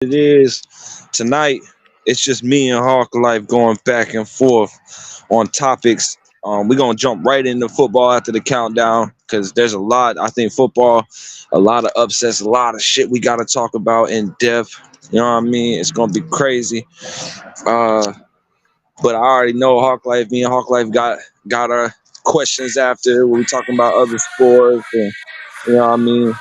It is tonight. It's just me and Hawk Life going back and forth on topics. We're gonna jump right into football after the countdown because there's a lot. I think football, a lot of upsets, a lot of shit we gotta talk about in depth. You know what I mean? It's gonna be crazy. Uh, but I already know Hawk Life. Me and Hawk Life got our questions after. We talking about other sports and you know what I mean.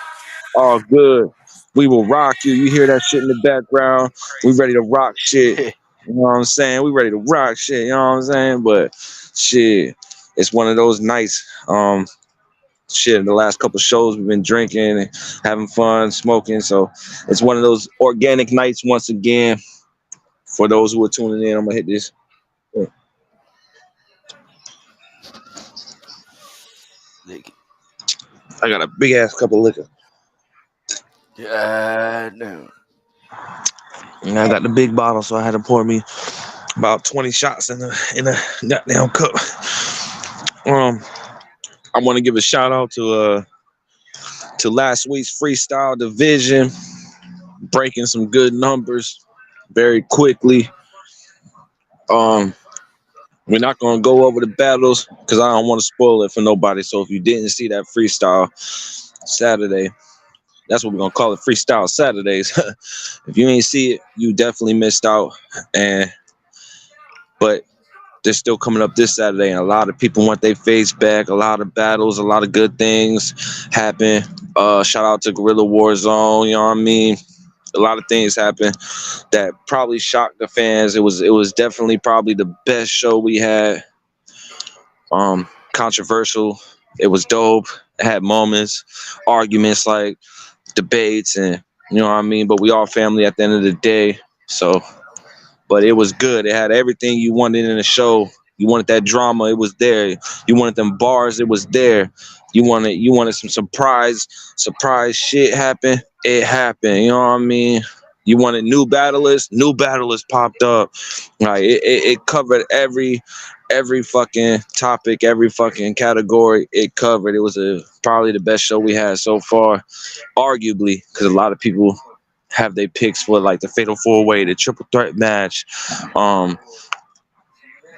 All good. We will rock you. You hear that shit in the background. We ready to rock shit. You know what I'm saying? We ready to rock shit. You know what I'm saying? But shit, it's one of those nights. Shit, the last couple shows we've been drinking and having fun, smoking. So it's one of those organic nights once again. For those who are tuning in, I'm gonna hit this. I got a big ass cup of liquor. Yeah, no. And I got the big bottle, so I had to pour me about 20 shots in a goddamn cup. Um, I want to give a shout out to last week's freestyle division, breaking some good numbers very quickly. Um, we're not gonna go over the battles because I don't want to spoil it for nobody. So if you didn't see that freestyle Saturday, that's what we're gonna call it, freestyle Saturdays. If you ain't see it, you definitely missed out. And but they're still coming up this Saturday, and a lot of people want their face back. A lot of battles, a lot of good things happen. Shout out to Guerrilla Warzone. You know what I mean? A lot of things happened that probably shocked the fans. It was definitely probably the best show we had. Controversial. It was dope. It had moments, arguments like debates, and you know what I mean. But we all family at the end of the day. So, but it was good. It had everything you wanted in a show. You wanted that drama. It was there. You wanted them bars. It was there. You wanted some surprise shit happen. It happened. You know what I mean? You wanted new battlers. New battlers popped up. Like it covered every fucking topic, every fucking category. It covered. It was probably the best show we had so far, arguably, because a lot of people have their picks for like the fatal four way, the triple threat match. Um,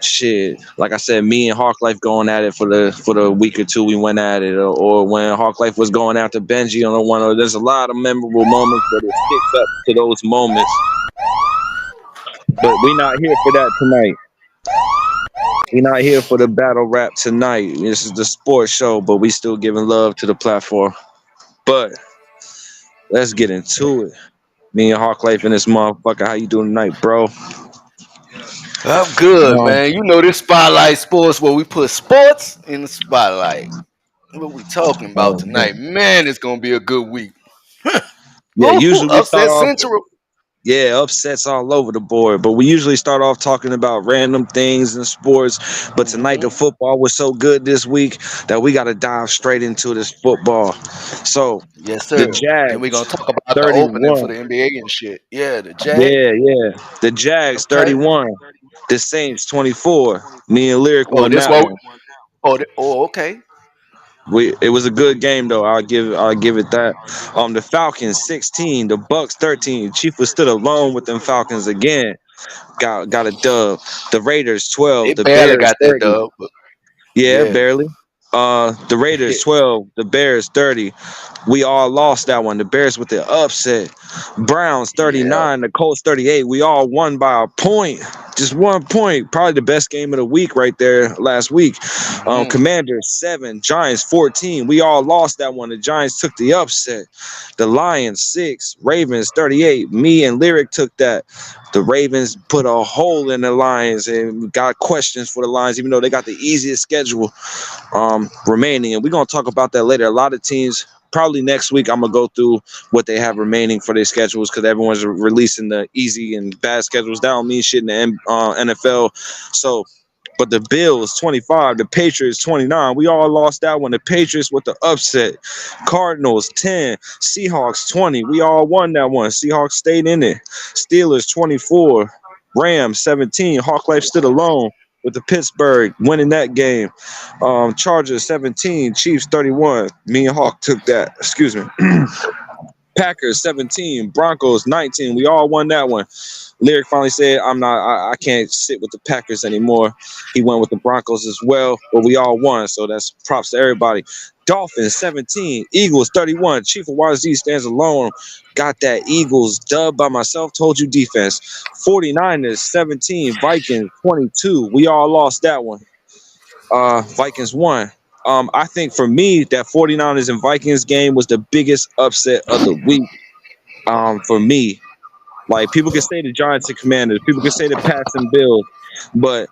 shit, like I said, me and Hawk Life going at it for the week or two we went at it, or when Hawk Life was going after Benji on the one. Or there's a lot of memorable moments, but it sticks up to those moments. But we not here for that tonight. We not here for the battle rap tonight. This is the sports show, but we still giving love to the platform. But let's get into it. Me and Hawk Life in this motherfucker. How you doing tonight, bro? I'm good, Um, man. You know this Spotlight Sports where we put sports in the spotlight. What we talking about tonight? um, Man, it's gonna be a good week. yeah, Ooh, usually we start upset off, Central. yeah, upsets all over the board, but we usually start off talking about random things in sports. But tonight the Hmm. football was so good this week that we got to dive straight into this football. So Yes, the sir. Then we're gonna Jags talk about the opening for 31, the NBA and shit. Yeah, the Jag. yeah, the Jags Okay. 31, the Saints 24. Me and Lyric Oh, won this that what? one. Okay. It was a good game though. I'll give it that. The Falcons 16, the Bucks 13. Chief was stood alone with them Falcons again. Got a dub. The Raiders They 12, the barely Bears got that 30. dub, but Yeah, yeah. barely. The Raiders 12, the Bears 30. We all lost that one. The Bears with the upset. Browns Yeah. 39, the Colts 38. We all won by a point. Just 1 point. Probably the best game of the week right there last week. Hmm. Commanders 7, Giants 14. We all lost that one. The Giants took the upset. The Lions 6, Ravens 38. Me and Lyric took that. The Ravens put a hole in the Lions and got questions for the Lions, even though they got the easiest schedule remaining. And we're going to talk about that later. A lot of teams, probably next week, I'm going to go through what they have remaining for their schedules because everyone's releasing the easy and bad schedules. That don't mean shit in the NFL. So, but the Bills 25, the Patriots 29. We all lost that one. The Patriots with the upset. Cardinals 10, Seahawks 20. We all won that one. Seahawks stayed in it. Steelers 24, Rams 17. Hawk Life stood alone with the Pittsburgh winning that game. Chargers 17, Chiefs 31. Me and Hawk took that. Excuse me. Packers 17, Broncos 19. We all won that one. Lyric finally said, I can't sit with the Packers anymore. He went with the Broncos as well, but we all won. So that's props to everybody. Dolphins 17, Eagles 31. Chief of YZ stands alone. Got that Eagles dub by myself. Told you defense. 49ers 17, Vikings 22. We all lost that one. Vikings won. I think for me, that 49ers and Vikings game was the biggest upset of the week. For me, like people can say the Giants and Commanders, people can say the Pats and Bills, but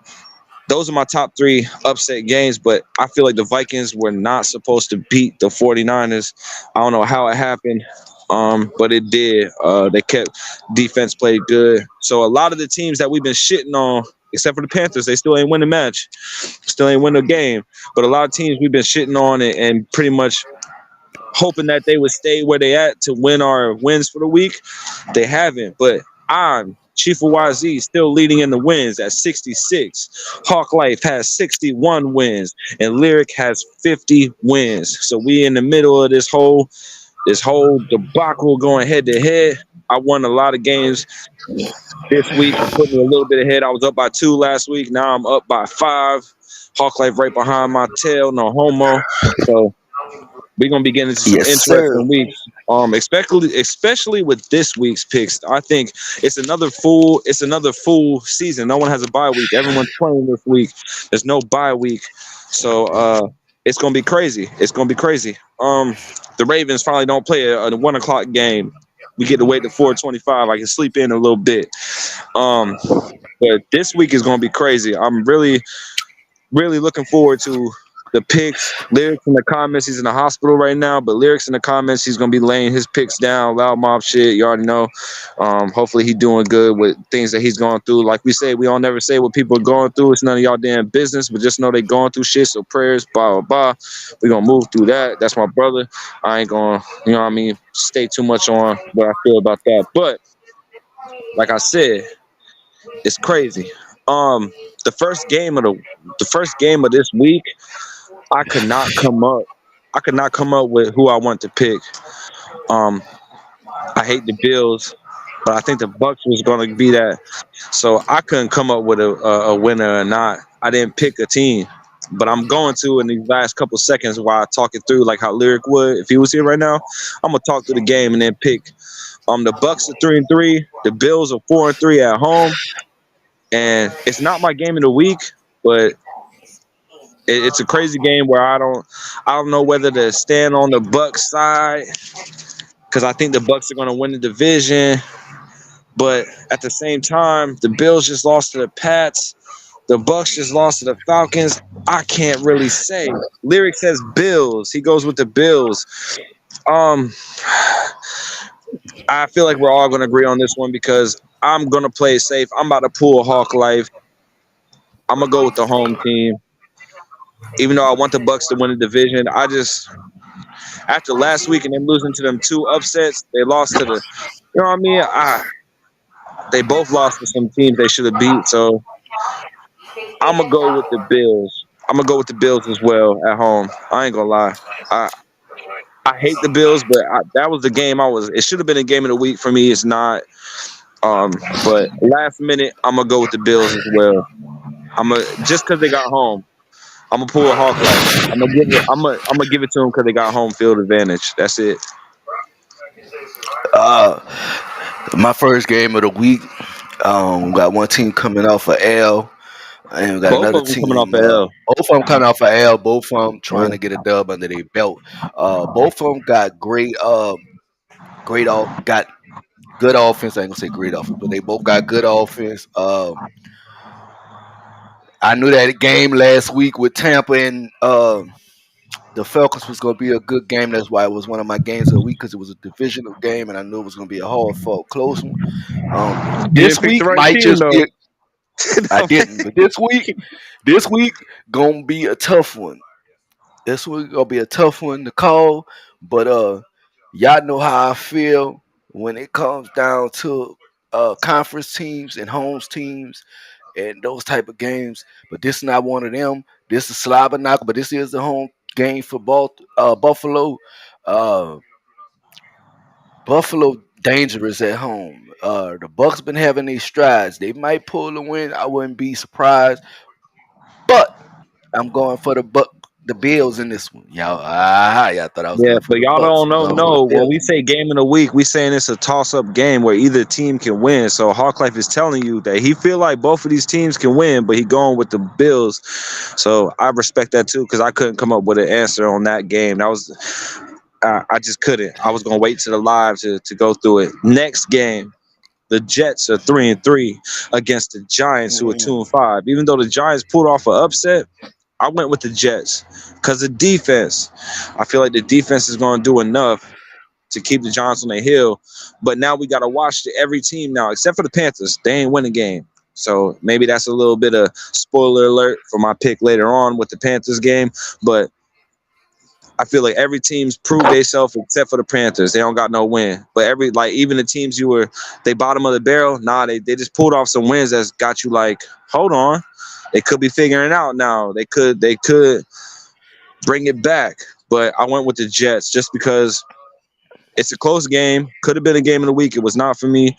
those are my top three upset games. But I feel like the Vikings were not supposed to beat the 49ers. I don't know how it happened, but it did. They kept defense played good. So a lot of the teams that we've been shitting on, except for the Panthers, they still ain't win the match, still ain't win the game. But a lot of teams we've been shitting on and pretty much hoping that they would stay where they at to win our wins for the week. They haven't, but I'm Chief of YZ still leading in the wins at 66. Hawk Life has 61 wins, and Lyric has 50 wins. So we in the middle of this whole debacle going head to head. I won a lot of games this week. I put me a little bit ahead. I was up by 2 last week. Now I'm up by 5. Hawk Life right behind my tail. No homo. So we're gonna be getting into some Yes, sir. interesting weeks. Especially with this week's picks. I think it's another full season. No one has a bye week. Everyone's playing this week. There's no bye week. So it's gonna be crazy. It's gonna be crazy. The Ravens finally don't play a 1 o'clock game. We get to wait to 4:25. I can sleep in a little bit. But this week is gonna be crazy. I'm really looking forward to the picks. Lyrics in the comments, he's in the hospital right now, but Lyrics in the comments, he's gonna be laying his picks down, loud mob shit. You already know. Hopefully he's doing good with things that he's going through. Like we say, we all never say what people are going through. It's none of y'all damn business, but just know they going through shit. So prayers, blah blah blah. We're gonna move through that. That's my brother. I ain't gonna, stay too much on what I feel about that. But like I said, it's crazy. Um, the first game of this week, I could not come up. I could not come up with who I want to pick. Um, I hate the Bills, but I think the Bucks was going to be that. So I couldn't come up with a winner or not. I didn't pick a team, but I'm going to in these last couple seconds while I talk it through, like how Lyric would if he was here right now. I'm gonna talk through the game and then pick. The Bucks are 3-3. The Bills are 4-3 at home, and it's not my game of the week, but it's a crazy game where I don't know whether to stand on the Bucks side because I think the Bucks are going to win the division, but at the same time, the Bills just lost to the Pats. The Bucks just lost to the Falcons. I can't really say. Lyric says Bills. He goes with the Bills. I feel like we're all going to agree on this one because I'm going to play it safe. I'm about to pull Hawk Life. I'm going to go with the home team. Even though I want the Bucks to win the division, after last week and them losing to them 2 upsets, they lost to the, you know what I mean? They both lost to some teams they should have beat. So I'm gonna go with the Bills. I'm gonna go with the Bills as well at home. I ain't gonna lie. I hate the Bills, but that was the game It should have been a game of the week for me. It's not. But last minute, I'm gonna go with the Bills as well. Just because they got home. I'm gonna pull a Hawk Life. I'm gonna give it to them because they got home field advantage. That's it. Uh, my first game of the week. Got one team coming off a L, and we got Both another of them coming off team. the L. Both of them coming off a L. Both of them trying Yeah. to get a dub under their belt. Both of them got got good offense. I ain't gonna say great offense, but they both got good offense. I knew that game last week with Tampa and the Falcons was going to be a good game. That's why it was one of my games of the week because it was a divisional game, and I knew it was going to be a hard fought close one. You This didn't pick the week right might team just though. be. I didn't, but this week gonna be a tough one. This week gonna be a tough one to call, but y'all know how I feel when it comes down to conference teams and homes teams and those type of games. But this is not one of them. This is slobber knocker, but this is the home game for Buffalo. Uh, Buffalo dangerous at home. The Bucks been having these strides. They might pull a win. I wouldn't be surprised. But I'm going for the Bills in this one. Y'all thought I was Yeah, going for but the y'all Bucks. don't I'm know. going for the No, when Bills. we say game of the week, we saying it's a toss-up game where either team can win. So Hawklife is telling you that he feel like both of these teams can win, but he going with the Bills. So I respect that too because I couldn't come up with an answer on that game. That was I just couldn't. I was gonna wait to the live to go through it. Next game, the Jets are 3-3 against the Giants, who are Mm. 2-5. Even though the Giants pulled off an upset, I went with the Jets because the defense. I feel like the defense is going to do enough to keep the Giants on the hill. But now we got to watch every team now, except for the Panthers. They ain't winning game. So maybe that's a little bit of spoiler alert for my pick later on with the Panthers game. But I feel like every team's proved themselves except for the Panthers. They don't got no win. But even the teams they bottom of the barrel, they just pulled off some wins that's got you like, hold on. They could be figuring it out now. They could bring it back. But I went with the Jets just because it's a close game. Could have been a game of the week. It was not for me.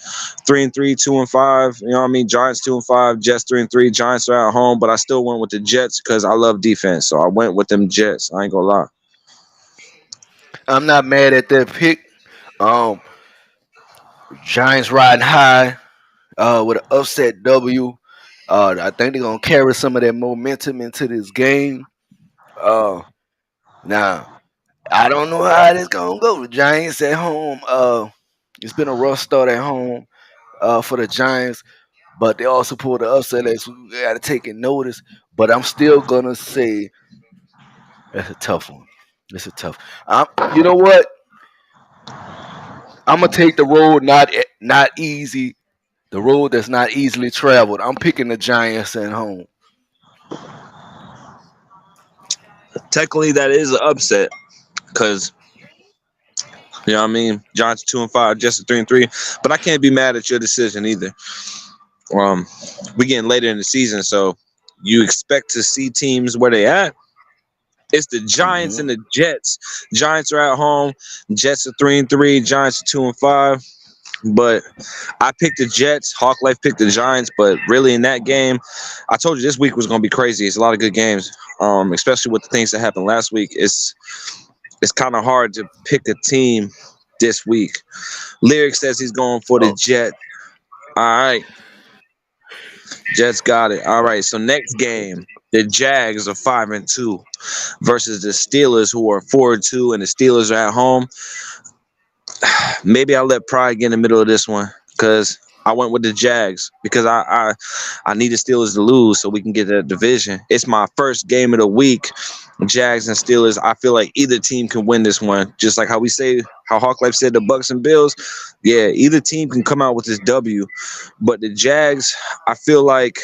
3-3, 2-5. You know what I mean? Giants 2-5, Jets 3-3. Giants are at home, but I still went with the Jets because I love defense. So I went with them Jets. I ain't gonna lie. I'm not mad at that pick. Um, Giants riding high with an upset W. I think they're gonna carry some of that momentum into this game. Uh, Now I don't know how this gonna go. The Giants at home. It's been a rough start at home for the Giants, but they also pulled the upset. So we got to take it notice. But I'm still gonna say that's a tough one. It's a tough. You know what? I'm gonna take the road not easy. The road that's not easily traveled. I'm picking the Giants at home. Technically, that is an upset because you know what I mean. Giants 2-5, Jets 3-3, but I can't be mad at your decision either. Um, we getting later in the season, so you expect to see teams where they at. It's the Giants Hmm. and the Jets. Giants are at home. Jets are 3-3. Giants are 2-5. But I picked the Jets. Hawk Life picked the Giants. But really, in that game, I told you this week was going to be crazy. It's a lot of good games, especially with the things that happened last week. It's kind of hard to pick a team this week. Lyric says he's going for the Oh, Jets. All right, Jets got it. All right, so next game, the Jags are 5-2 versus the Steelers, who are 4-2, and the Steelers are at home. Maybe I'll let Pride get in the middle of this one because I went with the Jags because I need the Steelers to lose so we can get that division. It's my first game of the week. Jags and Steelers. I feel like either team can win this one. Just like how Hawk Life said the Bucks and Bills. Yeah, either team can come out with this W. But the Jags, I feel like.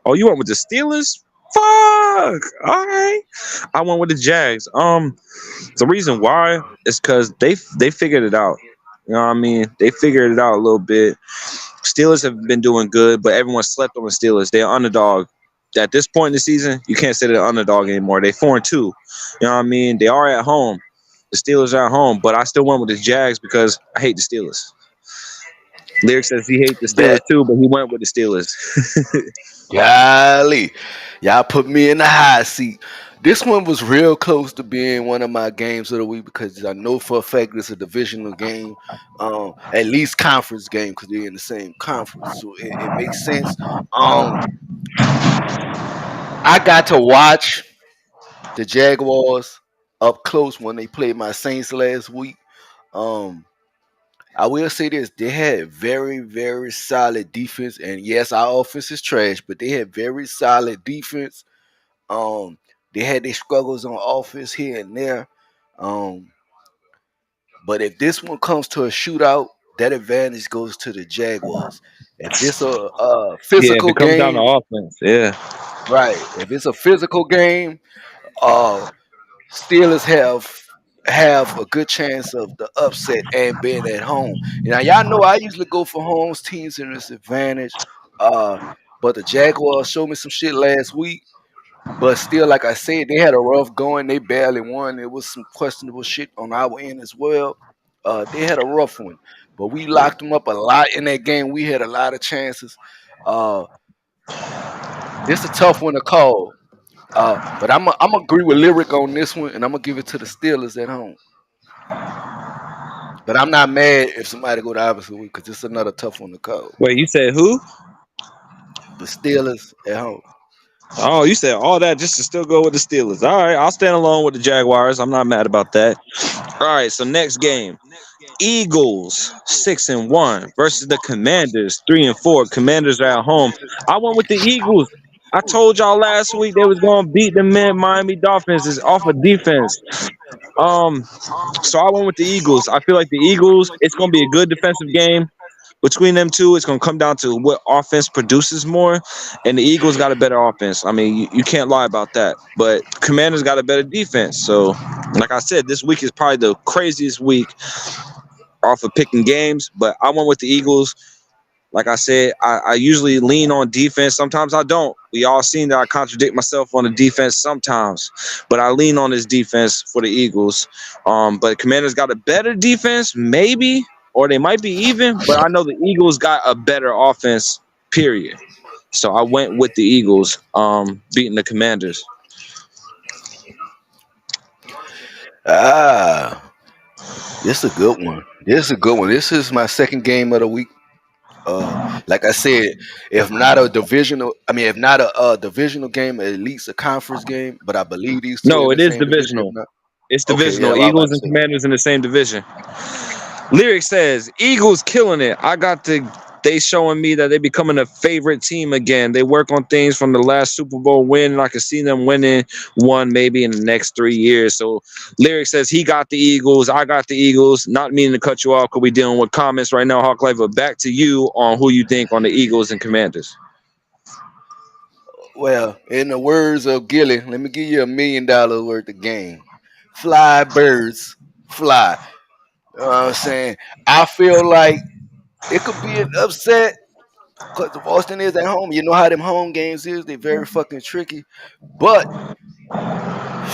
Oh, you went with the Steelers? Fuck. All right. I went with the Jags. The reason why is because they figured it out. You know what I mean? They figured it out a little bit. Steelers have been doing good, but everyone slept on the Steelers. They're underdog. At this point in the season, you can't say they're underdog anymore. They 4-2. You know what I mean? They are at home. The Steelers are at home, but I still went with the Jags because I hate the Steelers. Lyric says he hates the Steelers that too, but he went with the Steelers. golly, y'all put me in the high seat. This one was real close to being one of my games of the week because I know for a fact it's a divisional game, at least conference game because they're in the same conference, so it makes sense. Um, I got to watch the Jaguars up close when they played my Saints last week. Um, I will say this: they had very, very solid defense, and yes, our offense is trash, but they had very solid defense. Um, they had their struggles on offense here and there. Um, but if this one comes to a shootout, that advantage goes to the Jaguars. If it's a Yeah, if physical it comes down to game, offense, yeah. right? If it's a physical game, uh, Steelers have a good chance of the upset and being at home. Now y'all know I usually go for home teams in this advantage. Uh, but the Jaguars showed me some shit last week. But still, like I said, they had a rough going. They barely won. There was some questionable shit on our end as well. They had a rough one, but we locked them up a lot in that game. We had a lot of chances. Uh, this a tough one to call. But I'm agree with Lyric on this one, and I'm gonna give it to the Steelers at home. But I'm not mad if somebody go the opposite way because it's another tough one to call. Wait, you said who? The Steelers at home. Oh, you said all that just to still go with the Steelers. All right, I'll stand alone with the Jaguars. I'm not mad about that. All right, so next game. Eagles 6-1 versus the Commanders 3-4. Commanders are at home. I went with the Eagles. I told y'all last week they was gonna beat the Miami Dolphins. Is off of defense. Um, so I went with the Eagles. I feel like the Eagles. It's gonna be a good defensive game between them two. It's gonna come down to what offense produces more, and the Eagles got a better offense. I mean, you can't lie about that. But Commanders got a better defense. So, like I said, this week is probably the craziest week off of picking games, but I went with the Eagles. Like I said, I usually lean on defense. Sometimes I don't. We all seen that I contradict myself on the defense sometimes, but I lean on this defense for the Eagles. But Commanders got a better defense, maybe, or they might be even. But I know the Eagles got a better offense. Period. So I went with the Eagles, beating the Commanders. This is a good one. This is a good one. This is my second game of the week. Like I said, if not a divisional, if not a divisional game, at least a conference game. But I believe these two No, in the it is same division. If divisional. not, It's okay, yeah, divisional. what I about Eagles to and say. Commanders in the same division. Lyric says Eagles killing it. They showing me that they becoming a favorite team again. They work on things from the last Super Bowl win, and I can see them winning one maybe in the next 3 years. So Lyric says he got the Eagles. I got the Eagles. Not meaning to cut you off because we dealing with comments right now, Hawk Life. But back to you on who you think on the Eagles and Commanders. Well, in the words of Gilly, let me give you $1 million worth of game. Fly birds, fly. You know what I'm saying? I feel like it could be an upset because the Boston is at home. You know how them home games is. They're very fucking tricky. But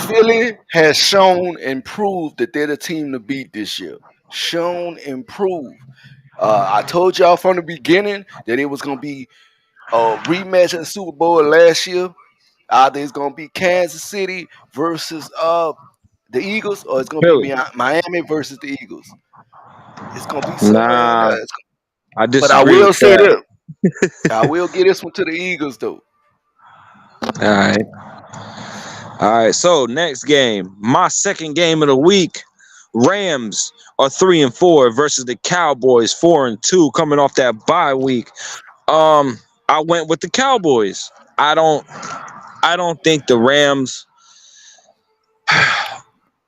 Philly has shown and proved that they're the team to beat this year. Shown and proved. I told y'all from the beginning that it was going to be a rematch of the Super Bowl last year. Either it's going to be Kansas City versus the Eagles, or it's going to Philly. be Miami versus the Eagles. It's going to be somewhere in Nah, there. I But I disagree will with say that. this. I will get this one to the Eagles, though. All right. All right. So next game, my second game of the week. Rams are 3-4 versus the Cowboys 4-2, coming off that bye week. I went with the Cowboys. I don't think the Rams,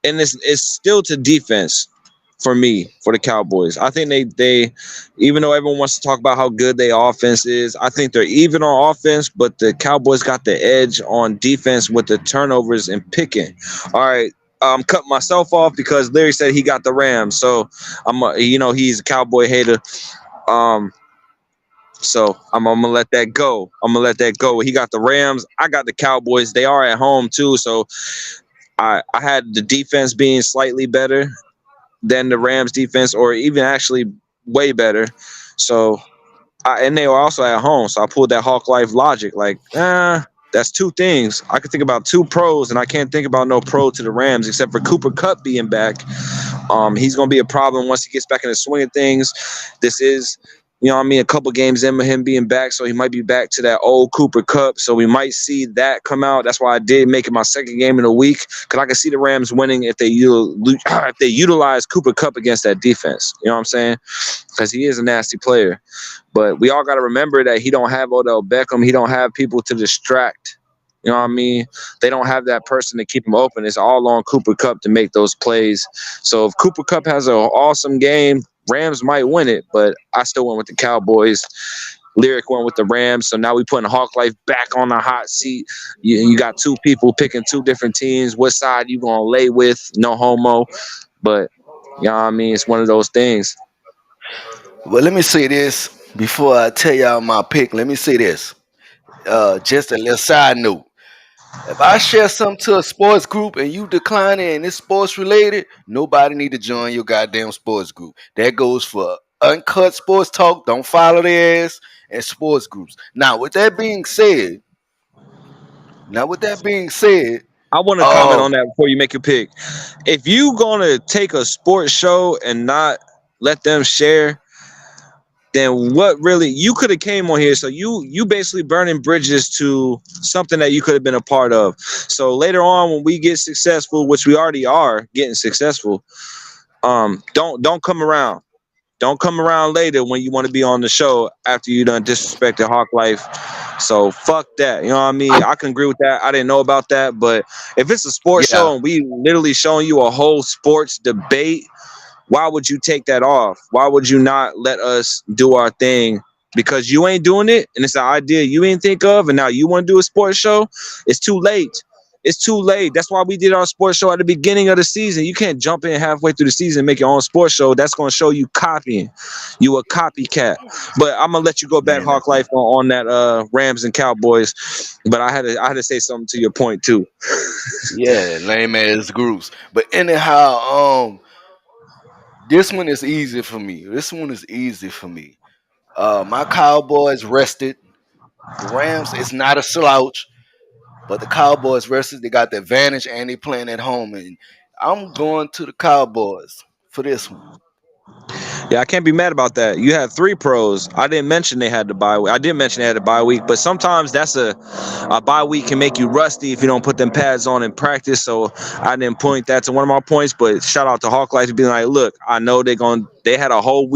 and it's still to defense for me for the Cowboys. I think they even though everyone wants to talk about how good their offense is, I think they're even on offense, but the Cowboys got the edge on defense with the turnovers and picking. All right. I'm cutting myself off because Larry said he got the Rams, so he's a Cowboy hater. Um, So I'm gonna let that go. He got the Rams. I got the Cowboys. They are at home too. So I had the defense being slightly better than the Rams defense, or even actually way better. So and they were also at home. So I pulled that Hawk Life logic. Like, that's two things. I could think about two pros, and I can't think about no pro to the Rams except for Cooper Kupp being back. He's gonna be a problem once he gets back in the swing of things. This is, a couple games in with him being back, so he might be back to that old Cooper Kupp. So we might see that come out. That's why I did make it my second game in a week, because I can see the Rams winning if they utilize Cooper Kupp against that defense. You know what I'm saying? Because he is a nasty player. But we all got to remember that he don't have Odell Beckham. He don't have people to distract. You know what I mean? They don't have that person to keep him open. It's all on Cooper Kupp to make those plays. So if Cooper Kupp has an awesome game, Rams might win it, but I still went with the Cowboys. Lyric went with the Rams. So now we putting Hawk Life back on the hot seat. You got two people picking two different teams. What side you going to lay with? No homo. But, you know what I mean? It's one of those things. Well, let me say this before I tell y'all my pick. Let me say this. Just a little side note. If I share something to a sports group and you decline it and it's sports related, nobody need to join your goddamn sports group. That goes for uncut sports talk. Don't follow their ass and sports groups. Now with that being said, I want to comment on um, that before you make your pick. If you gonna take a sports show and not let them share, then what really you could have came on here. So you basically burning bridges to something that you could have been a part of. So later on when we get successful, which we already are getting successful, don't come around. Don't come around later when you want to be on the show after you done disrespected Hawk Life. So fuck that. You know what I mean? I can agree with that. I didn't know about that, but if it's a sports yeah, show and we literally showing you a whole sports debate, why would you take that off? Why would you not let us do our thing? Because you ain't doing it, and it's an idea you ain't think of, and now you want to do a sports show. It's too late. It's too late. That's why we did our sports show at the beginning of the season. You can't jump in halfway through the season and make your own sports show. That's going to show you copying. You a copycat. But I'm gonna let you go back, man, Hawk Life, on that Rams and Cowboys. But I had to say something to your point too. yeah, lame ass groups. But anyhow, this one is easy for me. This one is easy for me. My Cowboys rested. The Rams is not a slouch. But the Cowboys versus they got the advantage and they playing at home. And I'm going to the Cowboys for this one. Yeah, I can't be mad about that. You had three pros. I didn't mention they had the bye week. I did mention they had a bye week, but sometimes that's a bye week can make you rusty if you don't put them pads on in practice. So I didn't point that to one of my points. But shout out to Hawk Life to being like, look, I know they had a whole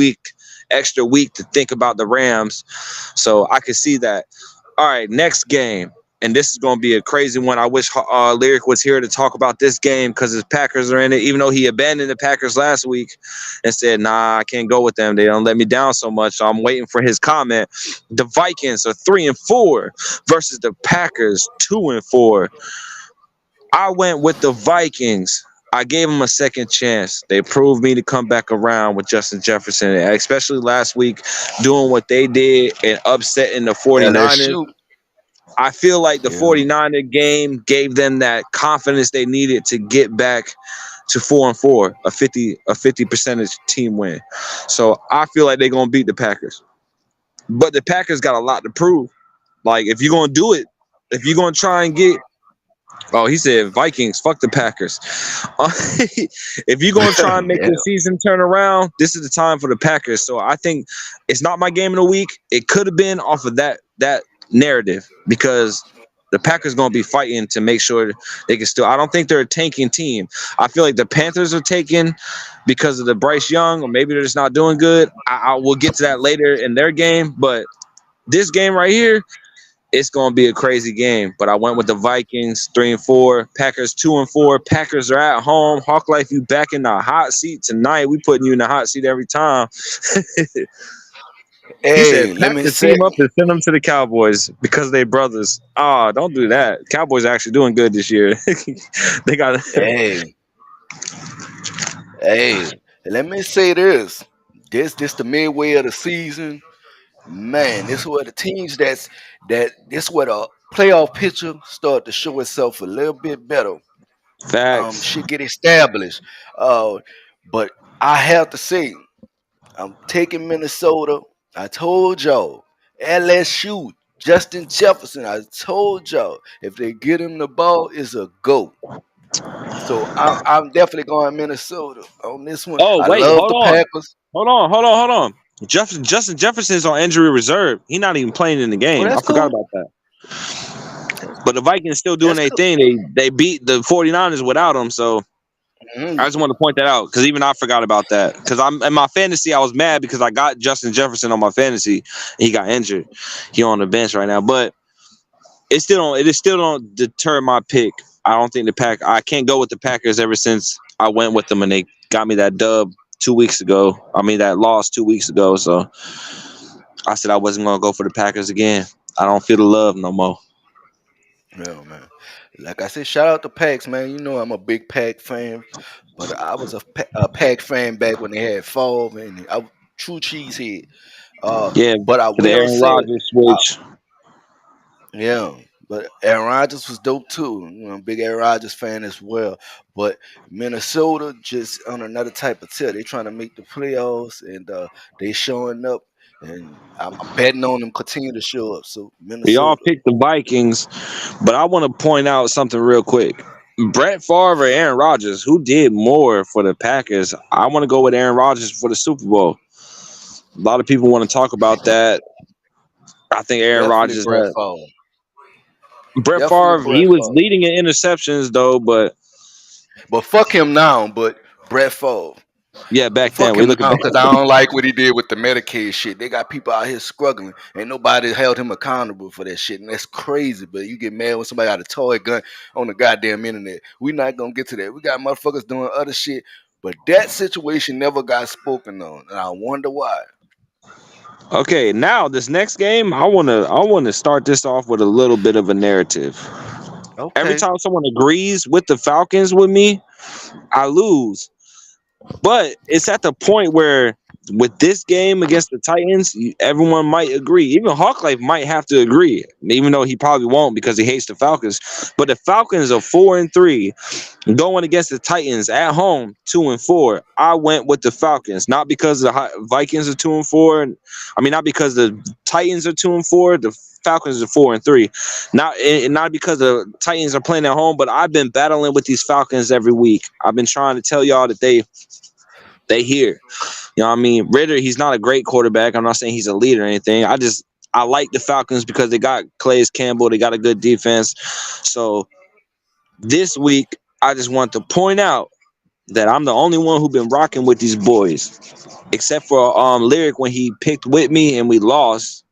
extra week to think about the Rams. So I could see that. All right, next game. And this is going to be a crazy one. I wish Lyric was here to talk about this game because his Packers are in it, even though he abandoned the Packers last week and said, nah, I can't go with them. They don't let me down so much. So I'm waiting for his comment. The Vikings are 3-4 versus the Packers 2-4. I went with the Vikings. I gave them a second chance. They proved me to come back around with Justin Jefferson, especially last week, doing what they did and upsetting the 49ers. LSU. I feel like the Yeah. 49er game gave them that confidence they needed to get back to 4-4, a 50 percentage team win. So I feel like they're gonna beat the Packers. But the Packers got a lot to prove. Like if you're gonna do it, if you're gonna try and get he said Vikings, fuck the Packers. If you're gonna try and make Yeah. the season turn around, this is the time for the Packers. So I think it's not my game of the week. It could have been off of that narrative because the Packers gonna be fighting to make sure they can still. I don't think they're a tanking team. I feel like the Panthers are taking because of the Bryce Young, or maybe they're just not doing good. I will get to that later in their game, but this game right here, it's gonna be a crazy game. But I went with the Vikings 3-4, Packers 2-4. Packers are at home. Hawk Life, you back in the hot seat tonight. We putting you in the hot seat every time. He said, Hey, let pack me the say, team up and send them to the Cowboys because they brothers. Oh, don't do that. Cowboys are actually doing good this year. They got hey, hey, let me say this. This the midway of the season. Man, this is where the teams this where the playoff picture start to show itself a little bit better. facts. Should get established. Uh, but I have to say, I'm taking Minnesota. I told y'all. LSU, Justin Jefferson. I told y'all if they get him the ball, it's a go. So I'm definitely going Minnesota on this one. Oh, I wait, love hold the on. Packers. Hold on. Justin Jefferson's on injury reserve. He's not even playing in the Oh, game. I that's forgot cool. about that. But the Vikings still doing That's their cool. thing. They beat the 49ers without him. So I Mhm. just want to point that out because even I forgot about that. Because I'm in my fantasy, I was mad because I got Justin Jefferson on my fantasy and he got injured. He on the bench right now. But it still don't deter my pick. I don't think I can't go with the Packers ever since I went with them and they got me that dub 2 weeks ago. I mean that loss 2 weeks ago. So I said I wasn't gonna go for the Packers again. I don't feel the love no more. Yeah, man. Like I said, shout out to Pax, man. You know I'm a big Pack fan, but I was a Pack fan back when they had Favre and I true cheesehead. Yeah, But I to the will Aaron say, Rodgers I, switch. yeah. But Aaron Rodgers was dope too. Big Aaron Rodgers fan as well. But Minnesota just on another type of tip. They trying to make the playoffs, and they showing up. And I'm betting on them continue to show up. So We all Minnesota. picked the Vikings, but I want to point out something real quick. Brett Favre or Aaron Rodgers, who did more for the Packers? I want to go with Aaron Rodgers for the Super Bowl. A lot of people want to talk about that. I think Aaron Definitely Rodgers Brett had Favre. Brett Definitely Favre. Brett He was Favre. leading in interceptions though, but But fuck him now. But Brett Favre. yeah, back then Fuck we him look at now back. because I don't like what he did with the Medicaid shit. They got people out here struggling. Ain't nobody held him accountable for that shit. And that's crazy. But you get mad when somebody got a toy gun on the goddamn internet. We not gonna get to that. We got motherfuckers doing other shit. But that situation never got spoken on. And I wonder why. Okay, now this next game, I wanna start this off with a little bit of a narrative. Every Okay. time someone agrees with the Falcons with me, I lose. But it's at the point where with this game against the Titans, everyone might agree. Even Hawk Life might have to agree, even though he probably won't because he hates the Falcons. But the Falcons are 4-3, going against the Titans at home 2-4. I went with the Falcons, not because the Vikings are 2-4. I mean, not because the Titans are 2-4. The Falcons are 4-3. Not because the Titans are playing at home, but I've been battling with these Falcons every week. I've been trying to tell y'all that they here. You know what I mean? Ritter, he's not a great quarterback. I'm not saying he's a leader or anything. I like the Falcons because they got Calais Campbell. They got a good defense. So this week, I just want to point out that I'm the only one who been rocking with these boys, except for Lyric when he picked with me and we lost.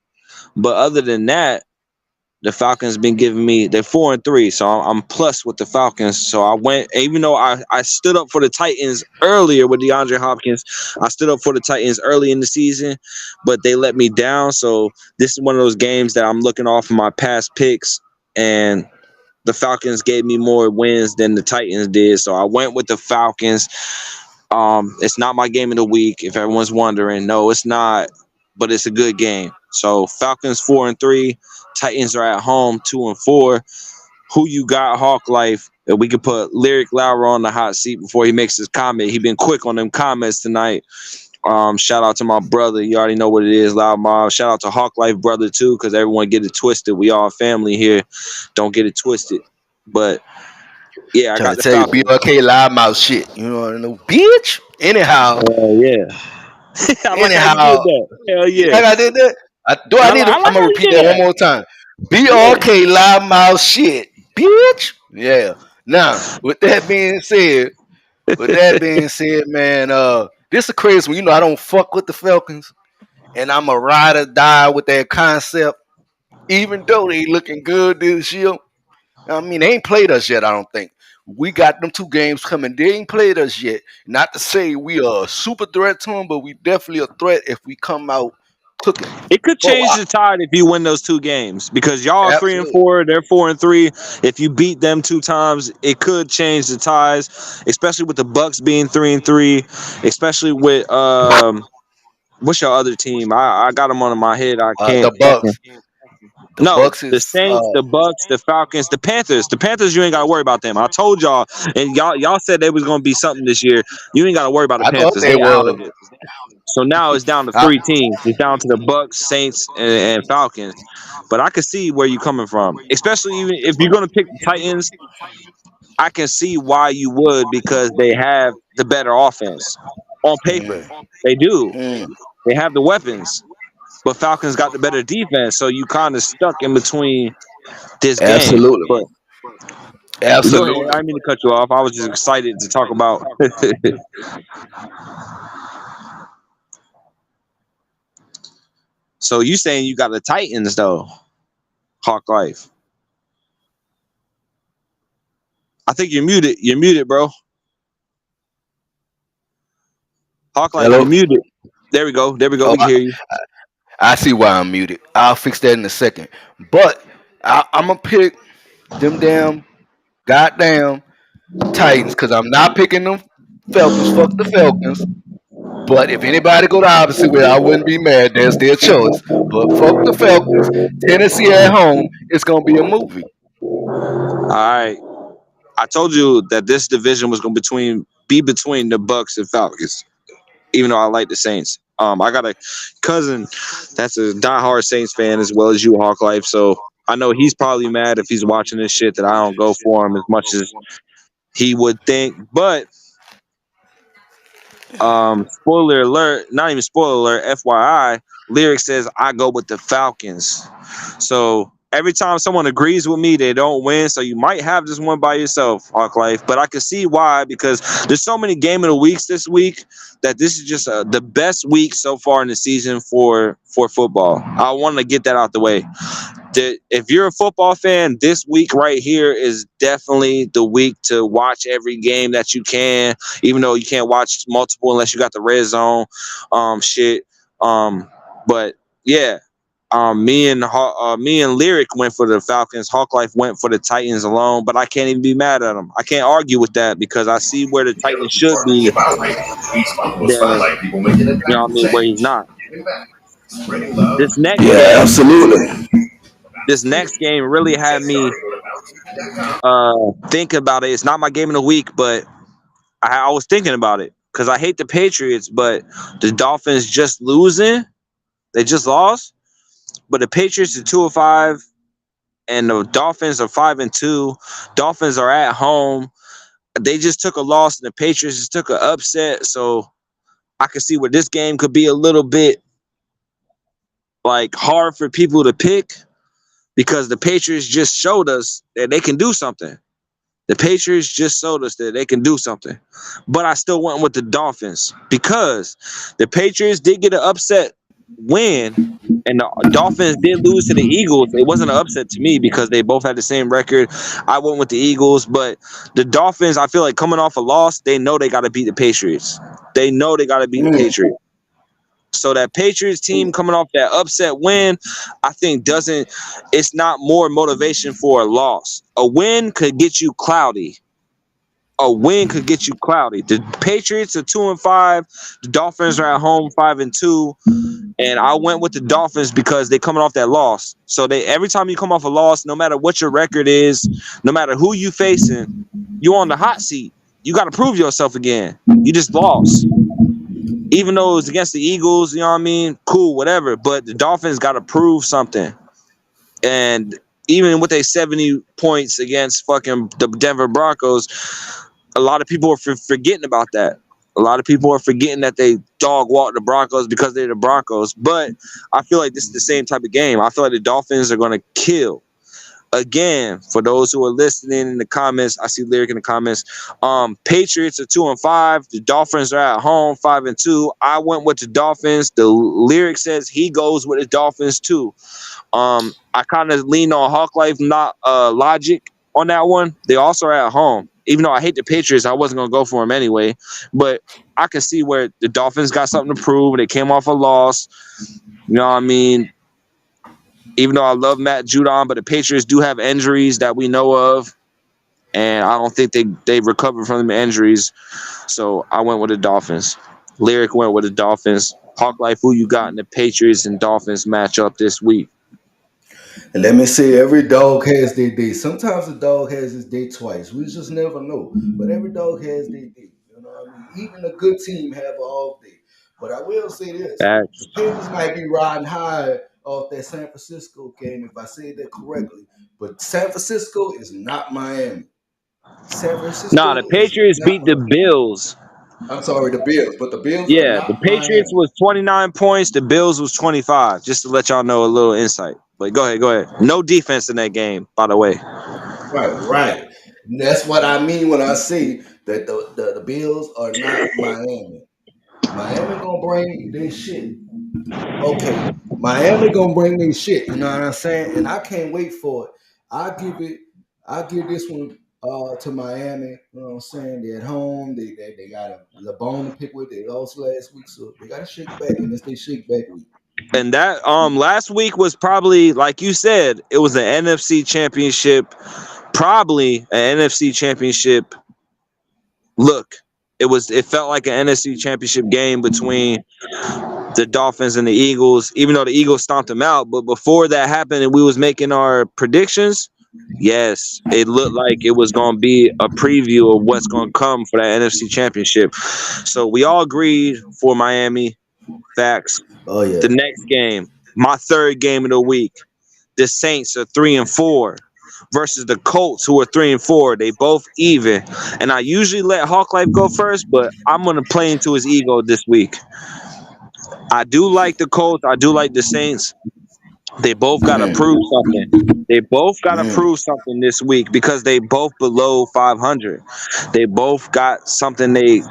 But other than that, the Falcons been giving me, they're 4-3, so I'm plus with the Falcons. So I went, even though I stood up for the Titans earlier with DeAndre Hopkins, I stood up for the Titans early in the season, but they let me down. So this is one of those games that I'm looking off of my past picks, and the Falcons gave me more wins than the Titans did. So I went with the Falcons. It's not my game of the week, if everyone's wondering. No, it's not, but it's a good game. So Falcons 4-3, Titans are at home 2-4. Who you got, Hawk Life? We could put Lyric Lauer on the hot seat before he makes his comment. He been quick on them comments tonight. Shout out to my brother. You already know what it is, Loud Mob. Shout out to Hawk Life brother too, because everyone get it twisted. We all family here. Don't get it twisted. But yeah, I Trying got to the tell you, Falcons. BLK loudmouth shit. You know what I know? Bitch. Anyhow. Yeah. I like how you did Anyhow. that. Hell Like yeah. I did that. I I'm like gonna how you repeat did that one that. more time. Yeah. BRK loudmouth shit, bitch. Yeah. Now, with that being said, man, this is crazy. I don't fuck with the Falcons, and I'm a ride or die with that concept. Even though they looking good this year, I mean, they ain't played us yet. I don't think we got them 2 games coming. They ain't played us yet. Not to say we are a super threat to them, but we definitely a threat if we come out cooking. It could Oh, change the tide if you win those 2 games because y'all are three and absolutely. four, they're 4-3. If you beat them 2 times, it could change the ties, especially with the Bucks being 3-3, especially with what's your other team? I got them on my head. I can't The fucking. Bucks. The No, Bucks the is. Saints, the Bucks, the Falcons, the Panthers. The Panthers, you ain't gotta worry about them. I told y'all, and y'all said they was gonna be something this year. You ain't gotta worry about the I thought Panthers. they They out were. of it. So now it's down to I, 3 teams. It's down to the Bucks, Saints, and Falcons. But I can see where you're coming from, especially even if you're gonna pick the Titans. I can see why you would because they have the better offense on paper. mm, They do. mm, They have the weapons, but Falcons got the better defense. So you kind of stuck in between this game. absolutely. But go ahead. I Absolutely. didn't mean to cut you off. I was just excited to talk about. So you saying you got the Titans though, Hawk Life? I think you're muted. You're muted, bro. Hawk Life, you're Hello. muted. There we go. There we go. Oh, We can hear you. I see why I'm muted. I'll fix that in a second. But I'm gonna pick them damn goddamn Titans because I'm not picking them Falcons. Fuck the Falcons. But if anybody go the opposite way, I wouldn't be mad. That's their choice. But fuck the Falcons. Tennessee at home. It's gonna be a movie. All right. I told you that this division was going to be between the Bucks and Falcons. Even though I like the Saints, I got a cousin that's a diehard Saints fan as well as you, Hawk Life. So I know he's probably mad if he's watching this shit that I don't go for him as much as he would think. But spoiler alert, not even spoiler alert, FYI, Lyric says I go with the Falcons. So every time someone agrees with me, they don't win. So you might have this one by yourself, Hawk Life. But I can see why, because there's so many game of the weeks this week that this is just the best week so far in the season for football. I want to get that out the way. If you're a football fan, this week right here is definitely the week to watch every game that you can, even though you can't watch multiple unless you got the red zone shit. But yeah, me and Lyric went for the Falcons. Hawk Life went for the Titans alone, but I can't even be mad at them. I can't argue with that because I see where the Titans should be. You know what I mean? Where he's not. This next Yeah, game, absolutely. this next game really had me think about it. It's not my game of the week, but I was thinking about it because I hate the Patriots, but the Dolphins just losing. They just lost, but the Patriots are 2-5, and the Dolphins are 5-2. Dolphins are at home. They just took a loss, and the Patriots just took an upset. So I could see where this game could be a little bit like hard for people to pick because the Patriots just showed us that they can do something. The Patriots just showed us that they can do something. But I still went with the Dolphins because the Patriots did get an upset win and the Dolphins did lose to the Eagles. It wasn't an upset to me because they both had the same record. I went with the Eagles, but the Dolphins, I feel like coming off a loss, they know they got to beat the Patriots. They know they got to beat the Patriots. So that Patriots team coming off that upset win, I think it's not more motivation for a loss. A win could get you cloudy. The Patriots are 2-5. The Dolphins are at home 5-2. And I went with the Dolphins because they're coming off that loss. So every time you come off a loss, no matter what your record is, no matter who you facing, you're on the hot seat. You got to prove yourself again. You just lost. Even though it was against the Eagles, you know what I mean? Cool, whatever. But the Dolphins got to prove something. And even with a 70 points against fucking the Denver Broncos, a lot of people are forgetting about that. A lot of people are forgetting that they dog walked the Broncos because they're the Broncos. But I feel like this is the same type of game. I feel like the Dolphins are going to kill. Again, for those who are listening in the comments, I see Lyric in the comments. Patriots are 2-5. The Dolphins are at home 5-2. I went with the Dolphins. The Lyric says he goes with the Dolphins too. I kind of lean on Hawk Life, not logic on that one. They also are at home. Even though I hate the Patriots, I wasn't gonna go for them anyway. But I can see where the Dolphins got something to prove. They came off a loss. You know what I mean? Even though I love Matt Judon, but the Patriots do have injuries that we know of, and I don't think they recovered from the injuries. So I went with the Dolphins. Lyric went with the Dolphins. Hawk Life, who you got in the Patriots and Dolphins matchup this week? And let me say, every dog has their day. Sometimes a dog has his day twice. We just never know. But every dog has their day. You know what I mean? Even a good team have an off day. But I will say this: the Panthers might be riding high off that San Francisco game, if I say that correctly. But San Francisco is not Miami. San Francisco The is Patriots not beat the Miami. Bills. I'm sorry, the Bills, but the Bills are Yeah, the not Patriots Miami. was 29 points. The Bills was 25. Just to let y'all know a little insight. But go ahead. No defense in that game, by the way. Right. And that's what I mean when I say that the Bills are not Miami. Miami gonna bring their shit. Okay, Miami gonna bring their shit. You know what I'm saying? And I can't wait for it. I give this one to Miami. You know what I'm saying? They're at home. They got a bone to pick with. They lost last week, so they got to shake back, and it's their shake back week. And that last week was probably, like you said, it was an NFC championship, probably an NFC championship look. It felt like an NFC Championship game between the Dolphins and the Eagles, even though the Eagles stomped them out. But before that happened and we was making our predictions, yes, it looked like it was going to be a preview of what's going to come for that NFC Championship. So we all agreed for Miami. Facts. Oh yeah. The next game, my third game of the week, the Saints are 3-4 versus the Colts, who are 3-4. They both even. And I usually let Hawk Life go first, but I'm gonna play into his ego this week. I do like the Colts. I do like the Saints. They both got to Mm, prove something. They both got to mm. prove something this week because they both below 500. They both got something they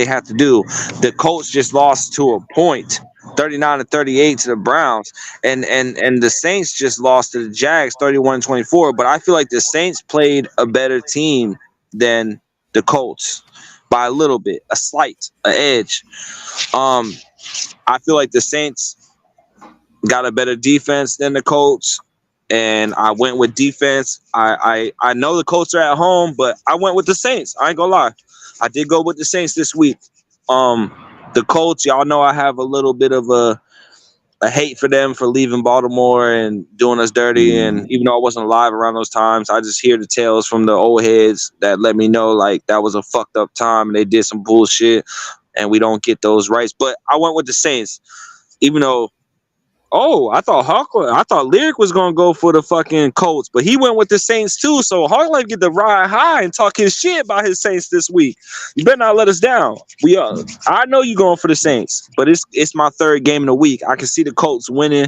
have to do. The Colts just lost to a point, 39-38 to the Browns, and the Saints just lost to the Jags, 31-24. But I feel like the Saints played a better team than the Colts by a little bit, an edge. I feel like the Saints got a better defense than the Colts, and I went with defense. I know the Colts are at home, but I went with the Saints. I ain't gonna lie. I did go with the Saints this week. The Colts, y'all know I have a little bit of a hate for them for leaving Baltimore and doing us dirty. And even though I wasn't alive around those times, I just hear the tales from the old heads that let me know like that was a fucked up time and they did some bullshit and we don't get those rights. But I went with the Saints, even though I thought Lyric was gonna go for the fucking Colts, but he went with the Saints too. So Hawklife get to ride high and talk his shit about his Saints this week. You better not let us down. I know you going for the Saints, but it's my third game in the week. I can see the Colts winning.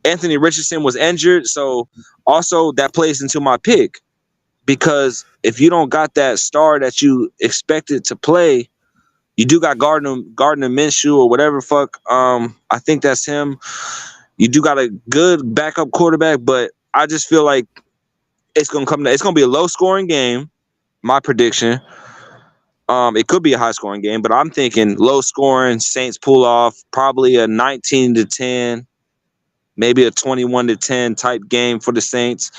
Anthony Richardson was injured, so also that plays into my pick because if you don't got that star that you expected to play. You do got Gardner Minshew or whatever fuck. I think that's him. You do got a good backup quarterback, but I just feel like it's gonna be a low scoring game. My prediction. It could be a high scoring game, but I'm thinking low scoring. Saints pull off probably a 19-10, maybe a 21-10 type game for the Saints.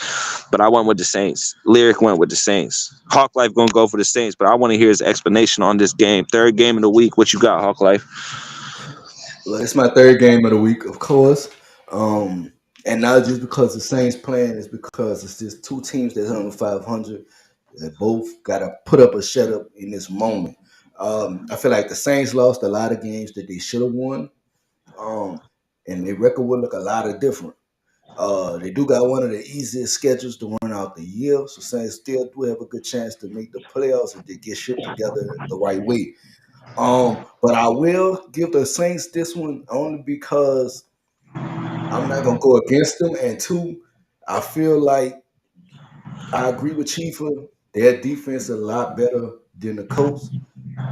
But I went with the Saints. Lyric went with the Saints. Hawk Life gonna go for the Saints, but I want to hear his explanation on this game. Third game of the week. What you got, Hawk Life? Well, it's my third game of the week, of course. And not just because the Saints playing, it's because it's just two teams that's under 500 that both got to put up a shut up in this moment. I feel like the Saints lost a lot of games that they should have won, and their record would look a lot of different. They do got one of the easiest schedules to run out the year, so Saints still do have a good chance to make the playoffs if they get shit together the right way. But I will give the Saints this one only because I'm not gonna go against them, and two, I feel like I agree with Chiefs. Their defense is a lot better than the Colts,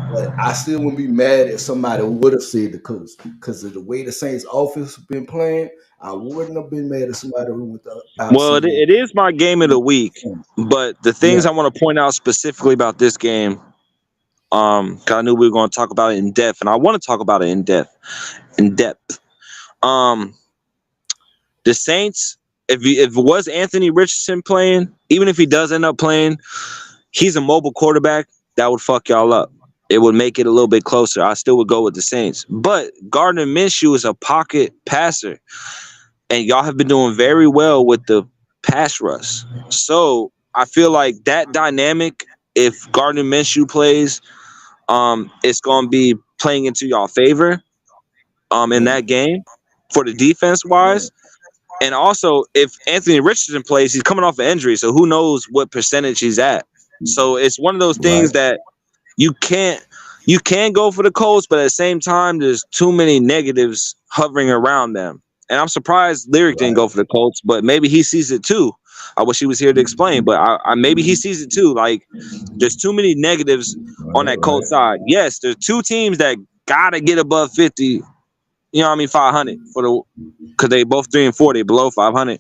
but I still wouldn't be mad if somebody would have said the Colts because of the way the Saints offense has been playing. I wouldn't have been mad if somebody went out Well, saying, it is my game of the week, but the things yeah, I want to point out specifically about this game, 'cause I knew we were going to talk about it in depth, and I want to talk about it in depth. Um, the Saints, if it was Anthony Richardson playing, even if he does end up playing, he's a mobile quarterback that would fuck y'all up. It would make it a little bit closer. I still would go with the Saints, but Gardner Minshew is a pocket passer, and y'all have been doing very well with the pass rush. So I feel like that dynamic, if Gardner Minshew plays, it's gonna be playing into y'all favor in that game for the defense wise. And also, if Anthony Richardson plays, he's coming off an injury, so who knows what percentage he's at. So it's one of those things right, that you can go for the Colts, but at the same time, there's too many negatives hovering around them. And I'm surprised Lyric didn't right, go for the Colts, but maybe he sees it too. I wish he was here to explain, but maybe he sees it too. Like, there's too many negatives on that Colts right, side. Yes, there's two teams that gotta get above 50. You know what I mean? 500 because they both 3-4. They below 500.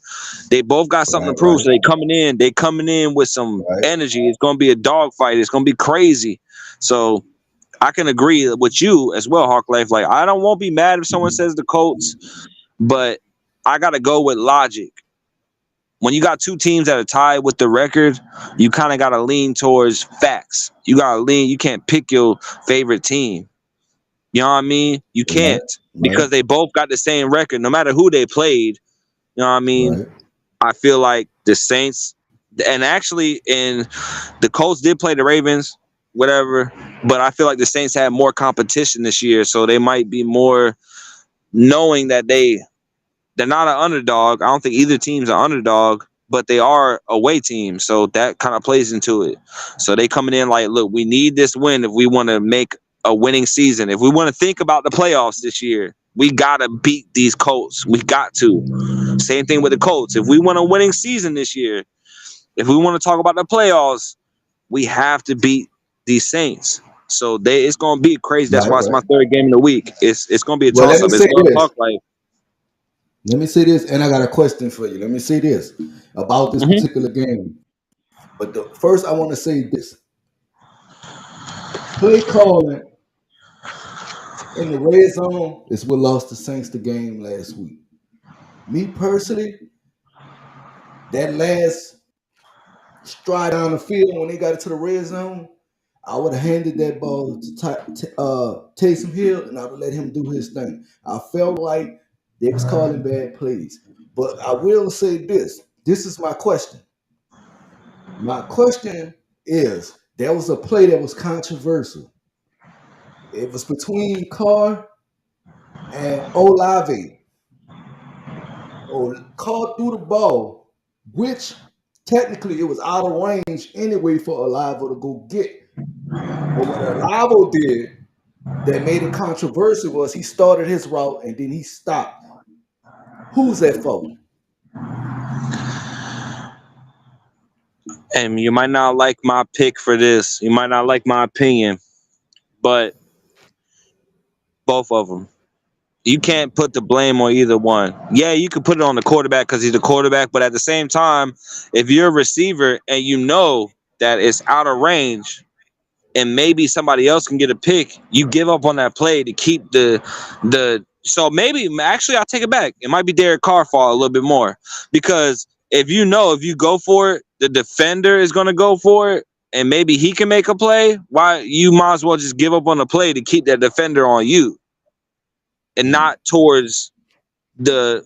They both got something to prove. right, So they coming in with some right, energy. It's gonna be a dogfight. It's gonna be crazy. So I can agree with you as well, Hawk Life. Like, won't be mad if someone says the Colts, but I gotta go with logic. when you got two teams that are tied with the record, you kind of got to lean towards facts. You got to lean. You can't pick your favorite team. You know what I mean? You Right, can't right, because they both got the same record. No matter who they played, you know what I mean? right. I feel like the Saints, and actually, in the Colts did play the Ravens, whatever. But I feel like the Saints had more competition this year, so they might be more knowing that they're not an underdog. I don't think either team's an underdog, but they are away teams, so that kind of plays into it. So they coming in like, look, we need this win if we want to make a winning season. If we want to think about the playoffs this year, we gotta beat these Colts. We got to. Same thing with the Colts. If we want a winning season this year, if we want to talk about the playoffs, we have to beat these Saints. So it's gonna be crazy. That's Right, why it's my right. third game of the week. It's gonna be a Well, let toss me up. It's say gonna this. talk like. Let me say this, and I got a question for you. Let me say this about this Mhm. particular game. But first, I want to say this: play calling in the red zone is what lost the Saints the game last week. Me personally, that last stride down the field when they got it to the red zone, I would have handed that ball to Taysom Hill, and I would let him do his thing. I felt like they was calling bad plays. But I will say this. This is my question. My question is, there was a play that was controversial. It was between Carr and Olave. Carr threw the ball, which technically it was out of range anyway for Olave to go get. But what Olave did that made it controversial was he started his route and then he stopped. Who's that for? And you might not like my pick for this. You might not like my opinion, but both of them. You can't put the blame on either one. Yeah, you could put it on the quarterback because he's the quarterback, but at the same time, if you're a receiver and you know that it's out of range and maybe somebody else can get a pick, you give up on that play to keep the. So maybe actually I'll take it back. It might be Derek Carr fault a little bit more because if you go for it, the defender is going to go for it, and maybe he can make a play. Why you might as well just give up on the play to keep that defender on you and not towards the,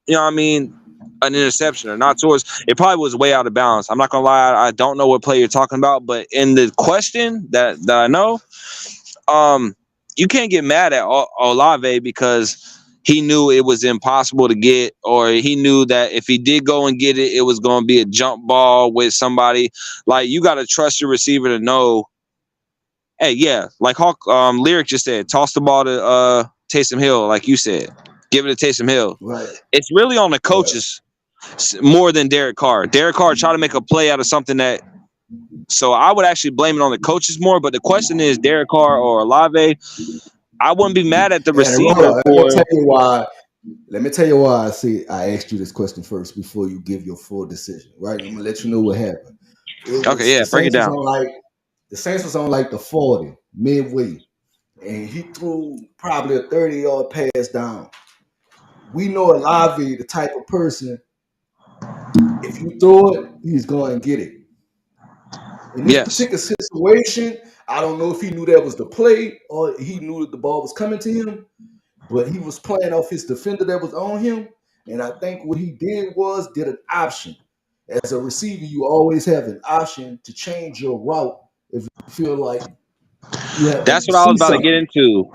you know what I mean, an interception or not towards. It probably was way out of balance. I'm not gonna lie, I don't know what play you're talking about, but in the question that I know, you can't get mad at Olave because he knew it was impossible to get, or he knew that if he did go and get it, it was going to be a jump ball with somebody. Like, you got to trust your receiver to know, hey, yeah, like Hawk Lyric just said, toss the ball to Taysom Hill, like you said. Give it to Taysom Hill. Right. It's really on the Right. coaches more than Derek Carr. Derek Carr tried to make a play out of something that. So I would actually blame it on the coaches more. But the question is, Derek Carr or Olave? I wouldn't be mad at the And receiver Rolla, let me for. tell you why. Let me tell you why I asked you this question first before you give your full decision. Right? I'm gonna let you know what happened. It Okay, was yeah, the break it Saints was down. on like the Saints was on like the 40 midway, and he threw probably a 30-yard pass down. We know Olave, the type of person, if you throw it, he's going to get it. In this Yes, particular situation, I don't know if he knew that was the play or he knew that the ball was coming to him, but he was playing off his defender that was on him. And I think what he did was did an option. As a receiver, you always have an option to change your route if you feel like that's you what I was see about to get something. into.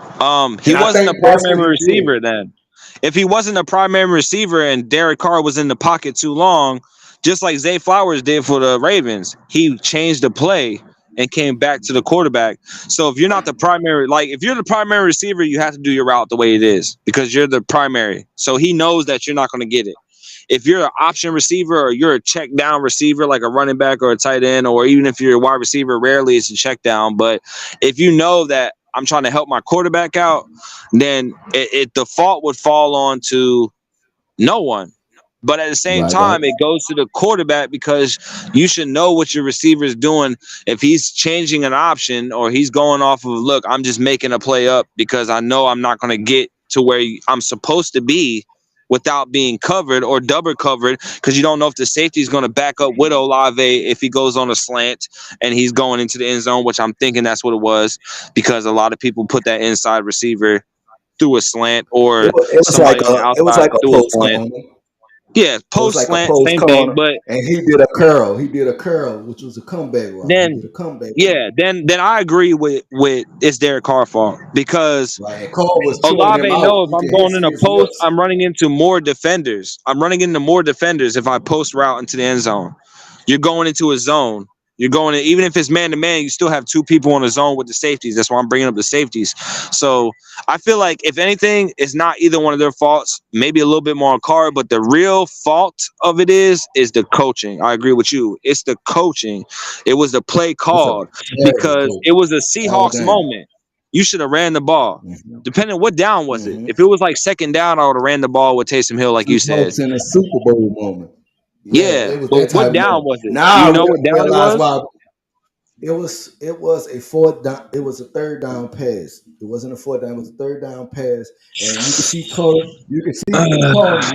He And I wasn't a think that's what primary he did. receiver then. If he wasn't a primary receiver and Derek Carr was in the pocket too long, just like Zay Flowers did for the Ravens, he changed the play and came back to the quarterback. So if you're not the primary, like if you're the primary receiver, you have to do your route the way it is because you're the primary. So he knows that you're not going to get it. If you're an option receiver or you're a check down receiver like a running back or a tight end, or even if you're a wide receiver, rarely it's a check down. But if you know that I'm trying to help my quarterback out, then the fault would fall on to no one. But at the same Right, right. time, it goes to the quarterback because you should know what your receiver is doing. If he's changing an option or he's going off of, look, I'm just making a play up because I know I'm not going to get to where I'm supposed to be, without being covered or double covered, because you don't know if the safety is going to back up with Olave if he goes on a slant and he's going into the end zone, which I'm thinking that's what it was, because a lot of people put that inside receiver through a slant, or It was like somebody on the outside a through a post slant. corner. Yeah, It was post like a slant, post same thing. corner, But and he did a curl. He did a curl, which was a comeback route. He then, did a comeback route. yeah, then I agree with it's Derek Carr's fault, because Right. And Carl was chewing him Olave out. knows You I'm can going in see a his post. lips. I'm running into more defenders. If I post route into the end zone. You're going into a zone. You're going in, even if it's man to man, you still have two people on a zone with the safeties. That's why I'm bringing up the safeties. So I feel like, if anything, it's not either one of their faults. Maybe a little bit more on Carr, but the real fault of it is the coaching. I agree with you. It's the coaching. It was the play It's a called, terrible because coach it was a all Seahawks down. moment. You should have ran the ball. Mm-hmm. Depending what down was it. Mm-hmm. If it was like second down, I would have ran the ball with Taysom Hill, like you said. Seahawks in a Super Bowl moment. Yeah, Yeah, it was but that what type of down moment. was it? Do Now you I know what down it realize was? why it was a fourth down. It was a third down pass. It wasn't a fourth down. It was a third down pass, and you can see Carr. You can see Carr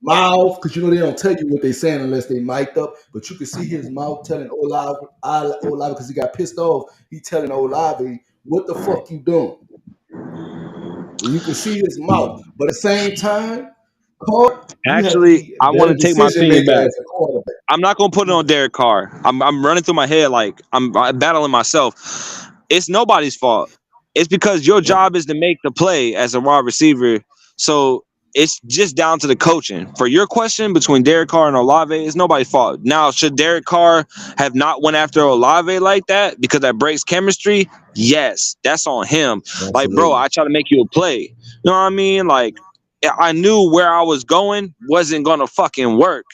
mouth, because they don't tell you what they're saying unless they mic'd up. But you can see his mouth telling Olave, because he got pissed off. He telling Olave, "What the fuck you doing?" You can see his mouth, but at the same time, Carr, you have to Actually, be a I want better to take my decision opinion maker back. as a quarterback. I'm not gonna put it on Derek Carr. I'm running through my head like I'm battling myself. It's nobody's fault. It's because your Yeah. job is to make the play as a wide receiver. So it's just down to the coaching. For your question between Derek Carr and Olave, it's nobody's fault. Now, should Derek Carr have not went after Olave like that because that breaks chemistry? Yes, that's on him. Like, bro, Absolutely. I try to make you a play. You know what I mean? Like, I knew where I was going wasn't gonna fucking work.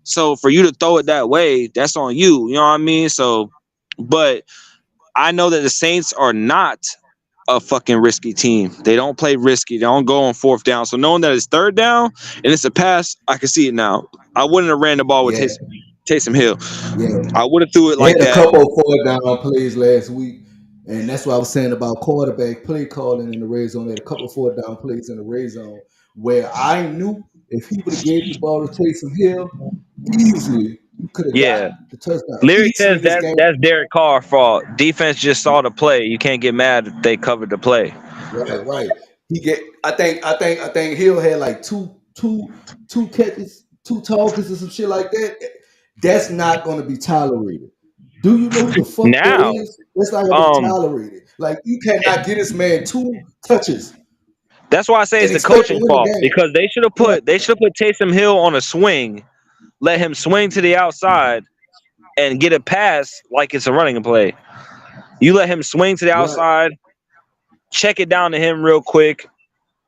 So for you to throw it that way, that's on you. You know what I mean? So, but I know that the Saints are not a fucking risky team. They don't play risky. They don't go on fourth down. So knowing that it's third down and it's a pass, I can see it now. I wouldn't have ran the ball with Yeah, Taysom Hill. yeah. I would have threw it They like had a that. couple of four down plays last week, and that's what I was saying about quarterback play calling in the red zone. They had a couple of four down plays in the red zone where I knew if he would have gave the ball to Taysom Hill, easily he could have got Yeah. the touchdown. Lyric Easily says this game. that's Derek Carr's fault. Defense just saw the play. You can't get mad if they covered the play. Right. He get. I think Hill had like two catches, two targets, or some shit like that. That's not going to be tolerated. Do you know who the fuck that Now, is? That's not going to be tolerated. Like, you cannot get this man two touches that's why I say and it's the expect to coaching win the fault, game. because they should have put Taysom Hill on a swing, let him swing to the outside, and get a pass like it's a running play. You let him swing to the Right. outside, check it down to him real quick.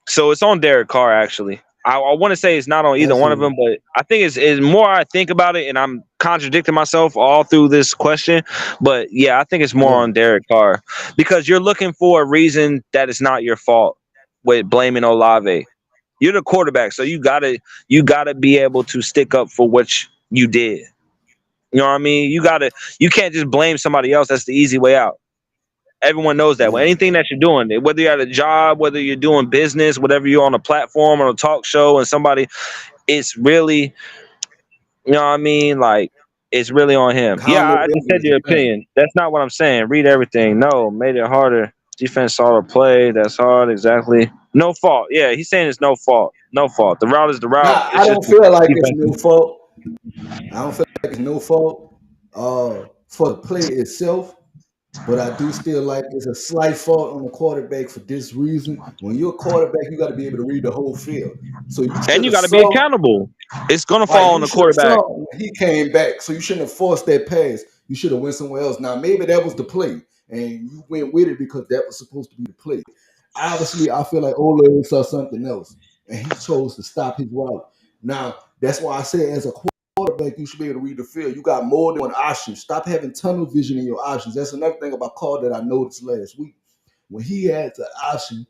So it's on Derek Carr, actually. I want to say it's not on either one of them, but I think it's more I think about it, and I'm contradicting myself all through this question. But yeah, I think it's more on Derek Carr, because you're looking for a reason that it's not your fault with blaming Olave. You're the quarterback, so you gotta be able to stick up for what you did. You know what I mean? You can't just blame somebody else. That's the easy way out. Everyone knows that. With anything that you're doing, whether you're at a job, whether you're doing business, whatever you're on a platform or a talk show, and somebody, it's really, you know what I mean? Like, it's really on him. Yeah, I just said your opinion. That's not what I'm saying. Read everything. No, made it harder. Defense saw the play. That's hard. Exactly. No fault. Yeah, he's saying it's no fault. No fault. The route is the route. Nah, It's I just don't feel like it's defense. no fault. I don't feel like it's no fault for the play itself. But I do still like it's a slight fault on the quarterback for this reason. When you're a quarterback, you got to be able to read the whole field. So you And should you have got to be saw. accountable. It's gonna Right, fall on you the should have quarterback. saw when he came back. So you shouldn't have forced that pass. You should have went somewhere else. Now maybe that was the play, and you went with it because that was supposed to be the play. Obviously, I feel like Ole saw something else, and he chose to stop his route. Now that's why I say, as a quarterback, you should be able to read the field. You got more than one option. Stop having tunnel vision in your options. That's another thing about Carr that I noticed last week. When he had the option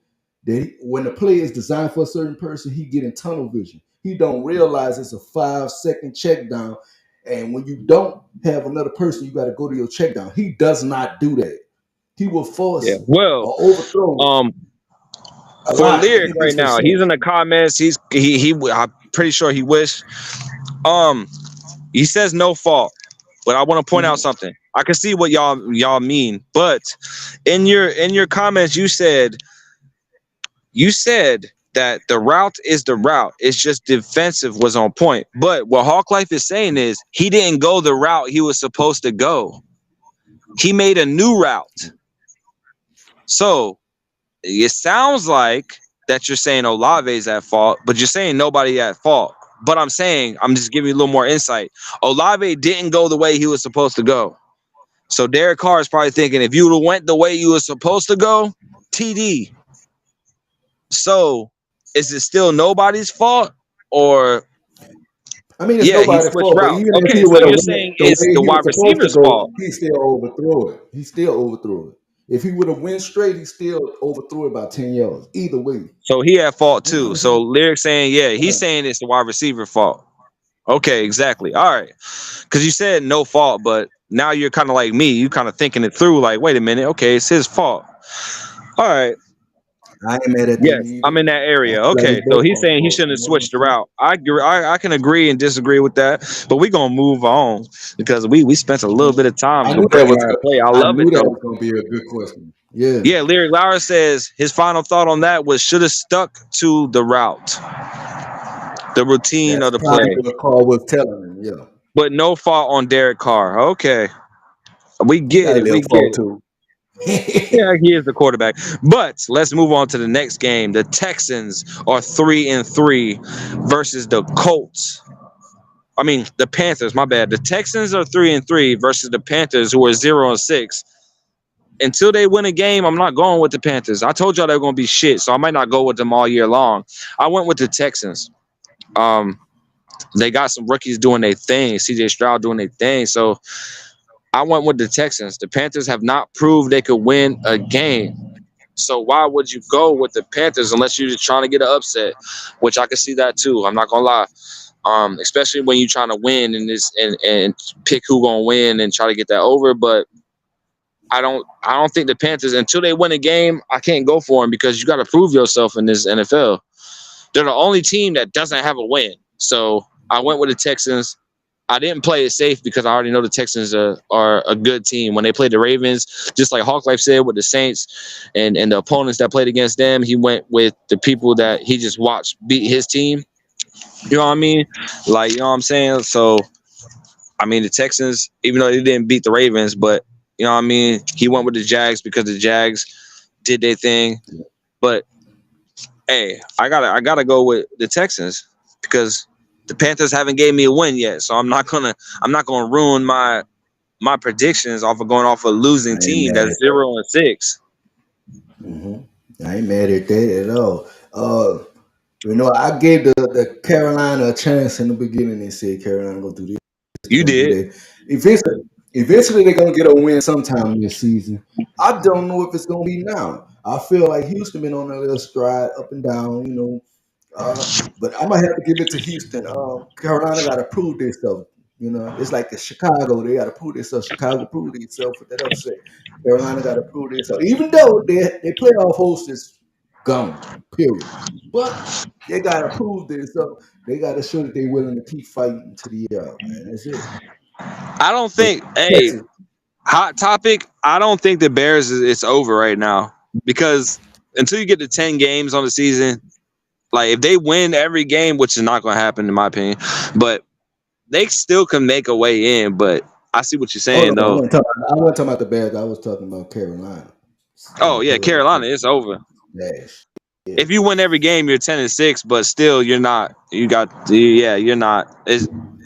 that when the play is designed for a certain person, he get in tunnel vision. He don't realize it's a 5-second check down. And when you don't have another person, you got to go to your check down. He does not do that. He will force Yeah. Well, or overthrow. A For lot. Lyric right Anything's for now, he's sense. in the comments. He. I'm pretty sure he wished. He says no fault, but I want to point out something. I can see what y'all mean, but in your comments, you said that the route is the route. It's just defensive was on point. But what Hawk Life is saying is he didn't go the route he was supposed to go. He made a new route. So it sounds like that you're saying Olave's at fault, but you're saying nobody at fault. But I'm just giving you a little more insight. Olave didn't go the way he was supposed to go. So Derek Carr is probably thinking, if you would have went the way you were supposed to go, TD. So is it still nobody's fault? Or I mean, it's yeah, he nobody's switched fault, but route. even if Okay, he so would have you're went saying the it's way the he was wide supposed to receiver's go, fault. he still overthrew it. He still overthrew it. If he would have went straight, he still overthrew it by 10 yards. Either way. So he at fault You know what too. I'm So saying? Lyric saying, yeah, he's Yeah. saying it's the wide receiver fault. Okay, exactly. All right. Because you said no fault, but now you're kind of like me. You kind of thinking it through like, wait a minute. Okay, it's his fault. All right. I ain't mad at that Yes, either. I'm in that I area. feel like Okay, it's so both he's of them saying he fault. shouldn't have You know what I'm switched the saying? route. I agree. I can agree and disagree with that, but we're gonna move on because we spent a little bit of time I just knew that breaking was down the good. play. I I love it knew that though. was gonna be a good question. Yeah. Yeah, Lyric Lauer says his final thought on that was should have stuck to the route, the routine That's of the probably play, what Carl was telling him. Yeah. but no fault on Derek Carr. Okay, we He get got a it. little We get fault it. too. Yeah, he is the quarterback. But let's move on to the next game. The Texans are 3-3 versus the Colts. I mean, the Panthers. My bad. The Texans are 3-3 versus the Panthers, who are 0-6. Until they win a game, I'm not going with the Panthers. I told y'all they're going to be shit, so I might not go with them all year long. I went with the Texans. They got some rookies doing their thing. CJ Stroud doing their thing. So I went with the Texans. The Panthers have not proved they could win a game. So why would you go with the Panthers unless you're just trying to get an upset? Which I can see that too. I'm not gonna lie. Especially when you're trying to win and pick who gonna win and try to get that over. But I don't think the Panthers, until they win a game, I can't go for them because you got to prove yourself in this NFL. They're the only team that doesn't have a win. So I went with the Texans. I didn't play it safe because I already know the Texans are a good team. When they played the Ravens, just like Hawk Life said with the Saints and the opponents that played against them, he went with the people that he just watched beat his team. You know what I mean? Like, you know what I'm saying? So, I mean, the Texans, even though they didn't beat the Ravens, but, you know what I mean? He went with the Jags because the Jags did their thing. But, hey, I gotta go with the Texans because the Panthers haven't gave me a win yet, so I'm not gonna ruin my predictions off of going off a losing team that's 0-6. I ain't mad at that at all. You know, I gave the Carolina a chance in the beginning and said Carolina gonna do this. You Gonna do did. that. Eventually they're gonna get a win sometime this season. I don't know if it's gonna be now. I feel like Houston been on a little stride up and down, you know. But I'm gonna have to give it to Houston. Carolina got to prove themselves. You know, it's like the Chicago. They got to prove themselves. Chicago proved themselves with that upset. Carolina got to prove themselves, even though their playoff host is gone. Period. But they got to prove themselves. They got to show that they're willing to keep fighting to the man. That's it. I don't But think. Hey, Texas, hot topic. I don't think the Bears it's over right now because until you get to 10 games on the season, like if they win every game, which is not going to happen in my opinion, but they still can make a way in. But I see what you're oh saying no, though. I wasn't talking about the Bears. I was talking about Carolina. Oh yeah, Carolina, it's over. Dash. If you win every game, you're 10-6, but still you're not. You're not.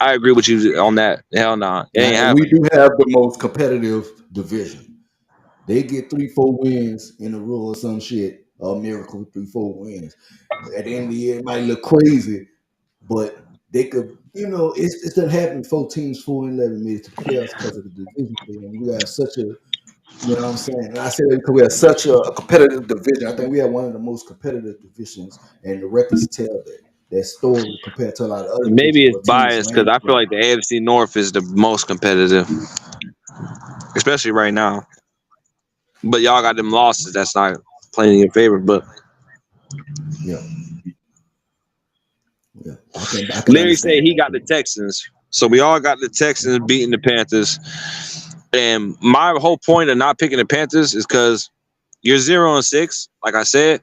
I agree with you on that. Hell nah, it ain't And we happening. do have the most competitive division. They get 3-4 wins in a row or some shit. A miracle, 3-4 wins. At the end of the year, it might look crazy, but they could, you know, it's done happened 4 teams, 4-11 made it to playoffs because of the division. And we got such a, you know what I'm saying? And I say that because we have such a competitive division. I think we have one of the most competitive divisions, and the records tell that story compared to a lot of other Maybe divisions it's where teams biased because land I feel from. like the AFC North is the most competitive, especially right now. But y'all got them losses. That's not playing in your favor. But Yeah, yeah. I can Larry said understand he that. got the Texans. So we all got the Texans beating the Panthers. And my whole point of not picking the Panthers is because you're 0-6, like I said.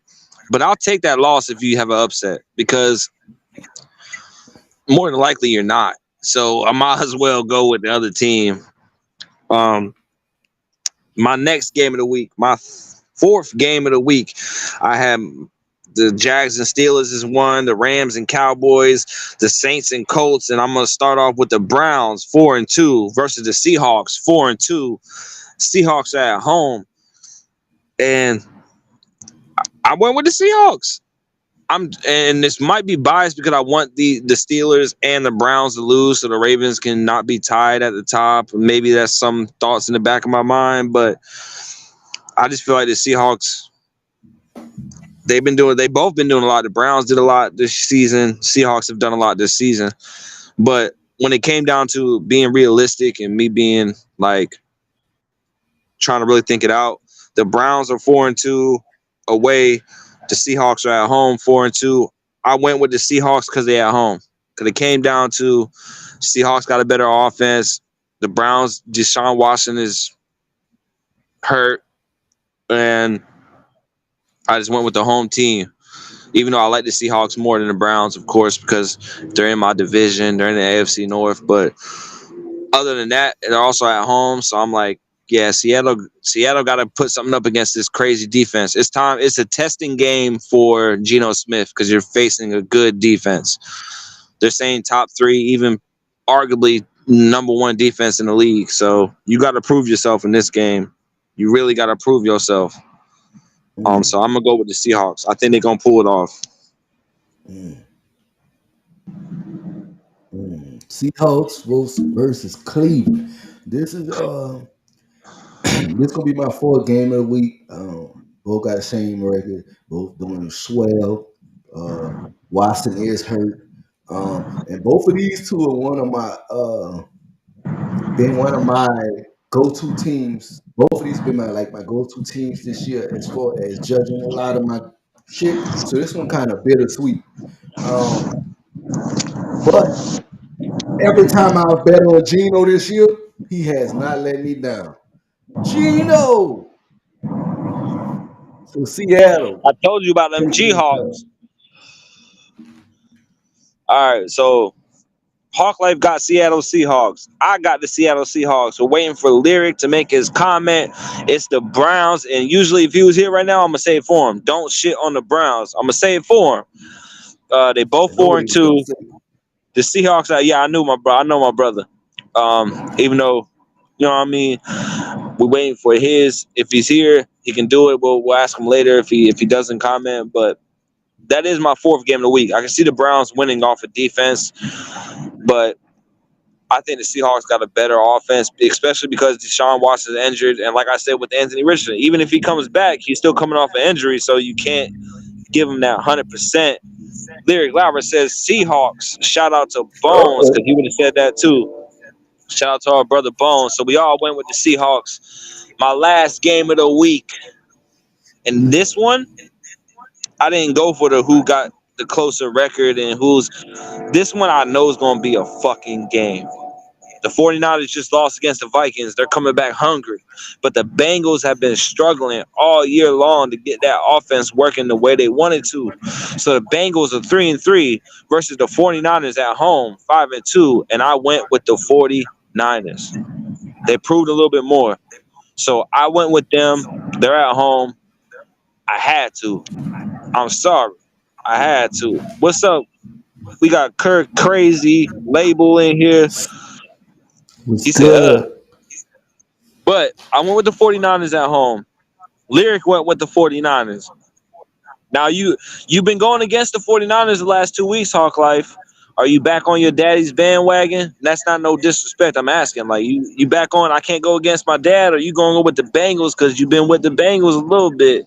But I'll take that loss if you have an upset because more than likely you're not. So I might as well go with the other team. Um, my next game of the week, my fourth game of the week, I have the Jags and Steelers is one, the Rams and Cowboys, the Saints and Colts, and I'm gonna start off with the Browns 4-2 versus the Seahawks 4-2. Seahawks are at home, and I went with the Seahawks. And this might be biased because I want the Steelers and the Browns to lose so the Ravens can not be tied at the top. Maybe that's some thoughts in the back of my mind, but I just feel like the Seahawks, they both been doing a lot. The Browns did a lot this season. Seahawks have done a lot this season. But when it came down to being realistic and me being like trying to really think it out, the Browns are 4-2 away. The Seahawks are at home 4-2. I went with the Seahawks because they're at home. Because it came down to Seahawks got a better offense. The Browns, Deshaun Watson is hurt. And I just went with the home team. Even though I like the Seahawks more than the Browns, of course, because they're in my division. They're in the AFC North. But other than that, they're also at home. So I'm like, yeah, Seattle got to put something up against this crazy defense. It's time. It's a testing game for Geno Smith because you're facing a good defense. They're saying top 3, even arguably number 1 defense in the league. So you got to prove yourself in this game. You really got to prove yourself. So I'm gonna go with the Seahawks. I think they're gonna pull it off. Seahawks versus Cleveland. This is this gonna be my fourth game of the week. Both got the same record. Both doing swell. Watson is hurt. And both of these two are one of my go-to teams. Both of these been my go-to teams this year as far as judging a lot of my shit. So this one kind of bittersweet. But every time I've bet on Geno this year, he has not let me down. Geno! So Seattle. I told you about them G-Hawks. All right, so Hawk Life got Seattle Seahawks. I got the Seattle Seahawks. We're waiting for Lyric to make his comment. It's the Browns, and usually if he was here right now, I'm gonna say it for him. Don't shit on the Browns. I'm gonna say it for him. They both 4-2. The Seahawks. I knew my brother. I know my brother. Even though, you know what I mean, we're waiting for his. If he's here, he can do it. We'll ask him later if he doesn't comment. But that is my fourth game of the week. I can see the Browns winning off of defense, but I think the Seahawks got a better offense, especially because Deshaun Watson is injured. And like I said with Anthony Richardson, even if he comes back, he's still coming off an injury, so you can't give him that 100%. Lyric Lauer says Seahawks. Shout out to Bones because he would have said that too. Shout out to our brother Bones. So we all went with the Seahawks. My last game of the week. And this one, I didn't go for the who got the closer record and who's. This one I know is going to be a fucking game. The 49ers just lost against the Vikings. They're coming back hungry. But the Bengals have been struggling all year long to get that offense working the way they wanted to. So the Bengals are 3-3 versus the 49ers at home, 5-2. And I went with the 49ers. They proved a little bit more. So I went with them. They're at home. I had to. I'm sorry. I had to. What's up? We got Kirk Crazy Label in here. He said, but I went with the 49ers at home. Lyric went with the 49ers. Now, you've been going against the 49ers the last 2 weeks, Hawk Life. Are you back on your daddy's bandwagon? That's not no disrespect. I'm asking. Like, you back on, I can't go against my dad, or you going to go with the Bengals because you've been with the Bengals a little bit?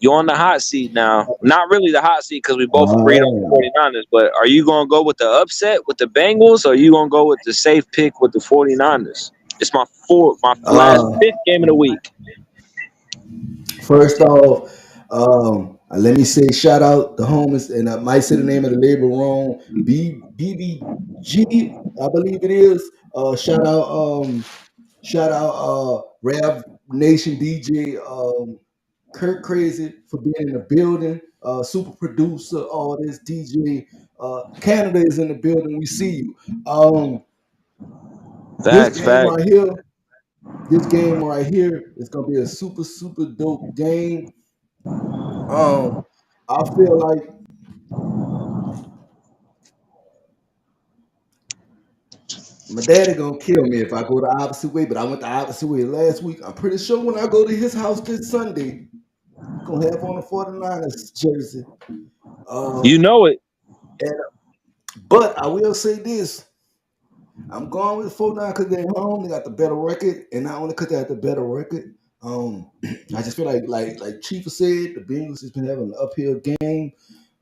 You're on the hot seat now. Not really the hot seat because we both agreed on the 49ers, but are you going to go with the upset with the Bengals, or are you going to go with the safe pick with the 49ers? It's my last fifth game of the week. First off, Let me say shout out the homies, and I might say the name of the label wrong. BBG, I believe it is. Shout out Rev Nation DJ Kirk Crazy for being in the building. Super producer, all this DJ. Canada is in the building. We see you. This Facts, game facts. right here, this game right here is gonna be a super super dope game. I feel like my daddy gonna kill me if I go the opposite way, but I went the opposite way last week. I'm pretty sure when I go to his house this Sunday, he's gonna have on the 49ers jersey. You Um, know it. and, but I will say this. I'm going with the 49 because they're home. They got the better record, and not only because they have the better record. I just feel like Chief said, the Bengals has been having an uphill game.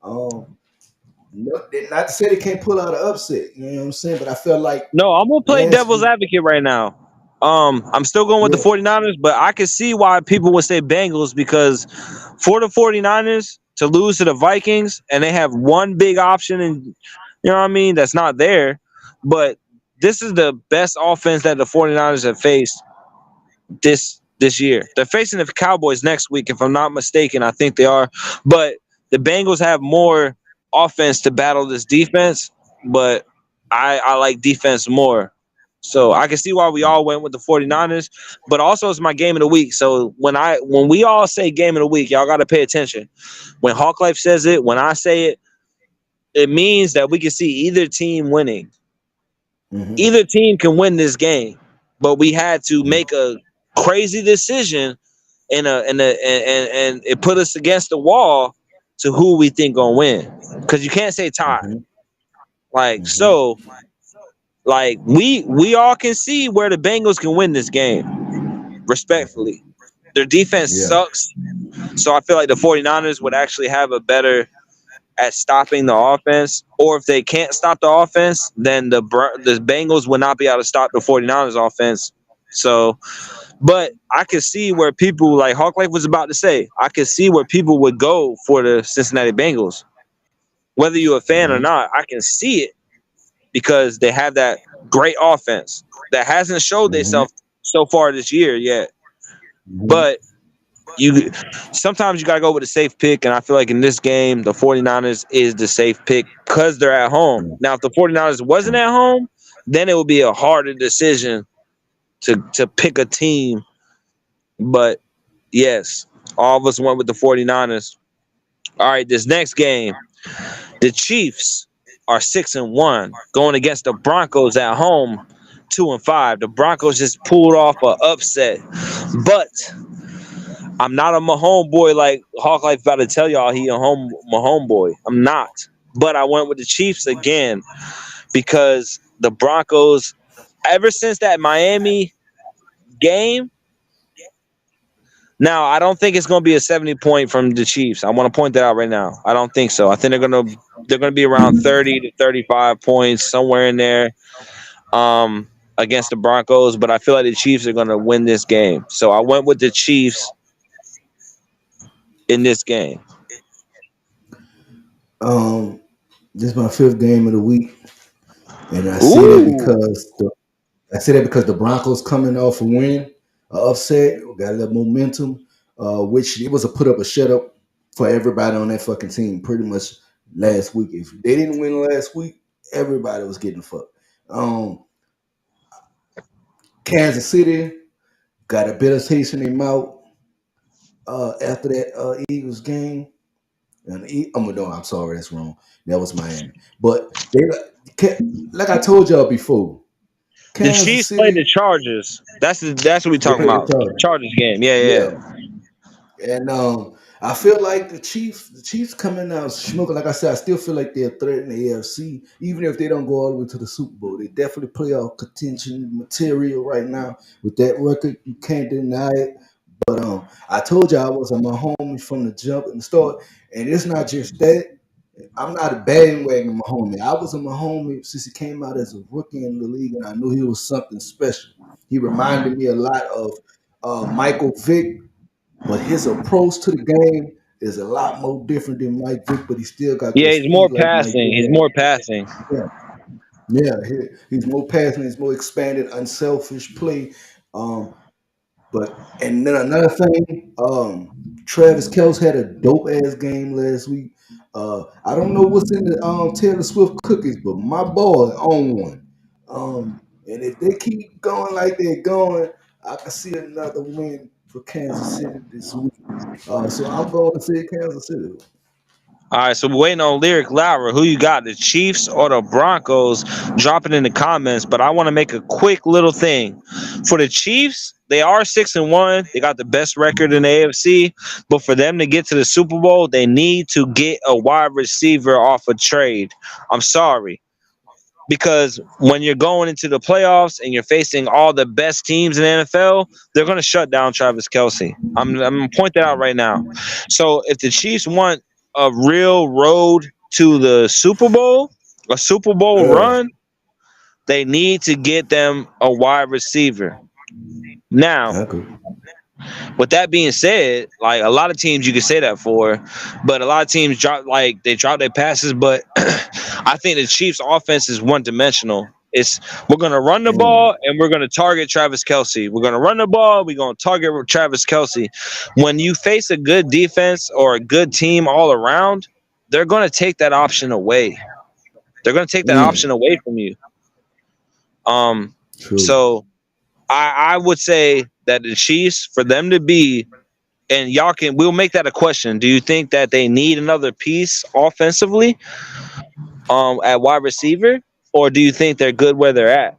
Um, not to say they can't pull out an upset, you know what I'm saying? But I felt like No, I'm gonna play last devil's week, advocate right now. I'm still going with the yeah. 49ers, but I can see why people would say Bengals because for the 49ers to lose to the Vikings and they have one big option and you know what I mean, that's not there. But this is the best offense that the 49ers have faced this year. They're facing the Cowboys next week, if I'm not mistaken. I think they are. But the Bengals have more offense to battle this defense, but I like defense more. So I can see why we all went with the 49ers, but also it's my game of the week. So when we all say game of the week, y'all gotta pay attention. When Hawk Life says it, when I say it, it means that we can see either team winning. Mm-hmm. Either team can win this game, but we had to make a crazy decision and it put us against the wall to who we think gonna win. Because you can't say tie. Mm-hmm. Like Mm-hmm. so, like we all can see where the Bengals can win this game, respectfully. Their defense Yeah. sucks. So I feel like the 49ers would actually have a better at stopping the offense. Or if they can't stop the offense, then the Bengals would not be able to stop the 49ers offense. So but I could see where people like Hawk Life was about to say, I could see where people would go for the Cincinnati Bengals. Whether you're a fan or Mm-hmm. not, I can see it because they have that great offense that hasn't showed Mm-hmm. themselves so far this year yet. Mm-hmm. But you sometimes you got to go with a safe pick, and I feel like in this game, the 49ers is the safe pick because they're at home. Now, if the 49ers wasn't at home, then it would be a harder decision to pick a team. But yes, all of us went with the 49ers. All right, this next game, the Chiefs are 6-1 going against the Broncos at home, 2-5. The Broncos just pulled off an upset, but I'm not a Mahomes boy like Hawk Life about to tell y'all he a Mahomes boy. I'm not, but I went with the Chiefs again because the Broncos, ever since that Miami game. Now, I don't think it's going to be a 70 point from the Chiefs. I want to point that out right now. I don't think so. I think they're going to be around 30 to 35 points somewhere in there against the Broncos, but I feel like the Chiefs are going to win this game. So I went with the Chiefs in this game. This is my fifth game of the week, and Ooh. I say that because the Broncos coming off a win, upset, got a little momentum, which it was a put up a shut up for everybody on that fucking team pretty much last week. If they didn't win last week, everybody was getting fucked. Kansas City got a bitter taste in their mouth after that Eagles game. And no, I'm sorry, that's wrong. That was Miami. But like I told y'all before, The Kansas Chiefs played the City, Chargers. That's what we they talking played the about. Chargers. Chargers game. Yeah, Yeah. yeah. And I feel like the Chiefs coming out smoking. Like I said, I still feel like they're threatening the AFC, even if they don't go all the way to the Super Bowl. They definitely playoff contention material right now with that record. You can't deny it. But I told you I was on my homie from the jump and the start, and it's not just that. I'm not a bandwagon Mahomes. I was a Mahomes since he came out as a rookie in the league, and I knew he was something special. He reminded me a lot of Michael Vick, but his approach to the game is a lot more different than Mike Vick, but he still got Yeah, that he's more speed like Mike passing. Vick He's had. more passing. Yeah, yeah, he's more passionate, he's more expanded, unselfish play. Um, but and then another thing, Travis Kelce had a dope ass game last week. I don't know what's in the Taylor Swift cookies, but my boy on one. And if they keep going like they're going, I can see another win for Kansas City this week. So I'm going to say Kansas City. All right, so we're waiting on Lyric Lauer. Who you got, the Chiefs or the Broncos? Drop it in the comments. But I want to make a quick little thing for the Chiefs. They are 6-1. They got the best record in the AFC. But for them to get to the Super Bowl, they need to get a wide receiver off a trade. I'm sorry, because when you're going into the playoffs and you're facing all the best teams in the NFL, they're going to shut down Travis Kelce. I'm going to point that out right now. So if the Chiefs want a real road to the Super Bowl, a Super Bowl Yeah, run, they need to get them a wide receiver. Now, okay. with that being said, like a lot of teams you could say that for, but a lot of teams drop their passes. But I think the Chiefs' offense is one dimensional. It's we're gonna run the Mm. ball and we're gonna target Travis Kelce. We're gonna run the ball. We're gonna target Travis Kelce. When you face a good defense or a good team all around, they're gonna take that option away. They're gonna take that option Mm. away from you. Um, True. so I would say that the Chiefs, for them to be, and we'll make that a question. Do you think that they need another piece offensively at wide receiver? Or do you think they're good where they're at?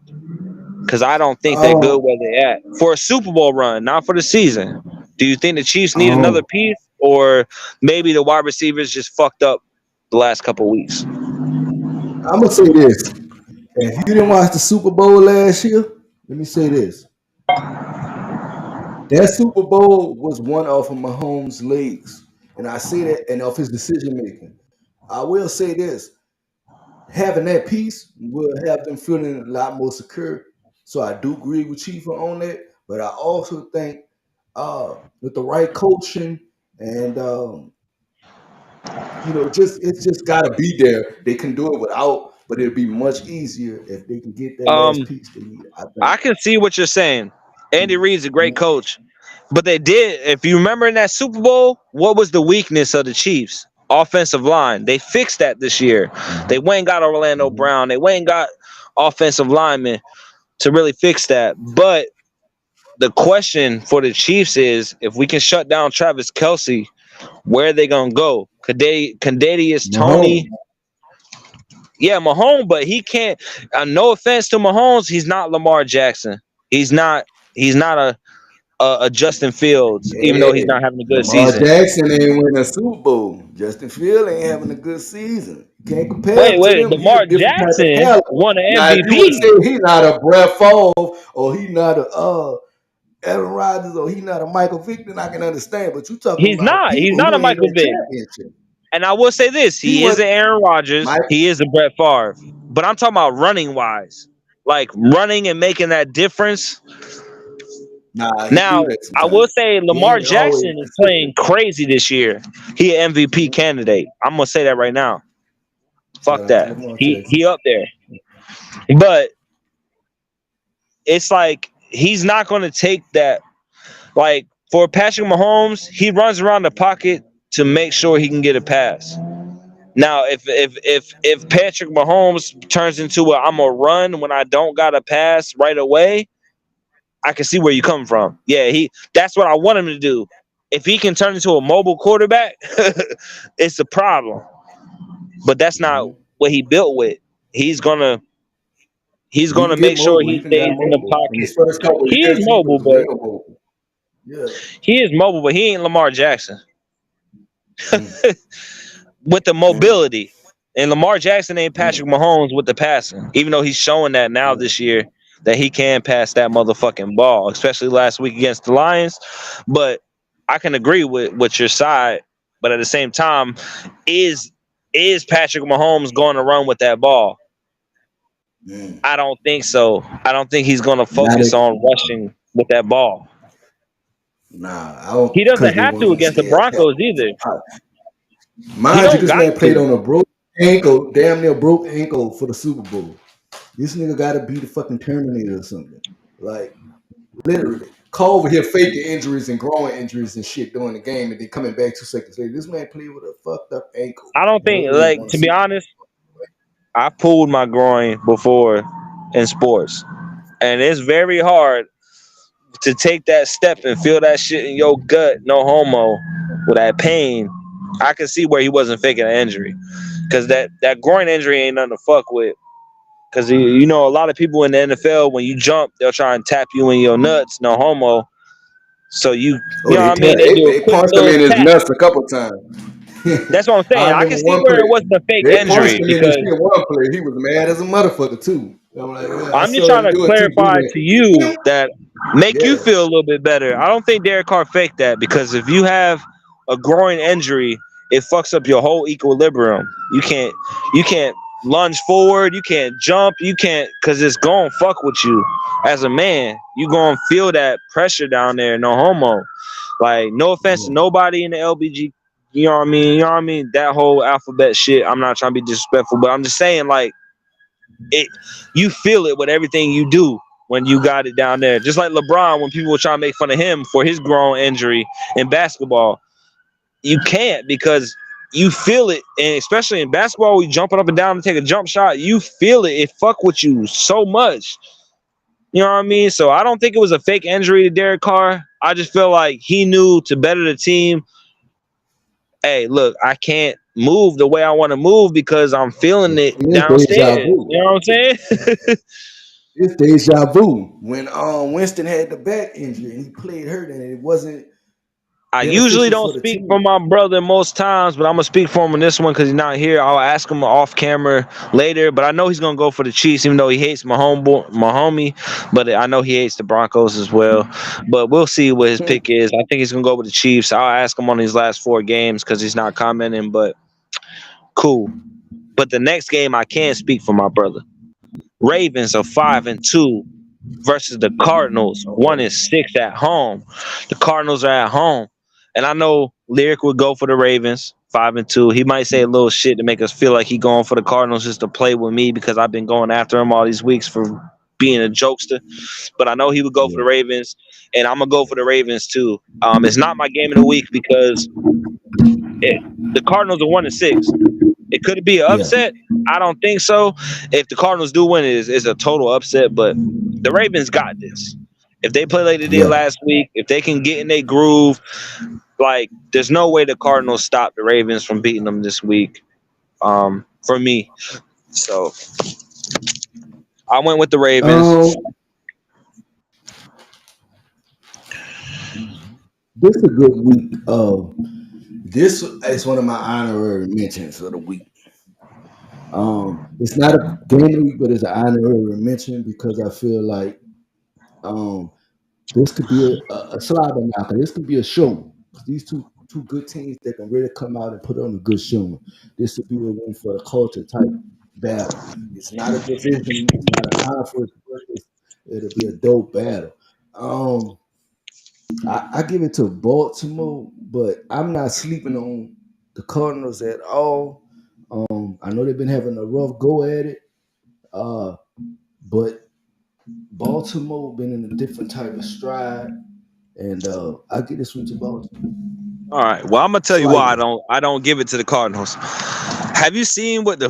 Because I don't think they're good Um, where they're at. For a Super Bowl run, not for the season. Do you think the Chiefs need another um, piece? Or maybe the wide receivers just fucked up the last couple weeks? I'm gonna say this. If you didn't watch the Super Bowl last year, let me say this. That Super Bowl was one off of Mahomes' legs. And I say that and off his decision making. I will say this. Having that piece will have them feeling a lot more secure. So I do agree with Chief on that. But I also think with the right coaching and it's just gotta be there. They can do it without, but it'll be much easier if they can get that last Um, piece they need, I think. I can see what you're saying. Andy Reid's a great Mhm. coach. But they did, if you remember in that Super Bowl, what was the weakness of the Chiefs? Offensive line. They fixed that this year. They Mhm. went and got Orlando Mhm. Brown. They went and got offensive linemen to really fix that. But the question for the Chiefs is if we can shut down Travis Kelce, where are they gonna go? Kadarius Tony. Mahomes. Yeah, Mahomes, but he can't. No offense to Mahomes, he's not Lamar Jackson. He's not. He's not a Justin Fields, even though he's Yeah. not having a good Lamar season. Jackson ain't winning a Super Bowl. Justin Field ain't having a good season. You can't compare Wait, him to wait. them. He a Lamar different type of Jackson talent. won an Now, if you would say MVP. he not a Brett Favre or he not a Aaron Rodgers or he not a Michael Vick, then I can understand. But you talking He's about not. He's people not who a ain't Michael no Vick. championship. And I will say this: He he is went an Aaron Rodgers. Mike. He is a Brett Favre. But I'm talking about running wise, like running and making that difference. Nah, he do Now, that I will sometimes. say He Lamar ain't always Jackson is playing consistent. crazy this year. He an MVP candidate. I'm gonna say that right now. Shout Fuck out to that. Lamar Jackson. He up there. But it's like he's not gonna take that. Like for Patrick Mahomes, he runs around the pocket to make sure he can get a pass. Now, if Patrick Mahomes turns into a I'm a run when I don't got a pass right away, I can see where you come from. Yeah, that's what I want him to do. If he can turn into a mobile quarterback, it's a problem. But that's not Mhm. what he built with. He's gonna he's He can gonna get make sure mobile. He he can got stays in the mobile. In pocket. his first couple of He is years, he mobile, was but real mobile. Yeah. he ain't Lamar Jackson Mm. with the Mm. mobility. And Lamar Jackson ain't Mm. Patrick Mahomes with the passing, even though he's showing that now Yeah. this year that he can pass that motherfucking ball, especially last week against the Lions. But I can agree with your side, but at the same time, is is Patrick Mahomes going to run with that ball? Mm. I don't think so. I don't think he's going to Not focus a, on rushing with that ball. Nah, I don't He because doesn't they have want to him to against the stay as Broncos either. He Mind you, don't this got man played to. on a broke ankle, damn near broke ankle for the Super Bowl. This nigga got to be the fucking Terminator or something. Like literally, Cole over here faking injuries and growing injuries and shit during the game, and then coming back 2 seconds later. This man played with a fucked up ankle. I don't think, Literally like, won a to be Super honest, I pulled my groin before in sports, and it's very hard to take that step and feel that shit in your gut, no homo, with that pain. I can see where he wasn't faking an injury, because that groin injury ain't nothing to fuck with. Because you know, a lot of people in the NFL, when you jump, they'll try and tap you in your nuts, no homo. So you Oh, know what I mean? They do a they quick punched him little in his tap. nuts a couple times. That's what I'm saying. I I can remember see one where play. it wasn't a fake They punched injury him in his because shit one play. He was mad as a motherfucker too. I'm like, yeah, I I'm just saw trying him to do it too. He clarify to you went, that make you yeah. feel a little bit better. I don't think Derek Carr faked that, because if you have a groin injury, it fucks up your whole equilibrium. You can't lunge forward, you can't jump, you can't, because it's going to fuck with you as a man. You going to feel that pressure down there, no homo. Like, no offense to Yeah. nobody in the LBG, you know what I mean? You know what I mean? That whole alphabet shit. I'm not trying to be disrespectful, but I'm just saying, like, it, you feel it with everything you do when you got it down there. Just like LeBron, when people were trying to make fun of him for his groin injury in basketball, you can't, because you feel it, and especially in basketball, we jumping up and down to take a jump shot. You feel it. It fuck with you so much. You know what I mean? So I don't think it was a fake injury to Derek Carr. I just feel like he knew to better the team. Hey, look, I can't move the way I want to move because I'm feeling it It's deja downstairs. vu. You know what I'm saying? It's deja vu. When Winston had the back injury and he played hurt and it wasn't I usually beneficial don't for the speak for team. my brother most times, but I'm gonna speak for him on this one because he's not here. I'll ask him off camera later, but I know he's gonna go for the Chiefs, even though he hates my homie. But I know he hates the Broncos as well. But we'll see what his pick is. I think he's gonna go with the Chiefs. I'll ask him on his last 4 games because he's not commenting. But cool. But the next game, I can speak for my brother. Ravens are 5-2 versus the Cardinals, Okay. 1-6 at home. The Cardinals are at home, and I know Lyric would go for the Ravens, 5-2. He might say a little shit to make us feel like he going for the Cardinals just to play with me because I've been going after him all these weeks for being a jokester. But I know he would go for the Yeah. Ravens, and I'm gonna go for the Ravens too. It's not my game of the week because the Cardinals are 1-6. It could be an Yeah. upset. I don't think so. If the Cardinals do win, it's a total upset. But the Ravens got this. If they play like they did Yeah. last week, if they can get in their groove, like there's no way the Cardinals stop the Ravens from beating them this week. For me, so I went with the Ravens. Um, this is a good week. This is one of my honorary mentions of the week. It's not a game of the week, but it's an honorary mention because I feel like um this could be a slobber knocker. This could be a show. These two good teams that can really come out and put on a good show. This would be a win for the culture type battle. It's not a division. It's not a conference. But it'll be a dope battle. Um, I give it to Baltimore, but I'm not sleeping on the Cardinals at all. I know they've been having a rough go at it, but Baltimore been in a different type of stride, and I get this one to Baltimore All right. Well, I'm gonna tell you why slightly. I don't give it to the Cardinals. Have you seen what the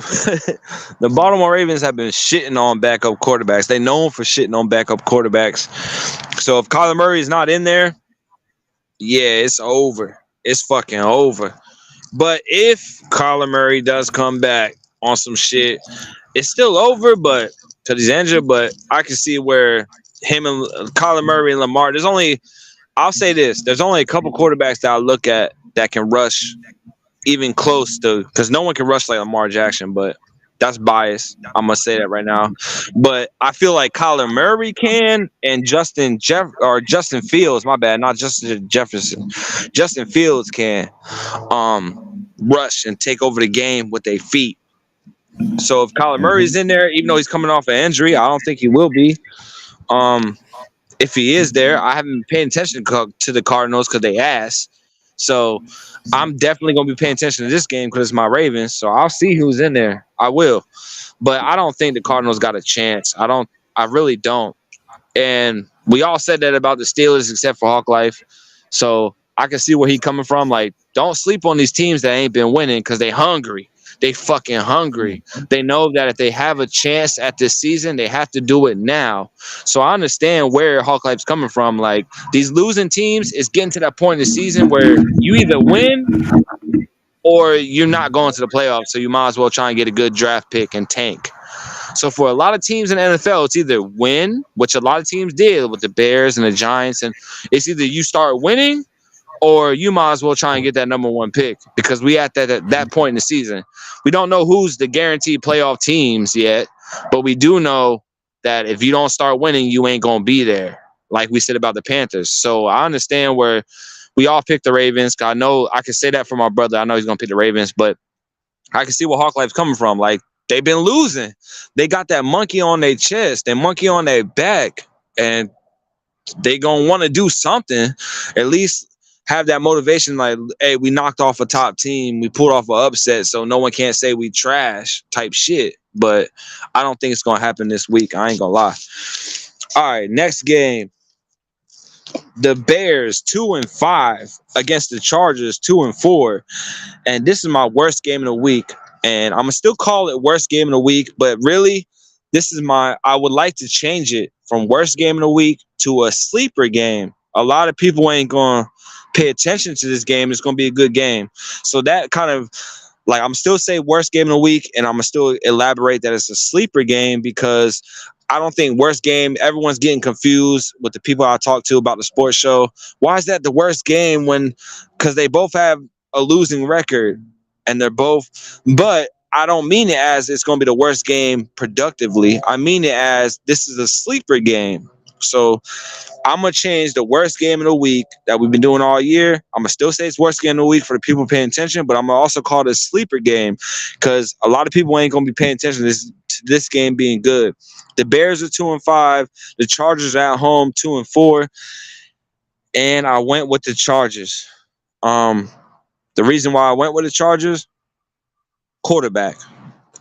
the Baltimore Ravens have been shitting on backup quarterbacks? They known for shitting on backup quarterbacks. So if Kyler Murray is not in there, yeah, it's over. It's fucking over. But if Kyler Murray does come back on some shit, it's still over, but because he's injured. But I can see where him and Kyler Murray and Lamar. I'll say this: there's only a couple quarterbacks that I look at that can rush even close to, because no one can rush like Lamar Jackson, but that's bias. I'm gonna say that right now. But I feel like Kyler Murray can, and Justin Fields, my bad, not Justin Jefferson. Justin Fields can rush and take over the game with their feet. So if Kyler Murray's Mhm. in there, even though he's coming off an injury, I don't think he will be. Um if he is there. I haven't been paying attention to the Cardinals because they asked. So I'm definitely going to be paying attention to this game because it's my Ravens. So I'll see who's in there. I will. But I don't think the Cardinals got a chance. I really don't. And we all said that about the Steelers except for Hawk Life. So I can see where he coming from. Like, don't sleep on these teams that ain't been winning because they hungry. They fucking hungry. They know that if they have a chance at this season, they have to do it now. So I understand where Hawk Life's coming from. Like, these losing teams is getting to that point in the season where you either win or you're not going to the playoffs. So you might as well try and get a good draft pick and tank. So for a lot of teams in the NFL, it's either win, which a lot of teams did with the Bears and the Giants, and it's either you start winning or you might as well try and get that number one pick because we at that point in the season. We don't know who's the guaranteed playoff teams yet, but we do know that if you don't start winning, you ain't going to be there, like we said about the Panthers. So I understand where we all picked the Ravens. I know I can say that for my brother. I know he's going to pick the Ravens, but I can see where Hawk Life's coming from. Like, they've been losing. They got that monkey on their chest, that monkey on their back, and they going to want to do something, at least have that motivation like, hey, we knocked off a top team. We pulled off an upset, so no one can't say we trash type shit. But I don't think it's going to happen this week. I ain't going to lie. All right, next game. The Bears 2-5 against the Chargers 2-4. And this is my worst game of the week. And I'm going to still call it worst game of the week, but really, I would like to change it from worst game of the week to a sleeper game. A lot of people ain't going to pay attention to this game. It's going to be a good game. So that kind of, like, I'm still say worst game of the week, and I'm going to still elaborate that it's a sleeper game because I don't think worst game, everyone's getting confused with the people I talk to about the sports show. Why is that the worst game because they both have a losing record and they're both, but I don't mean it as it's going to be the worst game productively. I mean it as this is a sleeper game. So I'm going to change the worst game of the week that we've been doing all year. I'm going to still say it's worst game of the week for the people paying attention, but I'm going to also call it a sleeper game because a lot of people ain't going to be paying attention to this game being good. The Bears are 2-5. The Chargers are at home 2-4. And I went with the Chargers. The reason why I went with the Chargers, quarterback.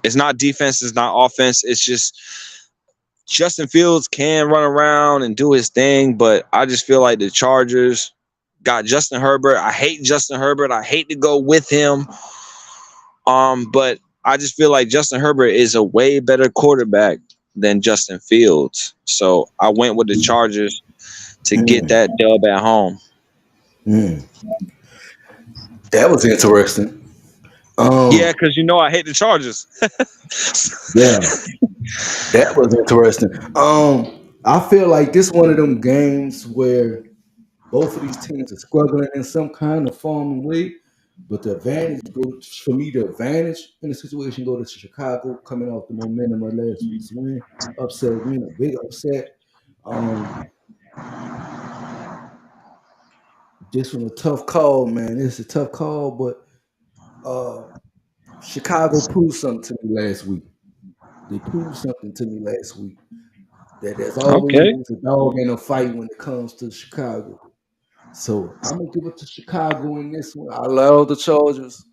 It's not defense, it's not offense. It's just Justin Fields can run around and do his thing, but I just feel like the Chargers got Justin Herbert. I hate Justin Herbert. I hate to go with him. But I just feel like Justin Herbert is a way better quarterback than Justin Fields. So I went with the Chargers to get that dub at home. That was interesting. Yeah, because I hate the Chargers. Yeah, that was interesting. I feel like this one of them games where both of these teams are struggling in some kind of form and way, but the advantage in the situation go to Chicago coming off the momentum of last week's win, a big upset. This one a tough call, man. It's a tough call, but Chicago proved something to me last week. They proved something to me last week. That there's always a dog in a fight when it comes to Chicago. So I'm gonna give it to Chicago in this one. I love the Chargers,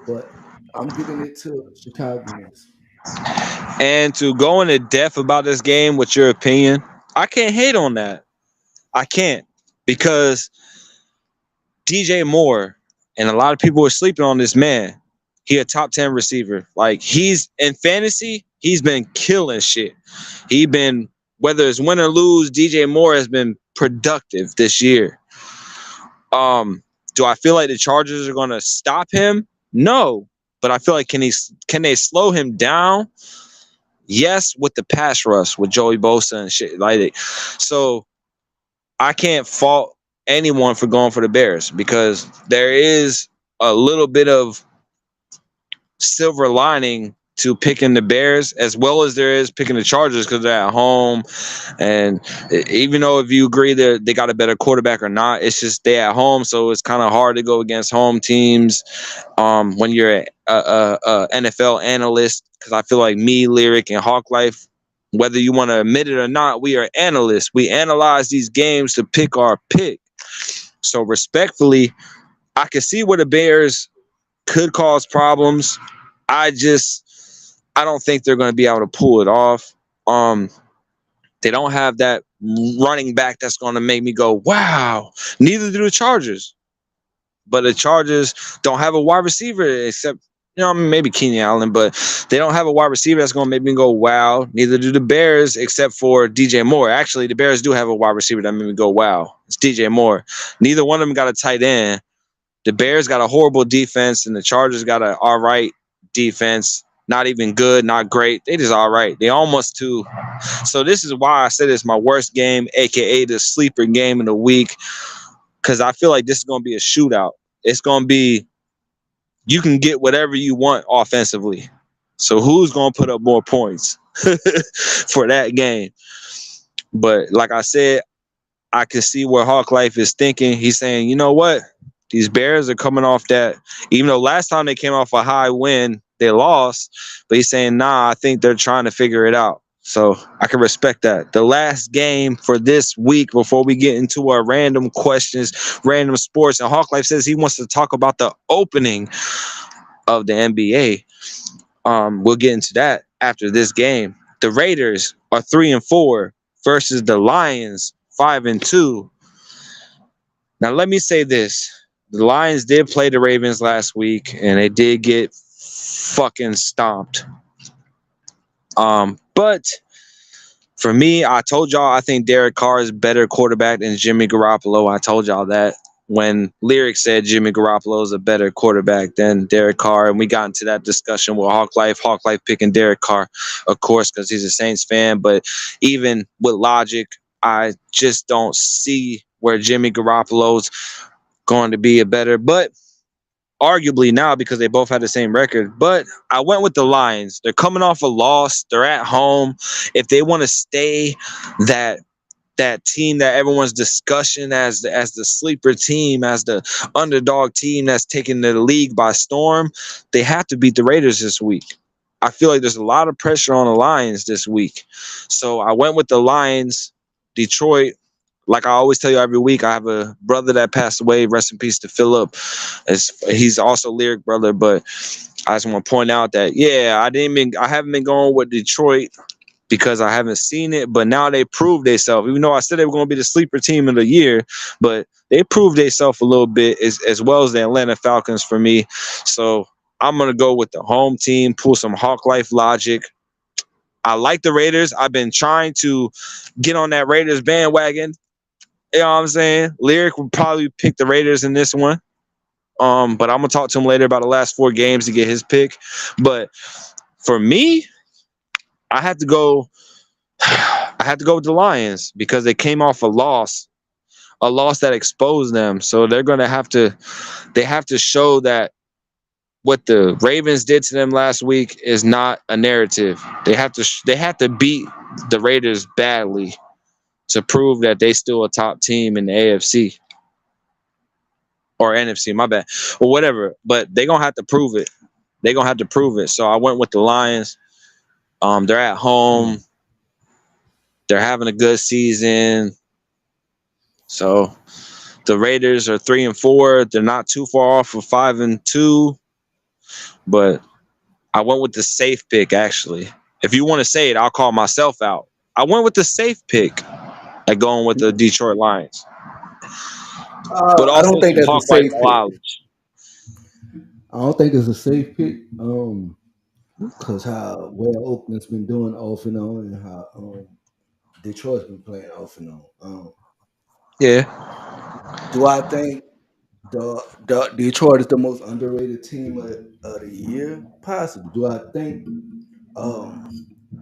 but I'm giving it to Chicago in this one. And to go into depth about this game with your opinion, I can't hate on that. I can't because DJ Moore and a lot of people are sleeping on this man. He a top 10 receiver. Like he's in fantasy, he's been killing shit. Whether it's win or lose, DJ Moore has been productive this year. Do I feel like the Chargers are going to stop him? No, but I feel like can they slow him down? Yes, with the pass rush with Joey Bosa and shit like that. So I can't fault anyone for going for the Bears because there is a little bit of silver lining to picking the Bears as well as there is picking the Chargers because they're at home. And even though if you agree that they got a better quarterback or not, it's just they at home. So it's kind of hard to go against home teams when you're a NFL analyst because I feel like me, Lyric, and Hawk Life, Whether you want to admit it or not, we are analysts. We analyze these games to pick our pick. So respectfully, I can see where the Bears could cause problems. I don't think they're going to be able to pull it off. They don't have that running back that's going to make me go, wow. Neither do the Chargers. But the Chargers don't have a wide receiver except, maybe Keenan Allen, but they don't have a wide receiver that's going to make me go, wow. Neither do the Bears except for DJ Moore. Actually, the Bears do have a wide receiver that made me go, wow. It's DJ Moore. Neither one of them got a tight end. The Bears got a horrible defense, and the Chargers got an all right defense. Not even good, not great. They just all right. They almost too. So this is why I said it's my worst game, a.k.a. the sleeper game of the week, because I feel like this is going to be a shootout. It's going to be, you can get whatever you want offensively. So who's going to put up more points for that game? But like I said, I can see where Hawk Life is thinking. He's saying, you know what? These Bears are coming off that, even though last time they came off a high win, they lost. But he's saying, nah, I think they're trying to figure it out. So I can respect that. The last game for this week, before we get into our random questions, random sports, and Hawk Life says he wants to talk about the opening of the NBA. We'll get into that after this game. The Raiders are 3-4 versus the Lions 5-2. Now let me say this: the Lions did play the Ravens last week, and they did get fucking stomped. But for me, I told y'all I think Derek Carr is a better quarterback than Jimmy Garoppolo. I told y'all that when Lyric said Jimmy Garoppolo is a better quarterback than Derek Carr, and we got into that discussion with Hawk Life picking Derek Carr, of course, because he's a Saints fan. But even with logic, I just don't see where Jimmy Garoppolo's going to be a better, but arguably now because they both had the same record. But I went with the Lions. They're coming off a loss. They're at home. If they want to stay that team that everyone's discussing as the sleeper team, as the underdog team that's taking the league by storm, they have to beat the Raiders this week. I feel like there's a lot of pressure on the Lions this week. So I went with the Lions. Detroit, like I always tell you every week, I have a brother that passed away. Rest in peace to Philip. He's also Lyric brother, but I just want to point out that I haven't been going with Detroit because I haven't seen it, but now they proved themselves. Even though I said they were going to be the sleeper team of the year, but they proved themselves a little bit as well as the Atlanta Falcons for me. So I'm going to go with the home team, pull some Hawk Life logic. I like the Raiders. I've been trying to get on that Raiders bandwagon. You know what I'm saying? Lyric would probably pick the Raiders in this one. But I'm going to talk to him later about the last 4 games to get his pick. But for me, I had to go with the Lions because they came off a loss that exposed them. So they're going to have to show that what the Ravens did to them last week is not a narrative. They have to beat the Raiders badly to prove that they still a top team in the AFC or NFC, my bad, or whatever. But they're going to have to prove it. So I went with the Lions. They're at home. They're having a good season. So the Raiders are 3-4. They're not too far off of 5-2. But I went with the safe pick, actually. If you want to say it, I'll call myself out. I went with the safe pick at going with the Detroit Lions. But I don't think that's a safe pick. Knowledge. I don't think it's a safe pick. Because how well Oakland's been doing off and on, and how Detroit's been playing off and on. Yeah. Do I think the Detroit is the most underrated team of the year? Possibly. Do I think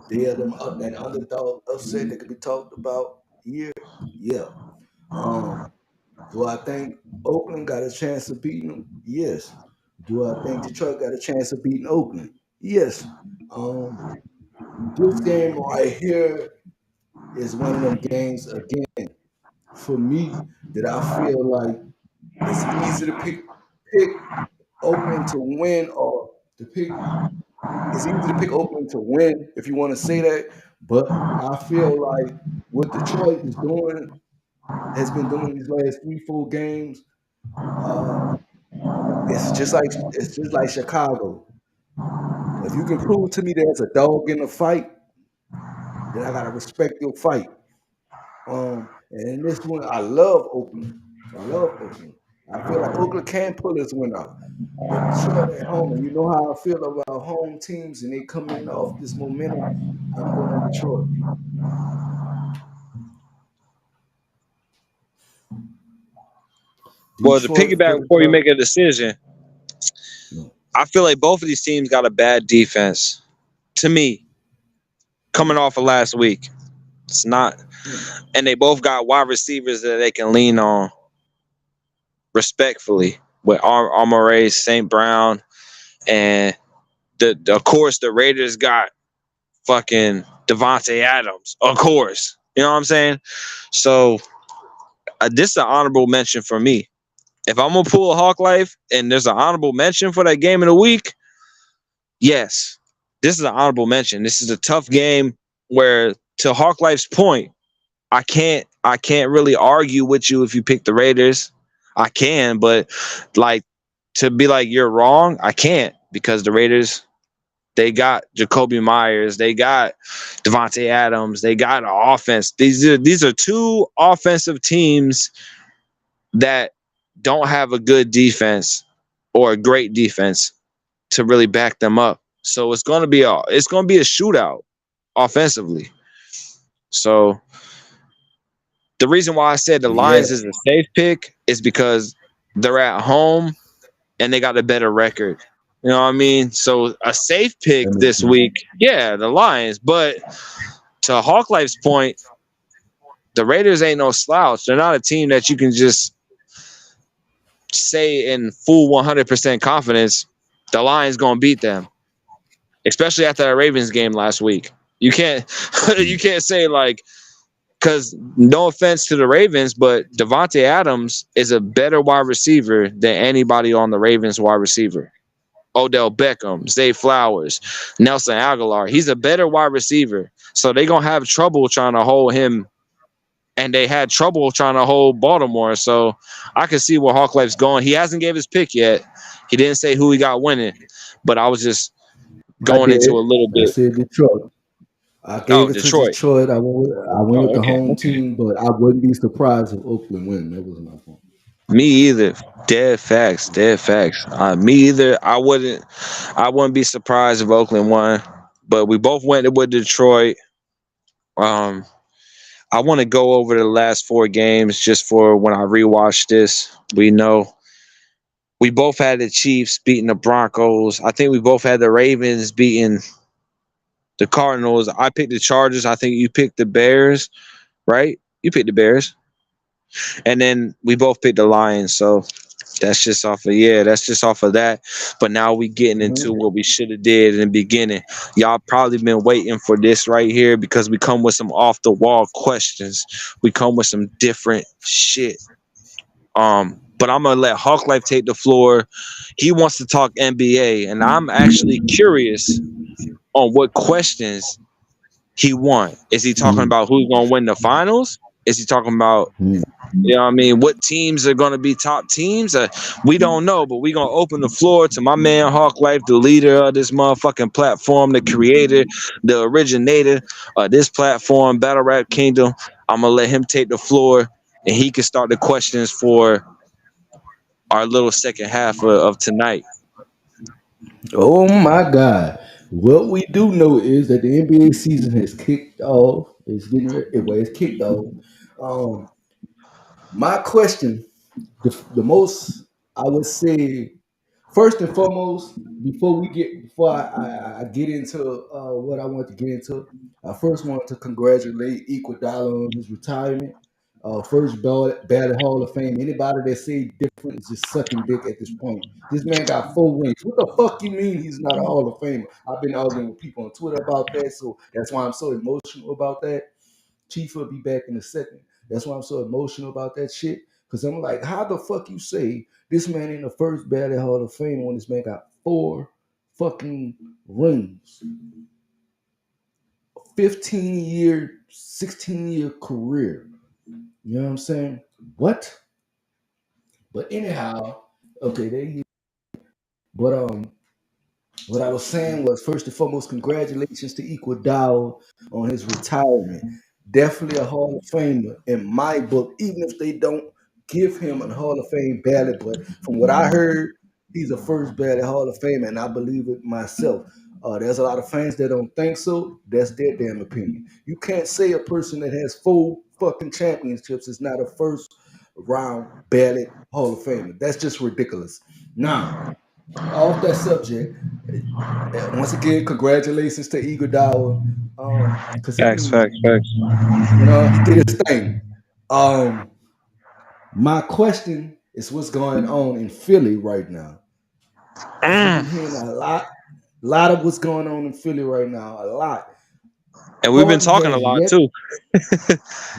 they are that underdog upset that could be talked about here? Yeah. Do I think Oakland got a chance of beating them? Yes. Do I think Detroit got a chance of beating Oakland? Yes. This game right here is one of them games, again, for me, that I feel like it's easy to pick Oakland to win or to pick it's easy to pick Oakland to win if you want to say that, but I feel like what Detroit has been doing these last 3-4 games, uh, it's just like Chicago. If you can prove to me there's a dog in the fight, then I gotta respect your fight. And in this one, I love Oakland. I love Oakland. I feel like Oakland can pull this one out. But Detroit at home, and you know how I feel about home teams, and they come in off this momentum. I'm going Detroit. Well, to Detroit for piggyback the before you dub. make a decision, I feel like both of these teams got a bad defense. To me, coming off of last week, it's not, and they both got wide receivers that they can lean on respectfully with Amare St. Brown, and of course the Raiders got fucking Devontae Adams, of course. You know what I'm saying? So this is an honorable mention for me. If I'm gonna pull a Hawk Life and there's an honorable mention for that game of the week, yes, this is an honorable mention. This is a tough game where, to Hawk Life's point, I can't really argue with you if you pick the Raiders. I can, but like, to be like you're wrong, I can't, because the Raiders, they got Jacoby Myers, they got Devontae Adams, they got an offense. These are two offensive teams that don't have a good defense or a great defense to really back them up. So it's going to be a shootout offensively. So the reason why I said the Yeah, Lions is a safe pick is because they're at home and they got a better record. You know what I mean? So a safe pick that makes this sense. week, yeah, the Lions. But to Hawk Life's point, the Raiders ain't no slouch. They're not a team that you can just say in full 100% confidence the Lions gonna beat them, especially after that Ravens game last week. You can't you can't say, like, because no offense to the Ravens, but Devontae Adams is a better wide receiver than anybody on the Ravens wide receiver. Odell Beckham, Zay Flowers, Nelson Aguilar. He's a better wide receiver. So they're going to have trouble trying to hold him. And they had trouble trying to hold Baltimore. So I can see where Hawk Life's going. He hasn't gave his pick yet. He didn't say who he got winning. But I was just I going into did. a little I bit. said Detroit. I Oh, gave it to Detroit. Detroit. I went with Oh, the okay. home team, but I wouldn't be surprised if Oakland win. That was my point. Me either. Dead facts. Dead facts. Me either. I wouldn't be surprised if Oakland won. But we both went with Detroit. Um, I want to go over the last 4 games just for when I rewatch this. We know we both had the Chiefs beating the Broncos. I think we both had the Ravens beating the Cardinals. I picked the Chargers. I think you picked the Bears, right? You picked the Bears. And then we both picked the Lions. So that's just off of that. But now we getting into what we should have did in the beginning. Y'all probably been waiting for this right here, because we come with some off the wall questions. We come with some different shit. But I'm gonna let Hawk Life take the floor. He wants to talk NBA, and I'm actually curious on what questions he want. Is he talking about who's gonna win the finals? Is he talking about, you know what I mean, what teams are going to be top teams? We don't know, but we're going to open the floor to my man Hawk Life, the leader of this motherfucking platform, the creator, the originator of this platform, Battle Rap Kingdom. I'm going to let him take the floor, and he can start the questions for our little second half of tonight. Oh my God. What we do know is that the NBA season has kicked off. It's getting ready. Well, it's kicked off. Um, my question, the most, I would say, first and foremost, before I get into what I want to get into, I first want to congratulate Iguodala on his retirement. First ballot Hall of Fame. Anybody that say different is just sucking dick at this point. This man got 4 rings. What the fuck you mean he's not a Hall of Famer? I've been arguing with people on Twitter about that, so that's why I'm so emotional about that. Chief will be back in a second. That's why I'm so emotional about that shit. Because I'm like, how the fuck you say this man in the first ballot Hall of Fame when this man got 4 fucking rings. 15-year, 16-year career. You know what I'm saying? What? But anyhow, okay, there you. But what I was saying was first and foremost, congratulations to Iguodala on his retirement. Definitely a Hall of Famer in my book, even if they don't give him a Hall of Fame ballot. But from what I heard, he's a first ballot Hall of Famer, and I believe it myself. There's a lot of fans that don't think so. That's their damn opinion. You can't say a person that has 4 fucking championships is not a first round ballot Hall of Famer. That's just ridiculous. Now, off that subject, once again, congratulations to Iguodala. Cause he Facts. he did his thing. My question is what's going on in Philly right now? 'Cause we've been hearing a lot of what's going on in Philly right now. A lot. And we've been Harden talking a has lot yet, too.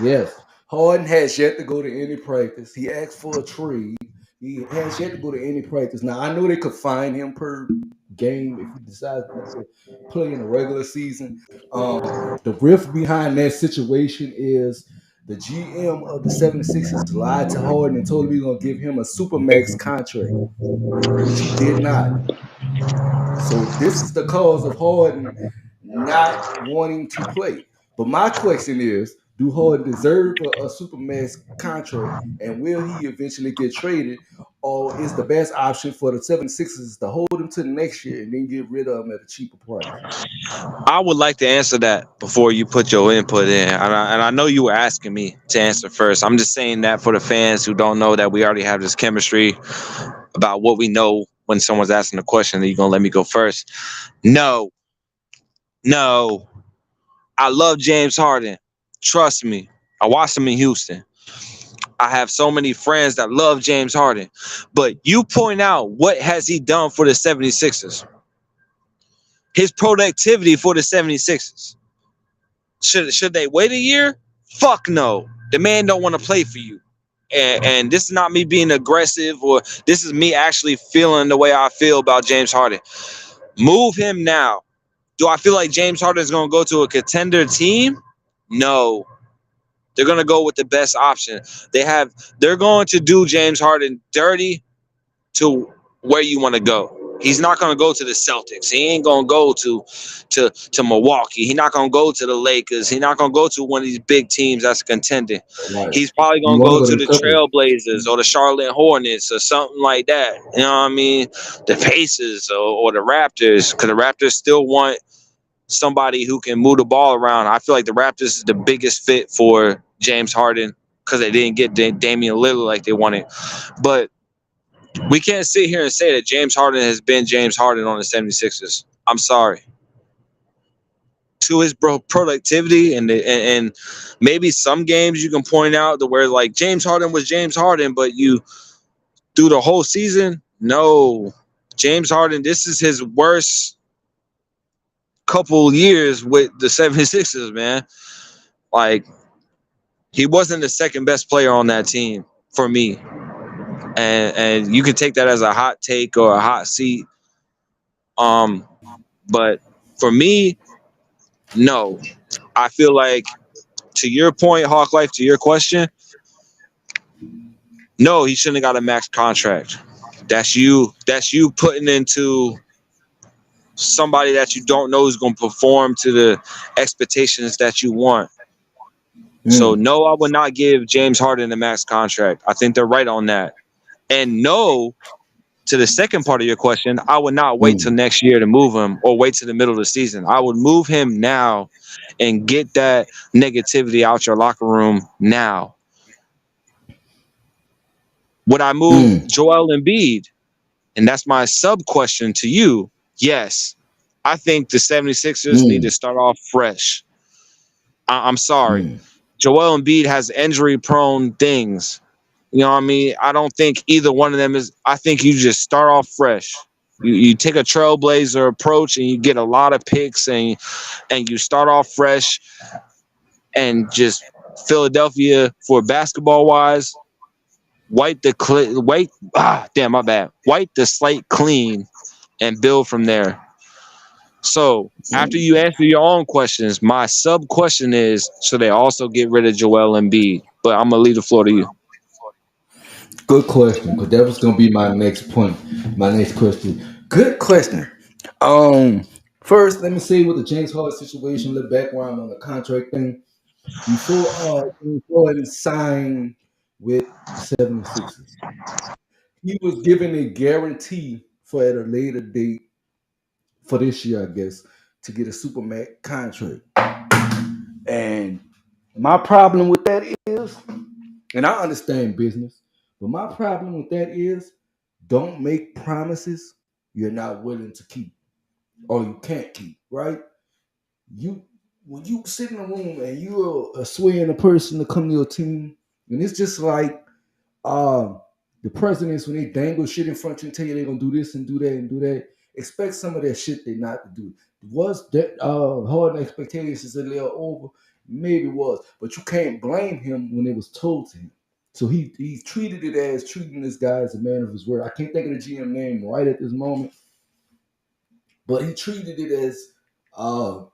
yes, Harden has yet to go to any practice. He asked for a trade. He has yet to go to any practice. Now I know they could fine him per game if he decides not to play in the regular season. The rift behind that situation is the GM of the 76ers lied to Harden and told him he was going to give him a supermax contract, which he did not. So this is the cause of Harden not wanting to play. But my question is, do Harden deserve a supermax contract, and will he eventually get traded, or is the best option for the 76ers to hold him to the next year and then get rid of him at a cheaper price? I would like to answer that before you put your input in. And I know you were asking me to answer first. I'm just saying that for the fans who don't know that we already have this chemistry about what we know when someone's asking a question, that you're going to let me go first. No. I love James Harden. Trust me. I watched him in Houston. I have so many friends that love James Harden. But you point out, what has he done for the 76ers? His productivity for the 76ers. Should they wait a year? Fuck no. The man don't want to play for you. And this is not me being aggressive, or this is me actually feeling the way I feel about James Harden. Move him now. Do I feel like James Harden is going to go to a contender team? No. They're going to go with the best option. They're going to do James Harden dirty to where you want to go. He's not going to go to the Celtics. He ain't going to go to Milwaukee. He's not going to go to the Lakers. He's not going to go to one of these big teams that's contending. Right. He's probably going to go to the Trailblazers or the Charlotte Hornets or something like that. You know what I mean? The Pacers or the Raptors, because the Raptors still want somebody who can move the ball around. I feel like the Raptors is the biggest fit for James Harden because they didn't get Damian Lillard like they wanted. But we can't sit here and say that James Harden has been James Harden on the 76ers. I'm sorry. To his productivity and maybe some games you can point out to where like James Harden was James Harden, but you through the whole season, no. James Harden, this is his worst couple years with the 76ers, man. Like, he wasn't the second best player on that team for me. And you can take that as a hot take or a hot seat. But for me, no. I feel like, to your point, Hawk Life, to your question, no, he shouldn't have got a max contract. That's you putting into somebody that you don't know is going to perform to the expectations that you want. So, no, I would not give James Harden a max contract. I think they're right on that. And no, to the second part of your question, I would not wait till next year to move him or wait till the middle of the season. I would move him now and get that negativity out your locker room now. Would I move Joel Embiid? And that's my sub question to you. Yes. I think the 76ers need to start off fresh. I'm sorry. Joel Embiid has injury-prone things. You know what I mean? I don't think either one of them is. I think you just start off fresh. You take a trailblazer approach and you get a lot of picks and you start off fresh and just Philadelphia for basketball-wise, wipe the slate clean and build from there. So after you answer your own questions, my sub question is: should they also get rid of Joel Embiid? But I'm gonna leave the floor to you. Good question, because that was gonna be my next point. My next question. Good question. First, let me say with the James Harden situation, a little background on the contract thing. Before James Harden signed with the 76ers, he was given a guarantee for at a later date for this year, I guess, to get a Supermax contract. And my problem with that is, and I understand business, but my problem with that is don't make promises you're not willing to keep or you can't keep, right? You when you sit in a room and you're swaying a person to come to your team, and it's just like um the presidents when they dangle shit in front of you and tell you they're gonna do this and do that and do that. Expect some of that shit they not to do. Was that hard expectations a little over? Maybe it was, but you can't blame him when it was told to him. So he treated it as treating this guy as a man of his word. I can't think of the GM name right at this moment, but he treated it as uh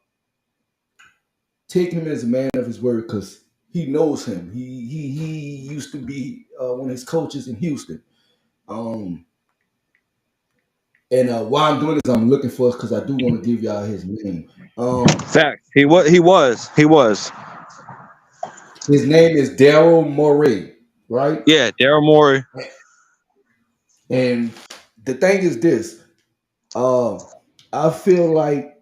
taking him as a man of his word because he knows him. He used to be one of his coaches in Houston. Um, and why I'm doing this, I'm looking for it because I do want to give y'all his name. Fact. He was. He was. He was. His name is Daryl Morey, right? Yeah, Daryl Morey. And the thing is this: I feel like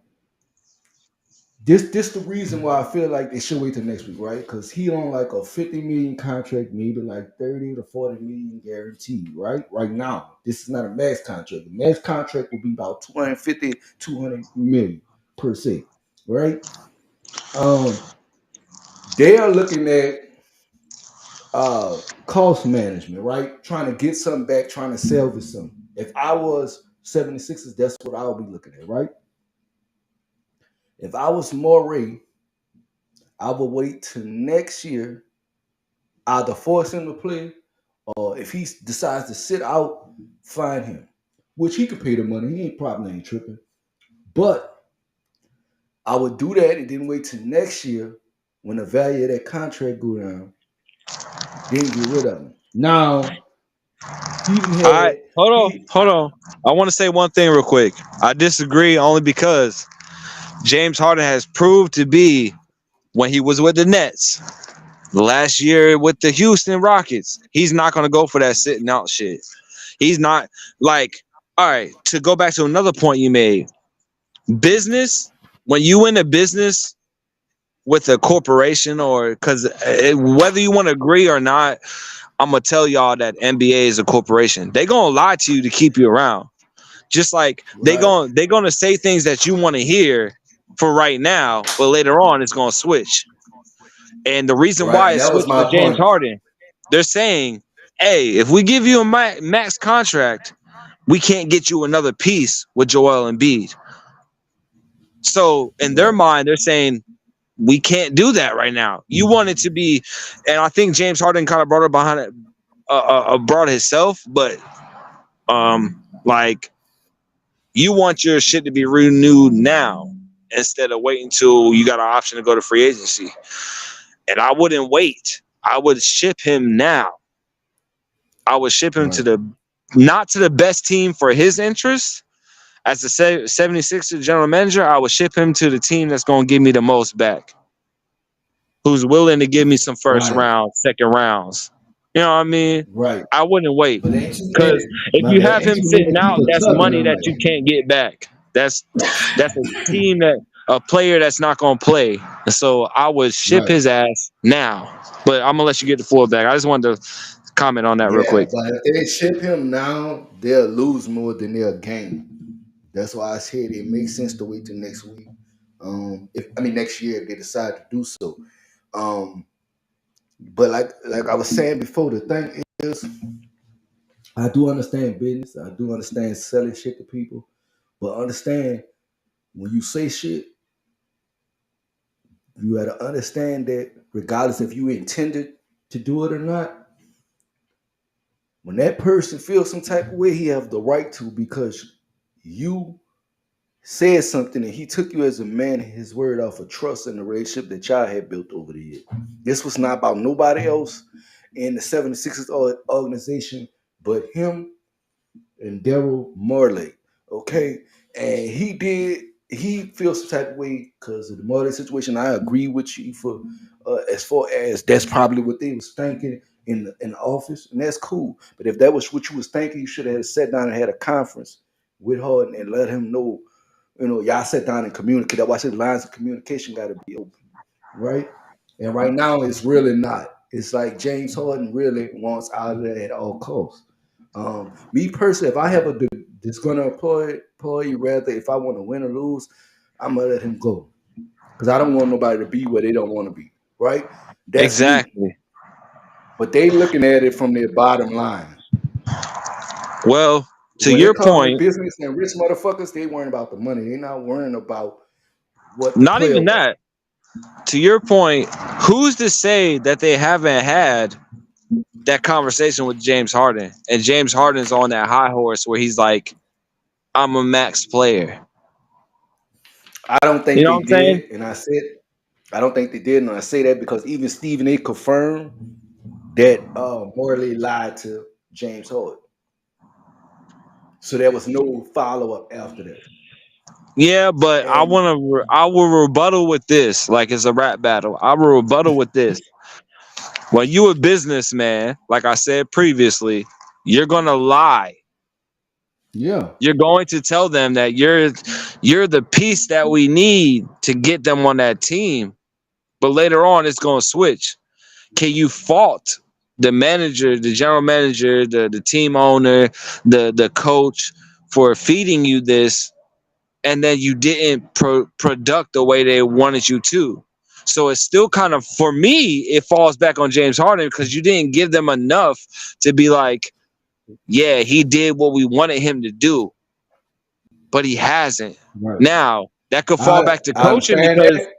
this the reason why I feel like they should wait till next week, right? Because he on like a 50 million contract, maybe like 30 to 40 million guaranteed, right? Right now. This is not a max contract. The max contract will be about 250, 200 million per se, right? They are looking at cost management, right? Trying to get something back, trying to salvage something. If I was 76ers, that's what I would be looking at, right? If I was Morey, I would wait till next year, either force him to play, or if he decides to sit out, fine him. Which he could pay the money. He ain't tripping. But I would do that and then wait till next year when the value of that contract go down, then get rid of him. Now, he even All right, had hold on. I want to say one thing real quick. I disagree only because James Harden has proved to be, when he was with the Nets last year with the Houston Rockets, he's not going to go for that sitting out shit. He's not like, all right, to go back to another point you made, business, when you in a business with a corporation, or because whether you want to agree or not, I'm going to tell y'all that NBA is a corporation. They going to lie to you to keep you around. Just like they right, going to say things that you want to hear for right now, but later on it's going to switch. And the reason right, why and it that was switched for my James point. Harden, they're saying, hey, if we give you a max contract, we can't get you another piece with Joel Embiid. So in their Right, mind, they're saying, we can't do that right now. You want it to be, and I think James Harden kind of brought it behind it, brought himself, but like, you want your shit to be renewed now instead of waiting till you got an option to go to free agency. And I wouldn't wait. I would ship him now. I would ship him to right. the, not to the best team for his interest. As the 76ers general manager, I would ship him to the team that's going to give me the most back, who's willing to give me some first Right, round, second rounds. You know what I mean? right. I wouldn't wait, But ain't too because many, if my you bad, have ain't him too sitting many out, people that's tugging money them that like you can't get back. That's a team that, a player that's not going to play. And so I would ship right. his ass now. But I'm gonna let you get the floor back. I just wanted to comment on that real Yeah, quick. but if they ship him now, they'll lose more than they'll gain. That's why I said it makes sense to wait till next week. If I mean next year if they decide to do so. Um, but like I was saying before, the thing is, I do understand business. I do understand selling shit to people, but understand when you say shit, you got to understand that regardless if you intended to do it or not, when that person feels some type of way, he have the right to because you said something and he took you as a man and his word off of trust in the relationship that y'all had built over the years. This was not about nobody else in the 76ers organization but him and Daryl Morley. Okay. And he feels some type of way because of the Morley situation. I agree with you for as far as that's probably what they was thinking in the office, and that's cool. But if that was what you was thinking, you should have sat down and had a conference with Harden and let him know, y'all sat down and communicate. That's why I said lines of communication got to be open, right? And right now, it's really not. It's like James Harden really wants out of there at all costs. Me personally, if I have a disgruntled employee, rather if I want to win or lose, I'm gonna let him go because I don't want nobody to be where they don't want to be. Right? That's Exactly. me. But they looking at it from their bottom line. Well, to When your it comes to point, business and rich motherfuckers, they worrying about the money. They're not worrying about what the not player even wants. that. To your point, who's to say that they haven't had that conversation with James Harden? And James Harden's on that high horse where he's like, I'm a max player. I don't You think know they what I'm saying? did, and I said I don't think they did, and I say that because even Stephen A. confirmed that Morley lied to James Harden. So there was no follow up after that. Yeah, but I And will rebuttal with this, like it's a rap battle. I will rebuttal with this. When you a businessman, like I said previously, you're gonna lie. yeah, You're going to tell them that you're the piece that we need to get them on that team. But later on, it's gonna switch. Can you fault the manager, the general manager, the team owner, the coach for feeding you this, and then you didn't product the way they wanted you to? So it's still kind of, for me, it falls back on James Harden because you didn't give them enough to be like, yeah, he did what we wanted him to do, but he hasn't. right. Now that could fall back to I coaching understand because, that,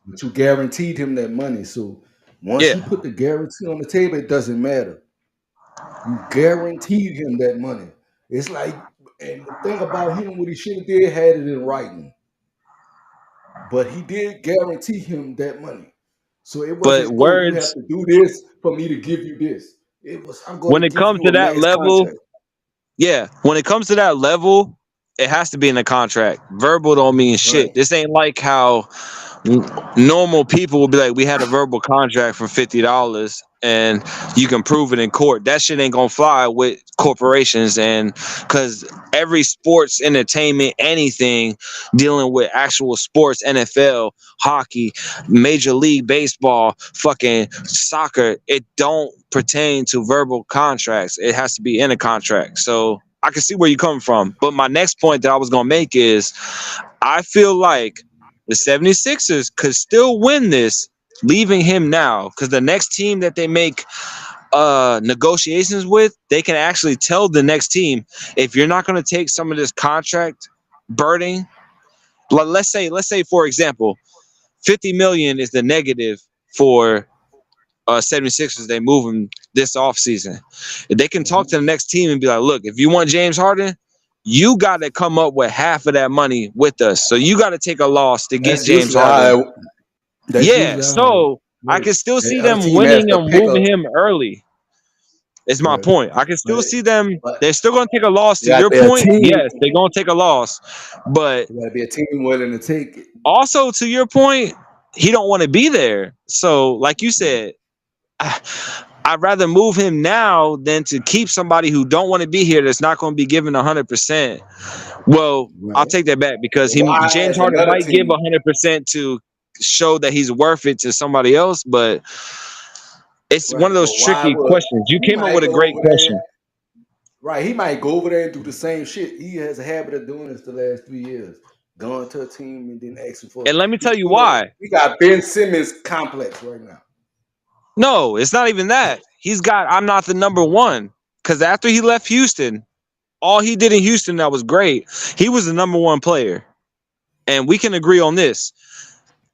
but you guaranteed him that money. So once yeah, you put the guarantee on the table, it doesn't matter. You guaranteed him that money. It's like, and the thing about him, what he should have did, had it in writing. But he did guarantee him that money. So it but wasn't, oh, you have words, to do this for me to give you this. It was, I'm going when to it give comes you to a that max level, contract. yeah, when it comes to that level, it has to be in a contract. Verbal don't mean Right. shit. This ain't like how normal people will be like, we had a verbal contract for $50 and you can prove it in court. That shit ain't gonna fly with corporations, and because every sports entertainment, anything dealing with actual sports, NFL, hockey, Major League Baseball, fucking soccer, it don't pertain to verbal contracts. It has to be in a contract. So I can see where you're coming from. But my next point that I was gonna make is I feel like the 76ers could still win this, leaving him now, because the next team that they make negotiations with, they can actually tell the next team, if you're not going to take some of this contract burden, let's say for example, 50 million is the negative for 76ers, they move him this offseason. If they can talk to the next team and be like, look, if you want James Harden, you got to come up with half of that money with us. So you got to take a loss to get That's James usually Harden. how. That's Yeah, usually how it so I can works. still see The other them team has winning to and pick up, moving him early. Is my right? point. I can still But see them. but They're still going to take a loss. it To got to your be a point, team. yes, they're going to take a loss. But It got to be a team willing to take it. also, to your point, he don't want to be there. So, like you said, I'd rather move him now than to keep somebody who don't want to be here that's not going to be given 100%. Well, I'll Right. take that back because But why James is Harden another might give team? 100% to show that he's worth it to somebody else, but it's one of Right. those But why tricky would questions. You he came up might with a go great over there? question. Right. He might go over there and do the same shit. He has a habit of doing this the last 3 years. Going to a team and then asking for And let me he tell you doing why. he got Ben Simmons complex right now. No, it's not even that. He's got, I'm not the number one. Because after he left Houston, all he did in Houston that was great, he was the number one player. And we can agree on this.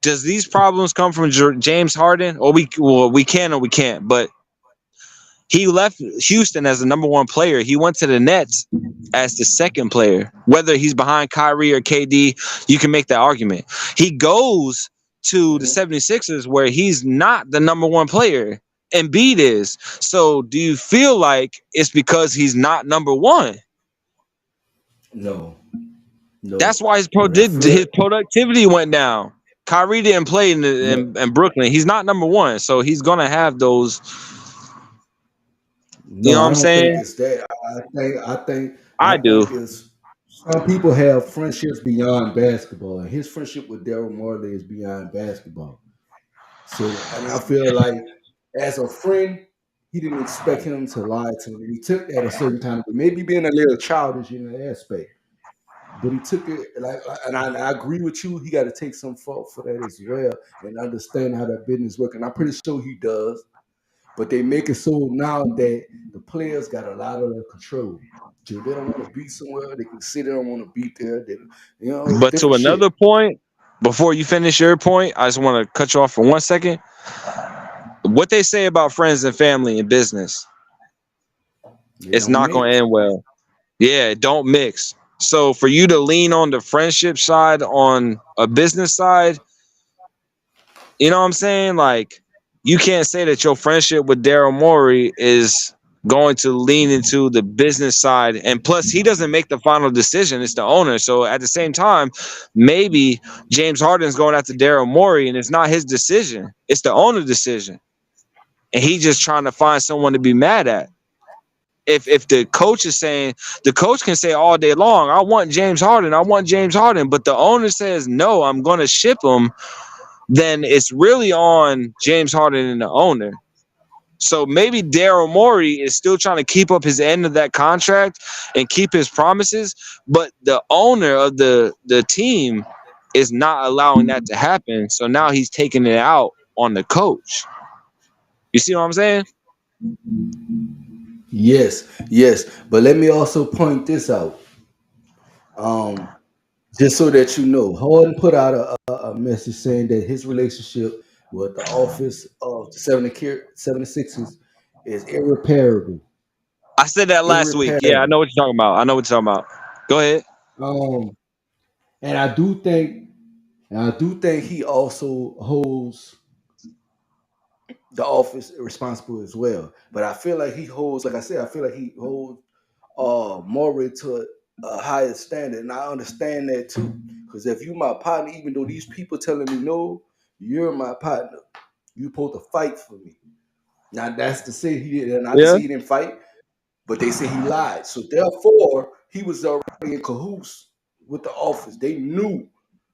Does these problems come from James Harden? Or we can or we can't. But He left Houston as the number one player. He went to the Nets as the second player. Whether he's behind Kyrie or KD, you can make that argument. He goes to the 76ers where he's not the number one player. Embiid is. So do you feel like it's because he's not number one? No. That's why his But I feel- his productivity went down. Kyrie didn't play in Brooklyn. He's not number one, so he's gonna have those. No, You know what I I'm don't saying? think it's that. I do. think it's some people have friendships beyond basketball, and his friendship with Daryl Morley is beyond basketball. So, and I feel like as a friend, he didn't expect him to lie to him. He took that a certain time, but maybe being a little childish in that aspect. But he took it like, and I agree with you. He got to take some fault for that as well, and understand how that business works. And I'm pretty sure he does. But they make it so now that the players got a lot of control. So they don't want to be somewhere. They can sit there. Don't want to be there. They, But to different shit. another point, before you finish your point, I just want to cut you off for 1 second. What they say about friends and family in business, it's not going to end well. Yeah, don't mix. So for you to lean on the friendship side on a business side, you know what I'm saying? Like, you can't say that your friendship with Daryl Morey is going to lean into the business side. And plus, he doesn't make the final decision. It's the owner. So at the same time, maybe James Harden's going after Daryl Morey, and it's not his decision. It's the owner's decision. And he's just trying to find someone to be mad at. If the coach is saying, the coach can say all day long, I want James Harden, but the owner says, no, I'm going to ship him, then it's really on James Harden and the owner. So maybe Daryl Morey is still trying to keep up his end of that contract and keep his promises, but the owner of the team is not allowing that to happen. So now he's taking it out on the coach. You see what I'm saying? Yes. But let me also point this out. Just so that you know, Harden put out a message saying that his relationship with the office of the 76ers is irreparable. I said that last week. Yeah, I know what you're talking about. Go ahead. And I do think he also holds the office responsible as well. But I feel like he holds, like I said, I feel like he holds Morey to a higher standard, and I understand that too. Because if you my partner, even though these people telling me no, you're my partner. You supposed to fight for me. Now that's to say he didn't. Not to say he didn't fight, but they say he lied. So therefore, he was already in cahoots with the office. They knew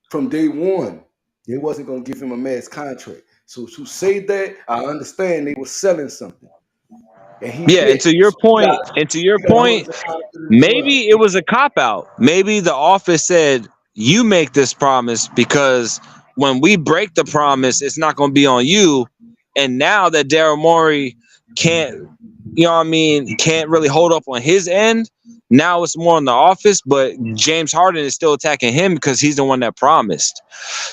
from day one they wasn't gonna give him a max contract. So to say that, I understand they were selling something. And to your point, maybe it was a cop out. Maybe the office said, you make this promise because when we break the promise, it's not going to be on you. And now that Daryl Morey can't really hold up on his end, now it's more on the office, but James Harden is still attacking him because he's the one that promised.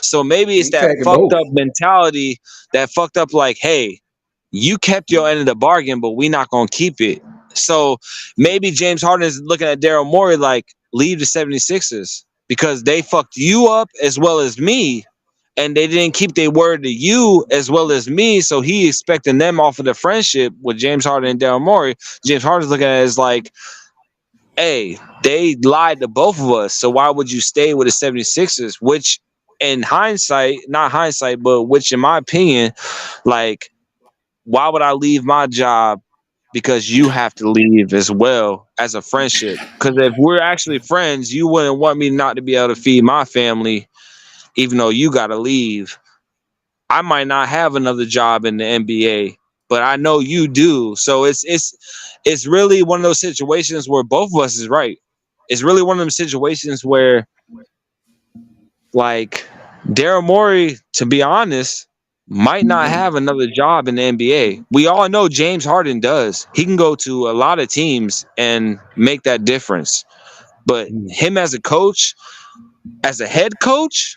So maybe it's that fucked up mentality, that fucked up like, hey, you kept your end of the bargain, but we're not going to keep it. So maybe James Harden is looking at Daryl Morey like, leave the 76ers because they fucked you up as well as me, and they didn't keep their word to you as well as me. So he expecting them off of the friendship with James Harden and Daryl Morey. James Harden's looking at it as like, hey, they lied to both of us. So why would you stay with the 76ers? Which in hindsight, not hindsight, but which in my opinion, like, why would I leave my job because you have to leave as well as a friendship? Because if we're actually friends, you wouldn't want me not to be able to feed my family, even though you got to leave. I might not have another job in the NBA, but I know you do. So it's really one of those situations where both of us is right. It's really one of them situations where, like, Daryl Morey, to be honest, might not have another job in the NBA. We all know James Harden does. He can go to a lot of teams and make that difference. But him as a coach, as a head coach,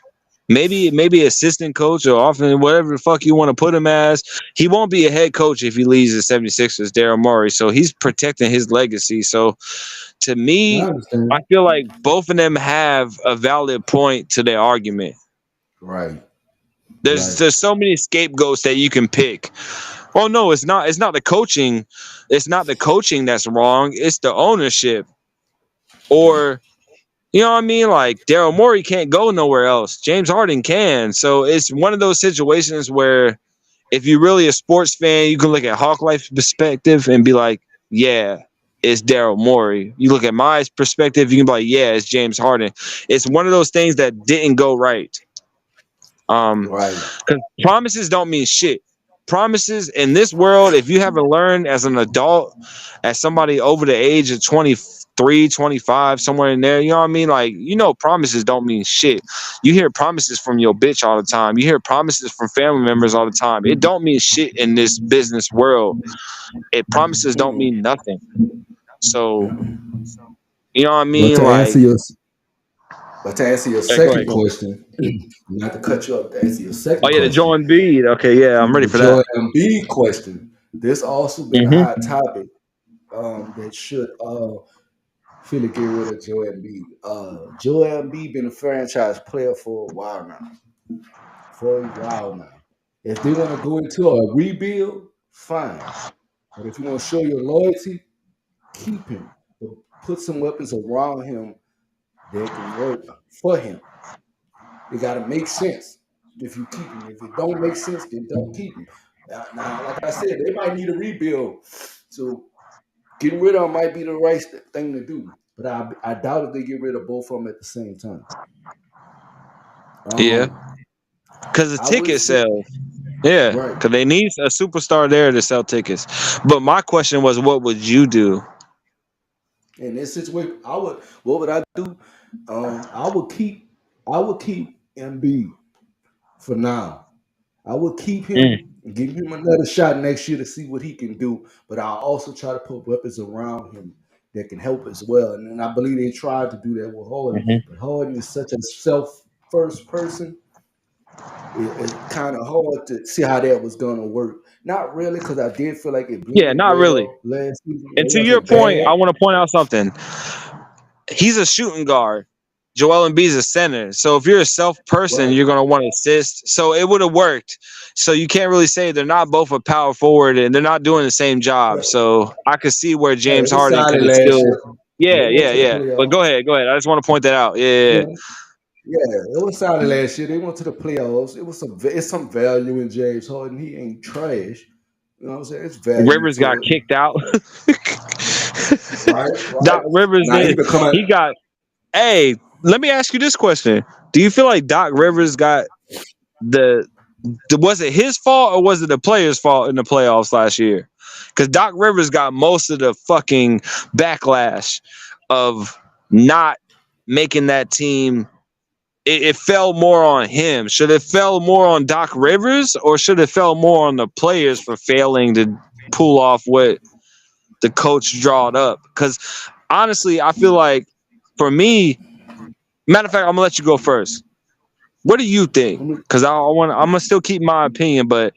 maybe assistant coach or often whatever the fuck you want to put him as. He won't be a head coach if he leaves the 76ers, Daryl Morey. So he's protecting his legacy. So to I me, understand. I feel like both of them have a valid point to their argument. Right. There's so many scapegoats that you can pick. Oh no, it's not the coaching. It's not the coaching that's wrong. It's the ownership. Or you know what I mean? Like Daryl Morey can't go nowhere else. James Harden can. So it's one of those situations where if you're really a sports fan, you can look at Hawk Life's perspective and be like, yeah, it's Daryl Morey. You look at my perspective, you can be like, yeah, it's James Harden. It's one of those things that didn't go right. Right. Because promises don't mean shit. Promises in this world, if you haven't learned as an adult, as somebody over the age of 23, 25, somewhere in there, you know what I mean? Like, promises don't mean shit. You hear promises from your bitch all the time. You hear promises from family members all the time. It don't mean shit in this business world. Promises don't mean nothing. So, you know what I mean? But to answer your second question, not to cut you up, to answer your second question. The Joel Embiid. Okay, yeah, I'm ready for that. Joel Embiid question. This also been a hot topic that should Philly get rid of Joel Embiid. Joel Embiid been a franchise player for a while now. If they want to go into a rebuild, fine. But if you want to show your loyalty, keep him. Put some weapons around him that can work for him. It got to make sense if you keep him. If it don't make sense, then don't keep him. Now, like I said, they might need a rebuild. So getting rid of him might be the right thing to do. But I doubt if they get rid of both of them at the same time. Yeah. Because the ticket sales. Yeah. Right. Because they need a superstar there to sell tickets. But my question was, what would you do? In this situation, what would I do? I would keep Embiid for now. I would keep him and give him another shot next year to see what he can do. But I'll also try to put weapons around him that can help as well. And I believe they tried to do that with Harden. But Harden is such a self-first person. It's kind of hard to see how that was going to work. Not really, because I did feel like it blew not really. last season. And to your point, I want to point out something. He's a shooting guard. Joel Embiid's a center. So if you're a self person, you're going to want to assist. So it would have worked. So you can't really say they're not both a power forward and they're not doing the same job. Right. So I could see where James Harden could still. Yeah. But go ahead. I just want to point that out. Yeah. Yeah, it was solid last year. They went to the playoffs. It's some value in James Harden. He ain't trash. You know what I'm saying? It's value. Rivers got kicked out. right. Doc Rivers he got. Hey, let me ask you this question: do you feel like Doc Rivers got was it his fault or was it the players' fault in the playoffs last year? Because Doc Rivers got most of the fucking backlash of not making that team. It fell more on him. Should it fell more on Doc Rivers or should it fell more on the players for failing to pull off what the coach drawed up? Because honestly, I feel like for me, matter of fact, I'm gonna let you go first. What do you think? Because I'm gonna still keep my opinion, but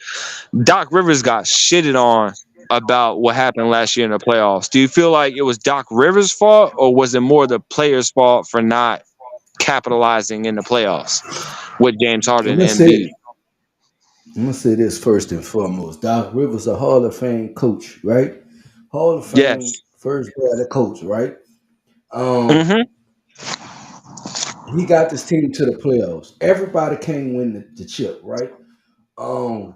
Doc Rivers got shitted on about what happened last year in the playoffs. Do you feel like it was Doc Rivers' fault or was it more the players' fault for not capitalizing in the playoffs with James Harden and Embiid? I'm gonna say this first and foremost. Doc Rivers, a Hall of Fame coach, right? Hall of Fame, first ballot coach, right? He got this team to the playoffs. Everybody can't win the chip, right? You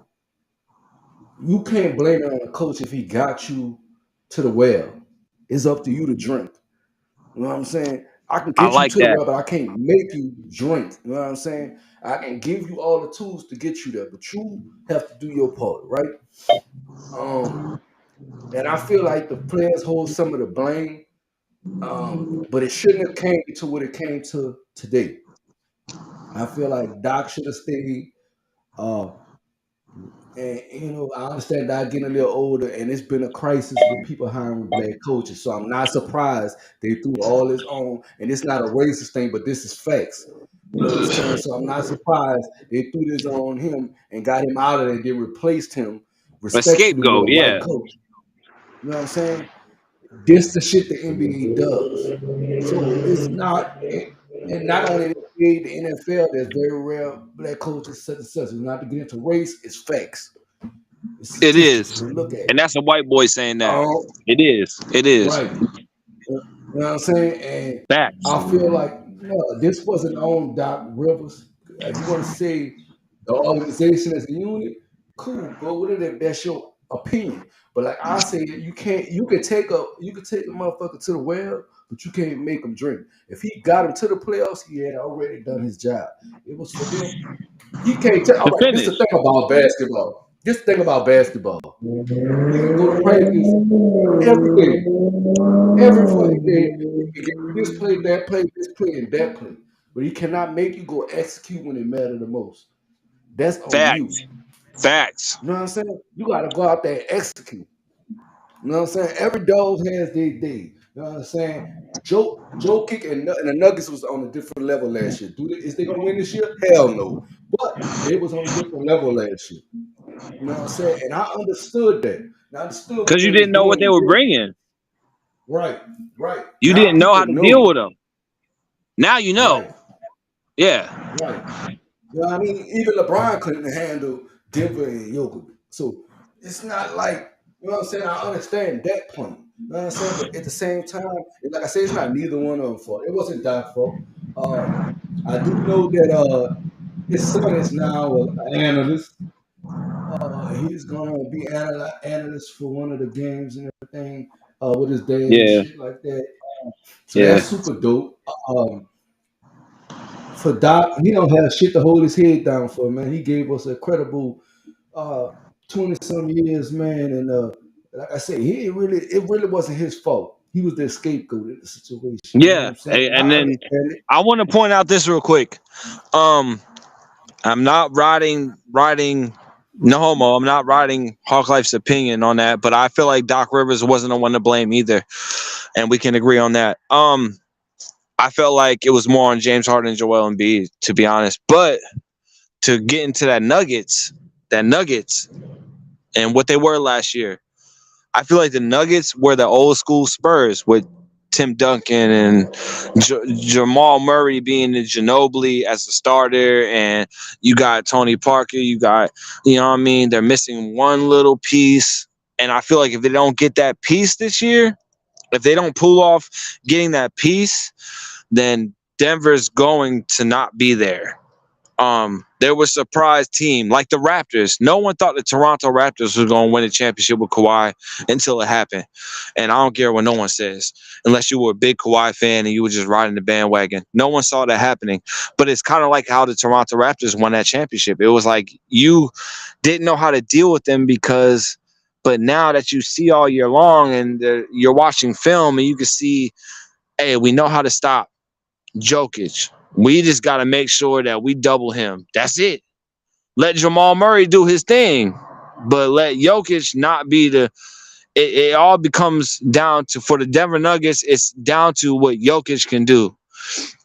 can't blame it on a coach if he got you to the well. It's up to you to drink. You know what I'm saying? I can get you to the well, but I can't make you drink. You know what I'm saying? I can give you all the tools to get you there, but you have to do your part, right? And I feel like the players hold some of the blame, but it shouldn't have came to what it came to today. I feel like Doc should have stayed. And I understand Doc getting a little older, and it's been a crisis with people hiring black coaches. So I'm not surprised they threw all this on. And it's not a racist thing, but this is facts. You know what I'm saying? So I'm not surprised they threw this on him and got him out of there. They replaced him A respectfully with scapegoat, a yeah. white coach. You know what I'm saying? This the shit the NBA does. So it's not, and not only the NBA, the NFL, there's very rare black coaches such and such. It's not to get into race, it's facts. It's It statistics. is. So look at it. And that's a white boy saying that. Oh, It is. It is. right. You know what I'm saying? And Facts. I feel like no, this wasn't on Doc Rivers. If you want to say the organization as a unit, cool, go with it. That's your opinion. But like I said, you can't. You could take a motherfucker to the well, but you can't make him drink. If he got him to the playoffs, he had already done his job. It was for them. He can't tell. All To right, this is finish. the thing about basketball. This is the thing about basketball. He can go to practice every day. Every fucking day, he can get this play, that play, this play, and that play. But he cannot make you go execute when it matters the most. That's on you. Facts. Facts. You know what I'm saying? You got to go out there and execute. You know what I'm saying? Every dog has their day. You know what I'm saying? Joe Kick and the Nuggets was on a different level last year. Is they gonna win this year? Hell no. But they was on a different level last year. You know what I'm saying? And I understood that. And I understood what Because they you was didn't know what they doing. were bringing. Right, right. You Now didn't know how people to know. deal with them. Now you know. Right. Yeah. Right. You know what I mean? Even LeBron couldn't handle Denver and Jokic. So it's not like, you know what I'm saying? I understand that point. You know what I'm saying? But at the same time, like I said, it's not neither one of them fault. It wasn't Doc's fault. I do know that his son is now an analyst. He's gonna be analyst for one of the games and everything with his dad and Yeah. shit like that. So Yeah. that's super dope. For Doc, he don't have shit to hold his head down for, man. He gave us a credible 20 some years, man. And like I said, it really wasn't his fault. He was the scapegoat of the situation. You know what Yeah. I'm saying? And I And then understand it. I want to point out this real quick. I'm not riding no homo. I'm not riding Hawk Life's opinion on that, but I feel like Doc Rivers wasn't the one to blame either, and we can agree on that. I felt like it was more on James Harden and Joel Embiid, to be honest. But to get into that Nuggets, and what they were last year, I feel like the Nuggets were the old school Spurs with Tim Duncan and Jamal Murray being the Ginobili as the starter, and you got Tony Parker. You got, you know what I mean? They're missing one little piece, and I feel like if they don't get that piece this year, if they don't pull off getting that piece, then Denver's going to not be there. There was a surprise team like the Raptors. No one thought the Toronto Raptors was going to win a championship with Kawhi until it happened. And I don't care what no one says, unless you were a big Kawhi fan and you were just riding the bandwagon. No one saw that happening. But it's kind of like how the Toronto Raptors won that championship. It was like you didn't know how to deal with them but now that you see all year long and you're watching film and you can see, hey, we know how to stop Jokic. We just got to make sure that we double him. That's it. Let Jamal Murray do his thing, but let Jokic not be it all becomes down to, for the Denver Nuggets, it's down to what Jokic can do.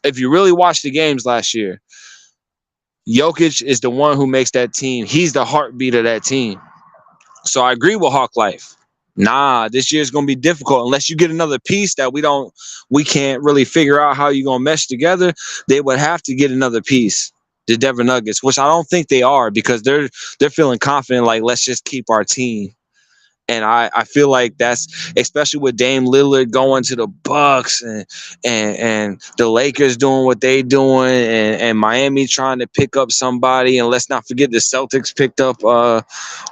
If you really watch the games last year, Jokic is the one who makes that team. He's the heartbeat of that team. So I agree with Hawk Life. Nah, this year's gonna be difficult unless you get another piece that we can't really figure out how you're gonna mesh together. They would have to get another piece, the Denver Nuggets, which I don't think they are, because they're feeling confident, like, let's just keep our team. And I feel like that's, especially with Dame Lillard going to the Bucks and the Lakers doing what they doing, and Miami trying to pick up somebody, and let's not forget the Celtics picked up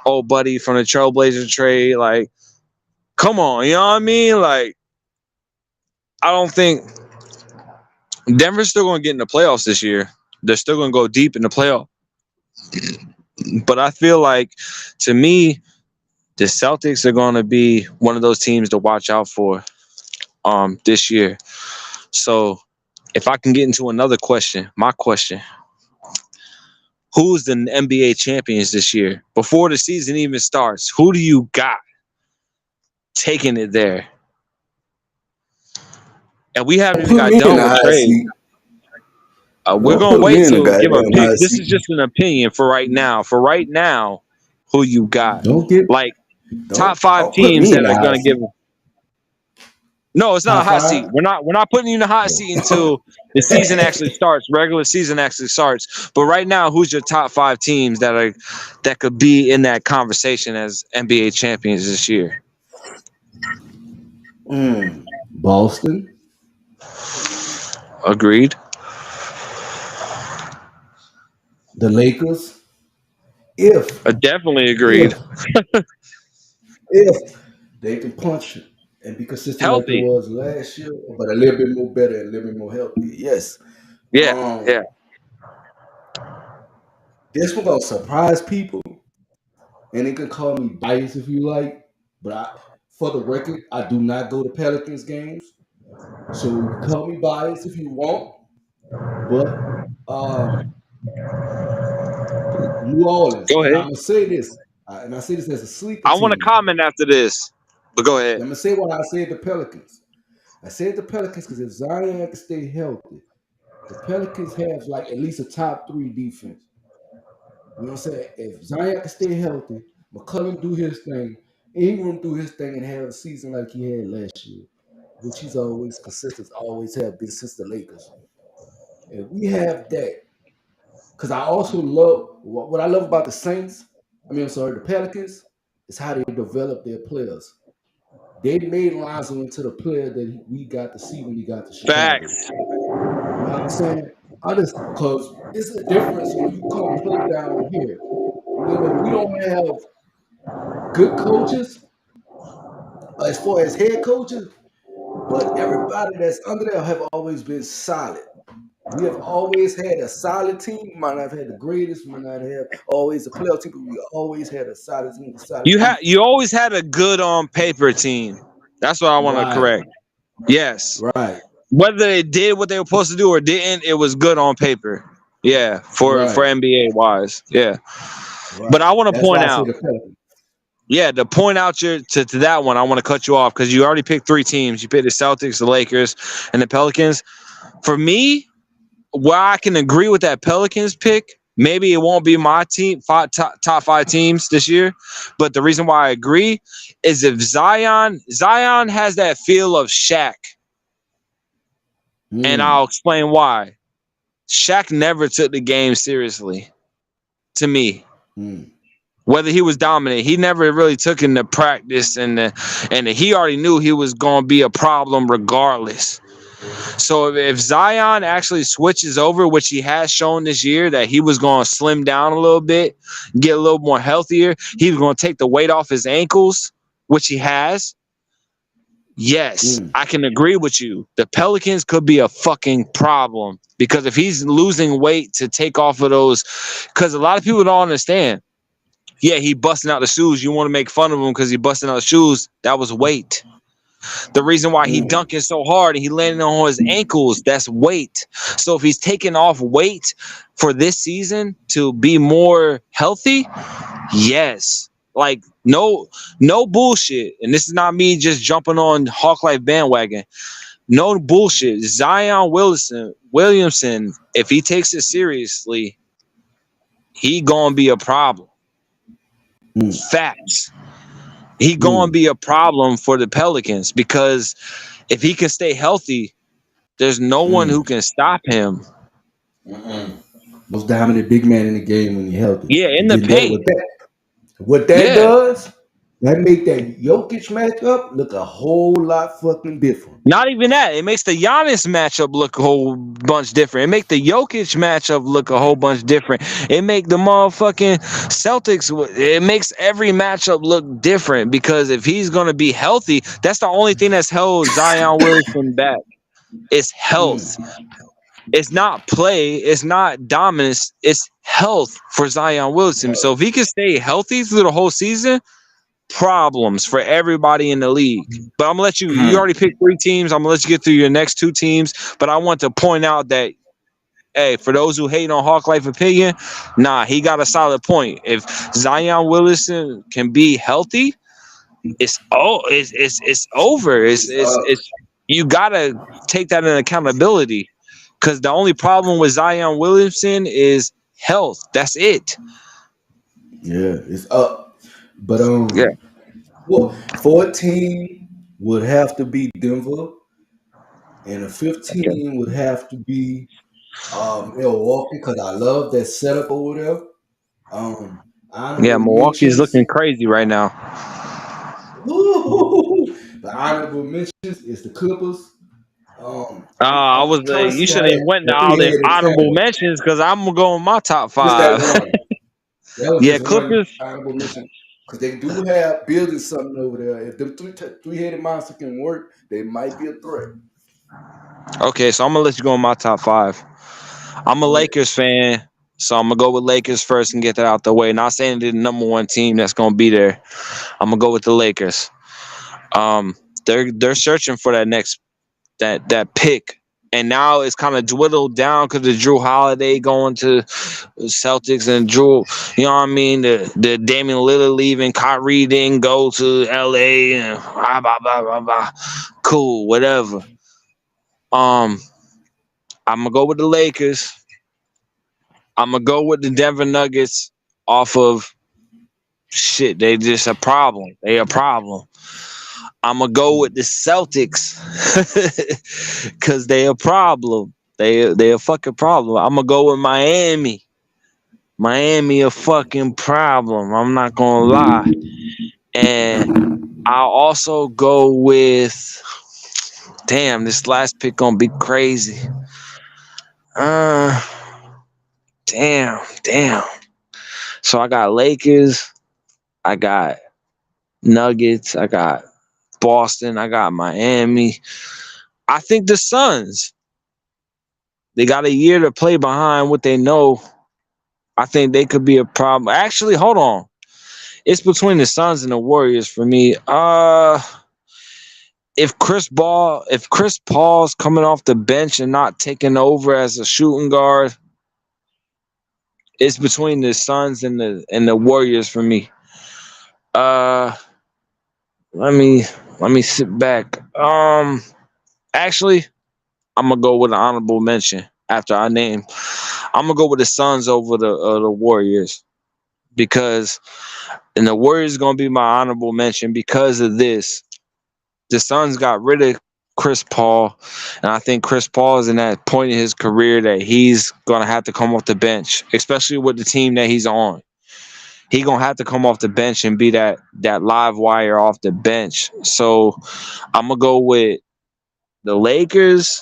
old buddy from the Trailblazer trade. Like, come on, you know what I mean? Like, I don't think Denver's still going to get in the playoffs this year. They're still going to go deep in the playoff. But I feel like, to me, the Celtics are going to be one of those teams to watch out for this year. So if I can get into another question, my question, who's the NBA champions this year? Before the season even starts, who do you got taking it there? And we haven't even got done with trade. We're Don't gonna put wait me in the to give a goddamn pick. hot This is seat. just an opinion for right now. For right now, who you got? Don't get Like top five don't put teams me in that the are hot gonna give. seat. No, it's not a Top hot seat. five. We're not putting you in the hot seat until the season actually starts. Regular season actually starts. But right now, who's your top five teams that could be in that conversation as NBA champions this year? Boston, Agreed. the Lakers. If Definitely agreed. if if they can punch and be consistent like they Healthy. was last year, but a little bit more better and a little bit more healthy. Yes. Yeah. Um, Yeah. this one gonna surprise people, and they can call me biased if you like. But for the record, I do not go to Pelicans games, so you can call me biased if you want. But New Orleans, Go and ahead. I'm gonna say this, and I say this as a sleeper I want to team. comment after this, but go ahead. I'm gonna say what I said the Pelicans. I said the Pelicans because if Zion can stay healthy, the Pelicans have like at least a top 3 defense. You know what I'm saying? If Zion can stay healthy, McCollum do his thing, Ingram do his thing and have a season like he had last year, which he's always consistent, always have been since the Lakers. If we have that, because I also love what I love about the Saints. I'm sorry, the Pelicans is how they develop their players. They made Lonzo into the player that we got to see when he got to Chicago. Facts. You know what I'm saying? Because it's a difference when you come play down here. We don't have good coaches as far as head coaches, but everybody that's under there have always been solid. We have always had a solid team. We might not have had the greatest, we might not have always a playoff team, but we always had a solid team, You always had a good on paper team. That's what I want to Right, correct. Yes. right, Whether they did what they were supposed to do or didn't, it was good on paper. Yeah, for right, NBA wise. Yeah. But right. I want to That's point why I say out, the Pelicans. yeah, to point out to that one, I want to cut you off because you already picked 3 teams. You picked the Celtics, the Lakers, and the Pelicans. For me, where I can agree with that Pelicans pick, maybe it won't be my team, top 5 teams this year. But the reason why I agree is if Zion has that feel of Shaq, and I'll explain why. Shaq never took the game seriously, to me. Whether he was dominant, he never really took into practice, and he already knew he was going to be a problem regardless. So if Zion actually switches over, which he has shown this year, that he was going to slim down a little bit, get a little more healthier, he was going to take the weight off his ankles, which he has. Yes, I can agree with you. The Pelicans could be a fucking problem because if he's losing weight to take off of those, because a lot of people don't understand. Yeah, he busting out the shoes. You want to make fun of him because he busting out the shoes. That was weight. The reason why he dunking so hard and he landing on his ankles, that's weight. So if he's taking off weight for this season to be more healthy, yes. Like no bullshit. And this is not me just jumping on Hawk Life bandwagon. No bullshit. Zion Williamson, if he takes it seriously, he gonna be a problem. Facts. He gonna be a problem for the Pelicans because if he can stay healthy, there's no one who can stop him. Most dominant big man in the game when he's healthy. Yeah, in the paint. What that does, that make that Jokic matchup look a whole lot fucking different. Not even that. It makes the Giannis matchup look a whole bunch different. It make the Jokic matchup look a whole bunch different. It make the motherfucking Celtics, it makes every matchup look different because if he's going to be healthy, that's the only thing that's held Zion Williamson back. It's health. It's not play. It's not dominance. It's health for Zion Williamson. So if he can stay healthy through the whole season, problems for everybody in the league. But I'm gonna let you already picked 3 teams. I'm gonna let you get through your next 2 teams. But I want to point out that, hey, for those who hate on Hawk Life opinion, nah, he got a solid point. If Zion Williamson can be healthy, it's over. It's you gotta take that in accountability. Because the only problem with Zion Williamson is health. That's it. Yeah, it's up. But Yeah. well, 14 would have to be Denver, and a Okay. 15 would have to be Milwaukee because I love that setup over there. Yeah, Honorable Milwaukee's mentions. looking crazy right now. The honorable mentions is the Clippers. I was you Currency should have had went to a all them three-headed honorable camel. mentions because I'm gonna go in my top Just that 5. one. That was Yeah, just one Clippers. honorable mention because they do have building something over there. If the three-headed monster can work, they might be a threat. Okay, so I'm gonna let you go in my top 5. I'm a Go ahead. Lakers fan, so I'm gonna go with Lakers first and get that out the way. Not saying they're the number one team that's gonna be there. I'm gonna go with the Lakers. They're searching for that next that pick, and now it's kind of dwindled down because of Drew Holiday going to Celtics and Drew. You know what I mean? The Damian Lillard leaving, Kyrie didn't go to LA, and blah blah blah blah blah. Cool, whatever. I'm gonna go with the Lakers. I'm gonna go with the Denver Nuggets off of shit. They just a problem. They a problem. I'm gonna go with the Celtics because they a problem. They a fucking problem. I'm gonna go with Miami. Miami a fucking problem. I'm not gonna lie. And I'll also go with. Damn, this last pick gonna be crazy. Uh, damn. So I got Lakers. I got Nuggets. I got Boston. I got Miami. I think the Suns. They got a year to play behind what they know. I think they could be a problem. Actually, hold on. It's between the Suns and the Warriors for me. If Chris Paul's coming off the bench and not taking over as a shooting guard, it's between the Suns and the Warriors for me. Let me sit back. Actually, I'm gonna go with an honorable mention after I name. I'm gonna go with the Suns over the Warriors because, and the Warriors gonna be my honorable mention because of this. The Suns got rid of Chris Paul, and I think Chris Paul is in that point in his career that he's gonna have to come off the bench, especially with the team that he's on. He gonna have to come off the bench and be that live wire off the bench. So I'm gonna go with the Lakers,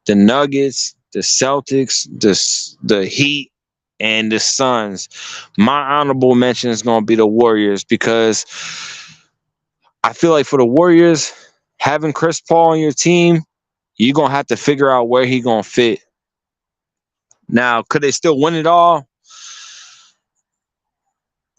the Nuggets, the Celtics, the Heat, and the Suns. My honorable mention is gonna be the Warriors because I feel like for the Warriors, having Chris Paul on your team, you're gonna have to figure out where he gonna fit. Now, could they still win it all?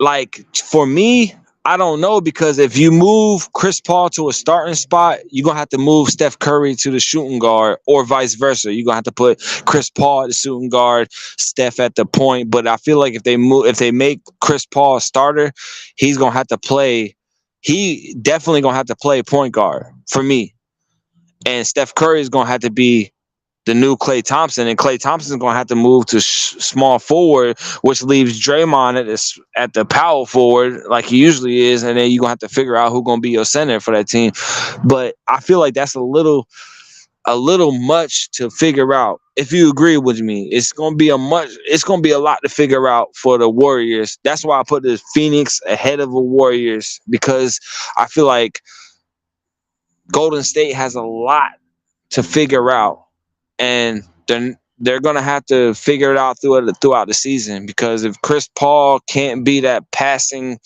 Like for me, I don't know because if you move Chris Paul to a starting spot, you're gonna have to move Steph Curry to the shooting guard, or vice versa. You're gonna have to put Chris Paul at the shooting guard, Steph at the point. But I feel like if they make Chris Paul a starter, he's gonna have to play. He definitely gonna have to play point guard for me, and Steph Curry is gonna have to be the new Klay Thompson, and Klay Thompson's going to have to move to small forward, which leaves Draymond at the power forward like he usually is, and then you're going to have to figure out who's going to be your center for that team. But I feel like that's a little much to figure out. If you agree with me, it's going to be a lot to figure out for the Warriors. That's why I put the Phoenix ahead of the Warriors because I feel like Golden State has a lot to figure out. And then they're going to have to figure it out throughout the season because if Chris Paul can't be that passing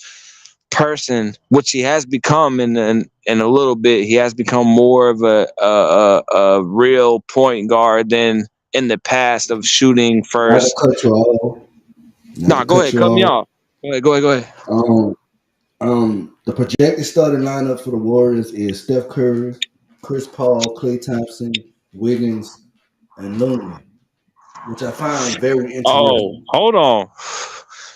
person, which he has become in a little bit, he has become more of a real point guard than in the past of shooting Not to first. cut you off. Nah, go ahead, cut me off. Go ahead. The projected starting lineup for the Warriors is Steph Curry, Chris Paul, Klay Thompson, Wiggins, and Looney, which I find very interesting. Oh, hold on.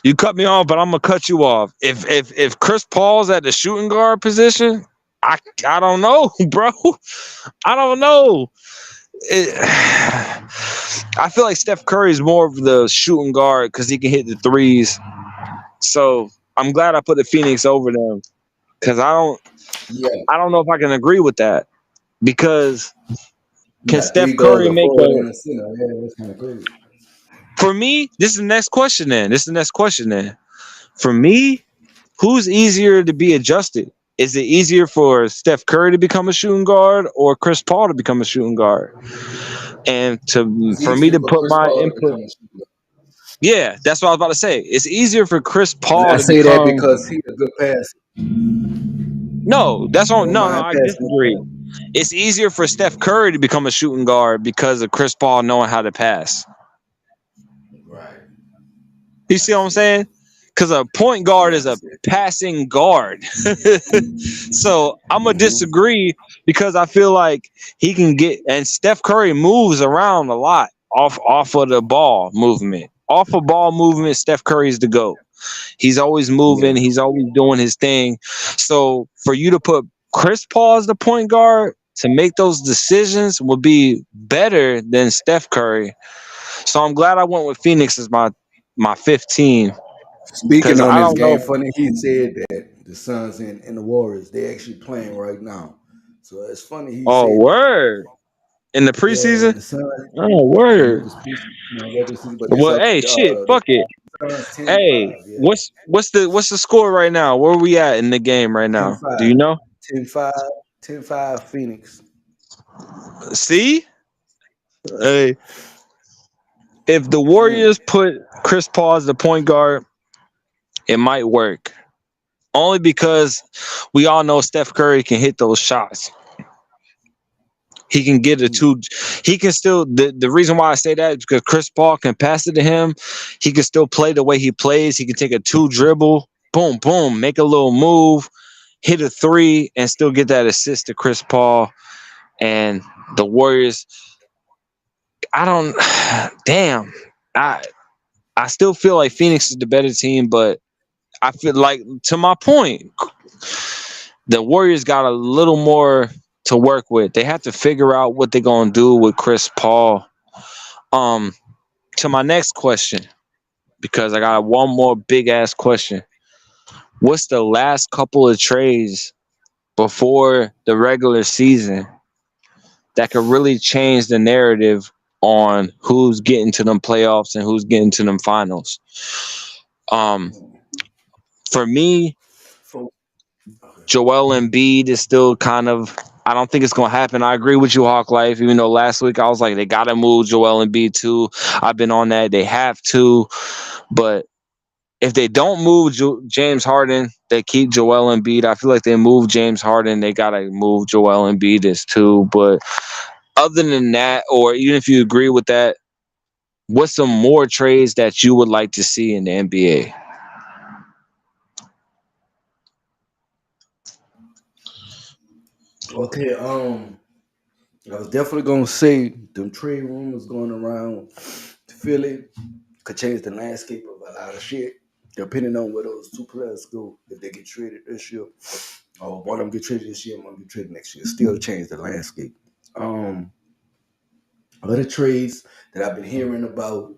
You cut me off, but I'm gonna cut you off. If Chris Paul's at the shooting guard position, I don't know, bro. I don't know. I feel like Steph Curry is more of the shooting guard because he can hit the threes. So I'm glad I put the Phoenix over them because Yeah, I don't know if I can agree with that because you can got three Steph guards, Curry a make forward, a and a center. Yeah, that's kind of crazy. for me? This is the next question. Then for me, who's easier to be adjusted? Is it easier for Steph Curry to become a shooting guard or Chris Paul to become a shooting guard? And It's for me easier to for put Chris my Paul to input, become a shooter. yeah, that's what I was about to say. It's easier for Chris And Paul I to say that become. because he's a good passer. No, that's He all. don't No, mind I passing the disagree. ball. It's easier for Steph Curry to become a shooting guard because of Chris Paul knowing how to pass. Right. You I see what I'm see. saying? Because a point guard Yeah, is I a see. passing guard. So I'm gonna Mm-hmm. disagree because I feel like he can get and Steph Curry moves around a lot off of the ball movement. Off of ball movement, Steph Curry's the GOAT. He's always moving, Yeah. he's always doing his thing. So for you to put Chris Paul as the point guard to make those decisions would be better than Steph Curry. So I'm glad I went with Phoenix as my 15 Speaking because on I this don't game, know. funny, he said that the Suns and the Warriors, they actually playing right now. So it's funny he Oh, said that. word in the Yeah, preseason. the Suns, Oh, I know word. this piece, regular season, but it's Well, up hey, shit, the fuck it. Suns 10-5, Hey, yeah. what's the score right now? Where are we at in the game right ten now? Do five, you know? 10-5, 10-5 Phoenix. See, hey, if the Mm. Warriors put Chris Paul as the point guard, it might work. Only because we all know Steph Curry can hit those shots. He can get a Mm. two. He can still. The reason why I say that is because Chris Paul can pass it to him. He can still play the way he plays. He can take a two dribble, boom, boom, make a little move, hit a three, and still get that assist to Chris Paul. And the Warriors, I don't. Damn, I I still feel like Phoenix is the better team, but I feel like to my point, the Warriors got a little more to work with. They have to figure out what they're gonna do with Chris Paul. Um, to my next question, because I got one more big ass question. What's the last couple of trades before the regular season that could really change the narrative on who's getting to them playoffs and who's getting to them finals? Um, for me, For, okay. Joel Embiid is still kind of. I don't think it's gonna happen. I agree with you, Hawk Life. Even though last week I was like, they gotta move Joel Embiid too. I've been on that. They have to, but if they don't move James Harden, they keep Joel Embiid. I feel like they move James Harden, they gotta move Joel Embiid as too. But other than that, or even if you agree with that, what's some more trades that you would like to see in the NBA? Okay, I was definitely gonna say them trade rumors going around Philly could change the landscape of a lot of shit, depending on where those two players go. If they get traded this year, or one of them get traded this year, one of them get traded next year, still change the landscape. Um, Other trades that I've been hearing about,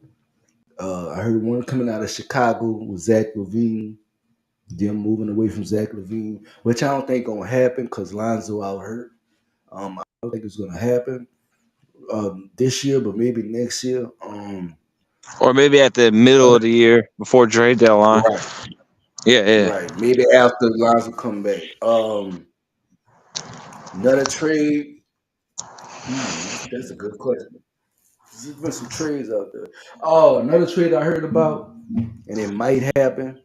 I heard one coming out of Chicago with Zach LaVine. Them moving away from Zach LaVine, which I don't think gonna happen because Lonzo out hurt. I don't think it's gonna happen this year, but maybe next year. Or maybe at the middle Other, of the year before trade deadline. right, Yeah, yeah. right. Maybe after Lonzo come back. Another trade. That's a good question. There's been some trades out there. Oh, another trade I heard about, and it might happen.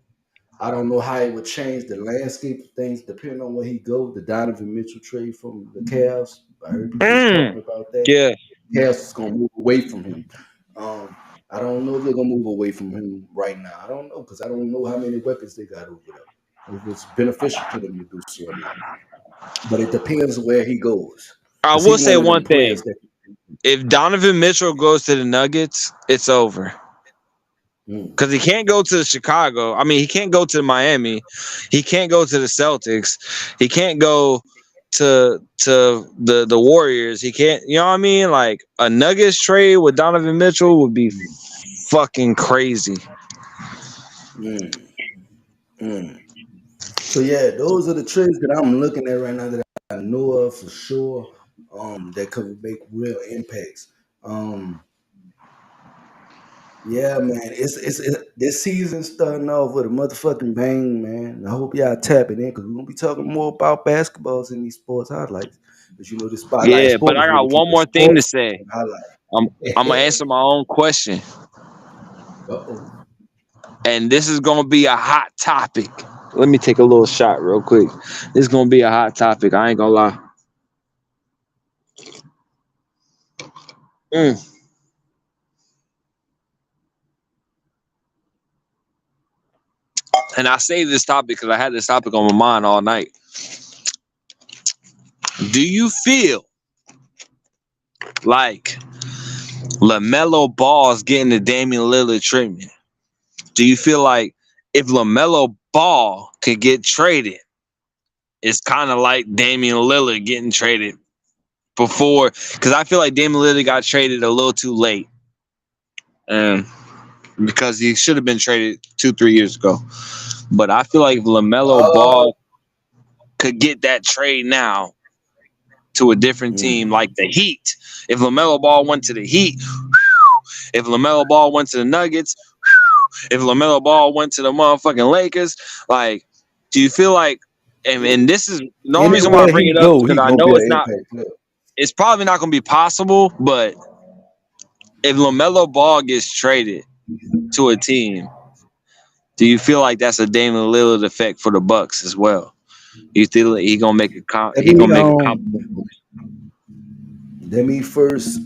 I don't know how it would change the landscape of things depending on where he goes. The Donovan Mitchell trade from the Cavs. I heard people was talking about that. Yeah. Cavs is gonna move away from him. Um, I don't know if they're gonna move away from him right now. I don't know because I don't know how many weapons they got over there. If it's beneficial to them to do so or not. But it depends where he goes. I Because he will say one of them one players thing. that If Donovan Mitchell goes to the Nuggets, it's over. mm, Because he can't go to Chicago. I mean, he can't go to Miami. He can't go to the Celtics. He can't go. to the Warriors. He can't. You know what I mean? Like a Nuggets trade with Donovan Mitchell would be fucking crazy. So yeah, those are the trades that I'm looking at right now that I know of for sure. That could make real impacts. Yeah, man, it's this season starting off with a motherfucking bang, man. I hope y'all tapping in because we're gonna be talking more about basketballs in these sports highlights. Because you know the spotlight Yeah, but sport I is really got one keeping more thing to sports say. and highlight. I'm gonna answer my own question, Uh-oh. and this is gonna be a hot topic. Let me take a little shot real quick. This is gonna be a hot topic. I ain't gonna lie. And I say this topic because I had this topic on my mind all night. Do you feel like LaMelo Ball is getting the Damian Lillard treatment? Do you feel like if LaMelo Ball could get traded, it's kind of like Damian Lillard getting traded before? Because I feel like Damian Lillard got traded a little too late. Because he should have been traded 2-3 years ago. But I feel like if LaMelo Ball could get that trade now to a different team like the Heat. If LaMelo Ball went to the Heat, if LaMelo Ball went to the Nuggets, if LaMelo Ball went to the motherfucking Lakers, like, do you feel like, and this is the only reason why I bring it up because I know it's probably not going to be possible, but if LaMelo Ball gets traded to a team, do you feel like that's a Damian Lillard effect for the Bucks as well? You feel like he gonna make a compliment? Let me first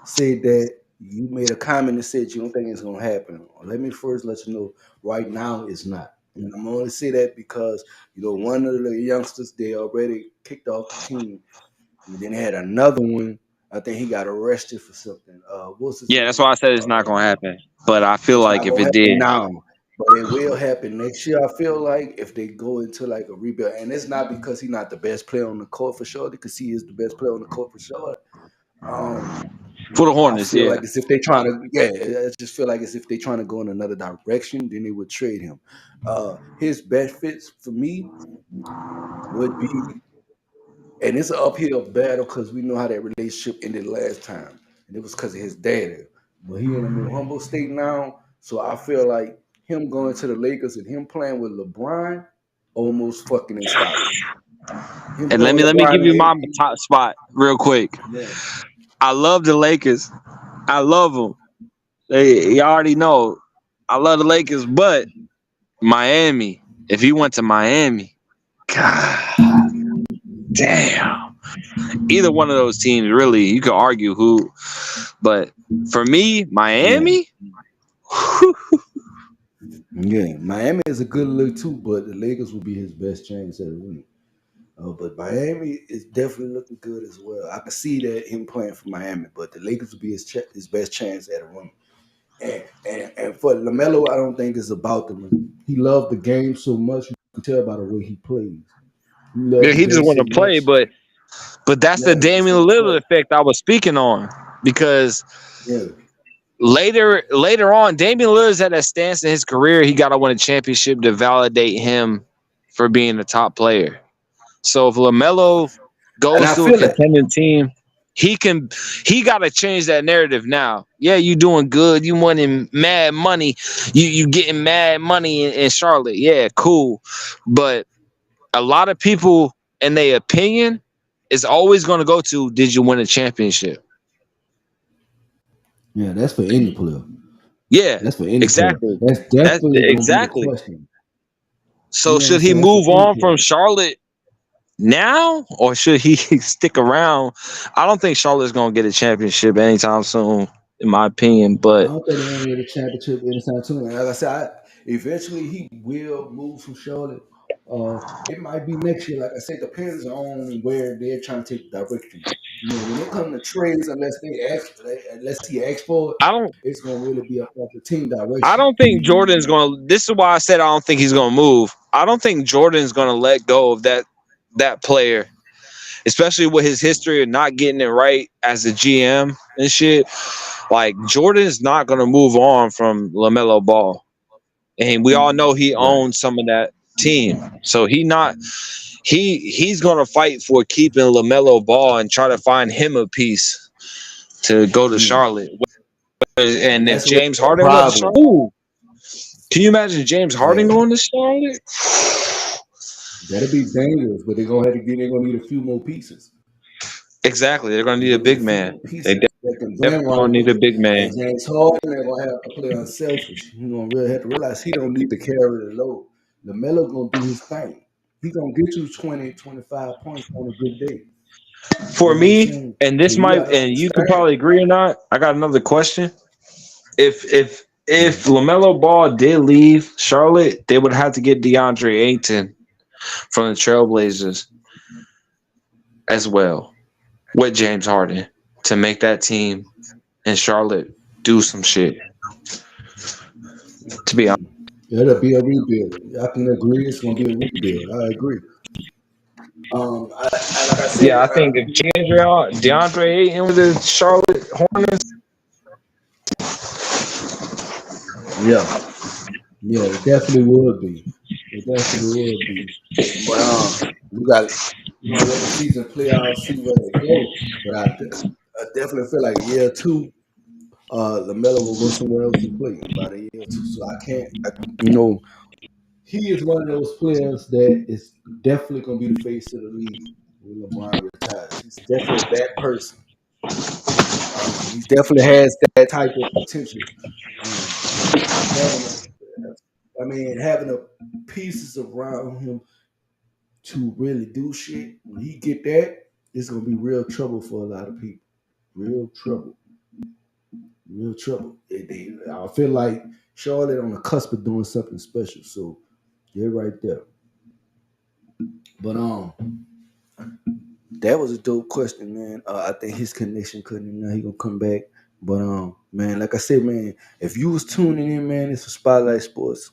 say that you made a comment that said you don't think it's gonna happen. Let me first let you know right now it's not. And I'm only say that because one of the youngsters they already kicked off the team, and then they had another one. I think he got arrested for something. What's his name? That's why I said it's not gonna happen. But I feel like if it did now, but it will happen next year. I feel like if they go into like a rebuild, and it's not because he's not the best player on the court for sure, because he is the best player on the court for sure. For the Hornets, I feel like it's if they trying to, I just feel like it's if they trying to go in another direction, then they would trade him. His best fits for me would be, and it's an uphill battle because we know how that relationship ended last time, and it was because of his dad. But he in a more humble state now, so I feel like him going to the Lakers and him playing with LeBron almost fucking unstoppable. And let me give you my top spot real quick. Yeah. I love the Lakers. I love them. You already know. I love the Lakers, but Miami. If he went to Miami, God damn. Either one of those teams, really, you could argue who. But for me, Miami. Yeah, Miami is a good look too, but the Lakers will be his best chance at a win. But Miami is definitely looking good as well. I can see that him playing for Miami, but the Lakers will be his best chance at a win. And for LaMelo, I don't think it's about the win. He loved the game so much, you can tell by the way he plays. He just want to play, but that's the Damian Lillard effect I was speaking on, because later on, Damian Lillard's at that stance in his career. He got to win a championship to validate him for being a top player. So if LaMelo goes to a contending team, he got to change that narrative now. Yeah, you doing good. You winning mad money. You getting mad money in Charlotte. Yeah, cool. But a lot of people, in their opinion, is always going to go to, did you win a championship? Yeah, that's for any player. Yeah, that's for any exactly. Player. That's definitely exactly. Question. So should he move on from Charlotte now, or should he stick around? I don't think Charlotte's going to get a championship anytime soon, in my opinion. But I don't think they're going to get a championship anytime soon. Like I said, eventually he will move from Charlotte. It might be next year. Like I said, depends on where they're trying to take the direction. When it comes to trades, unless he asks for it, it's going to really be up to the team direction. I don't think Jordan's going to. This is why I said I don't think he's going to move. I don't think Jordan's going to let go of that that player, especially with his history of not getting it right as a GM and shit. Like Jordan's not gonna move on from LaMelo Ball, and we all know he Right. owns some of that team. So he's gonna fight for keeping LaMelo Ball and try to find him a piece to go to Charlotte. And if That's what James the Harden went to problem. Charlotte, can you imagine James Harden Man, going to Charlotte? that'll be dangerous, but they're gonna need a few more pieces. Exactly, they're gonna They're need a gonna need big a few man. more They pieces that can blend definitely gonna right need with a it. big man. And James Harden, they're gonna have to play unselfish. He's gonna really have to realize he don't need to carry the load. LaMelo gonna do his thing. He gonna get you 20, 25 points on a good day. For You know what I'm me, saying? and So this you might, gotta and you could understand. probably agree or not. I got another question. If LaMelo Ball did leave Charlotte, they would have to get DeAndre Ayton from the Trailblazers as well with James Harden to make that team in Charlotte do some shit. To be honest, It'll be a rebuild. I can agree. It's gonna be a rebuild. I agree. Like I said, yeah, I think if DeAndre Ayton with the Charlotte Hornets, yeah, it definitely would be. It definitely would be. But we got let the season play out, see where they go. But I definitely feel like year two, LaMelo will go somewhere else to play by the year two. So he is one of those players that is definitely going to be the face of the league when LeBron retires. He's definitely that person. He definitely has that type of potential. Having the pieces around him to really do shit. When he get that, it's gonna be real trouble for a lot of people. Real trouble. Real trouble. I feel like Charlotte on the cusp of doing something special. So they're right there. But that was a dope question, man. I think his connection couldn't. Now he gonna come back. But man, like I said, man, if you was tuning in, man, it's for Spotlight Sports.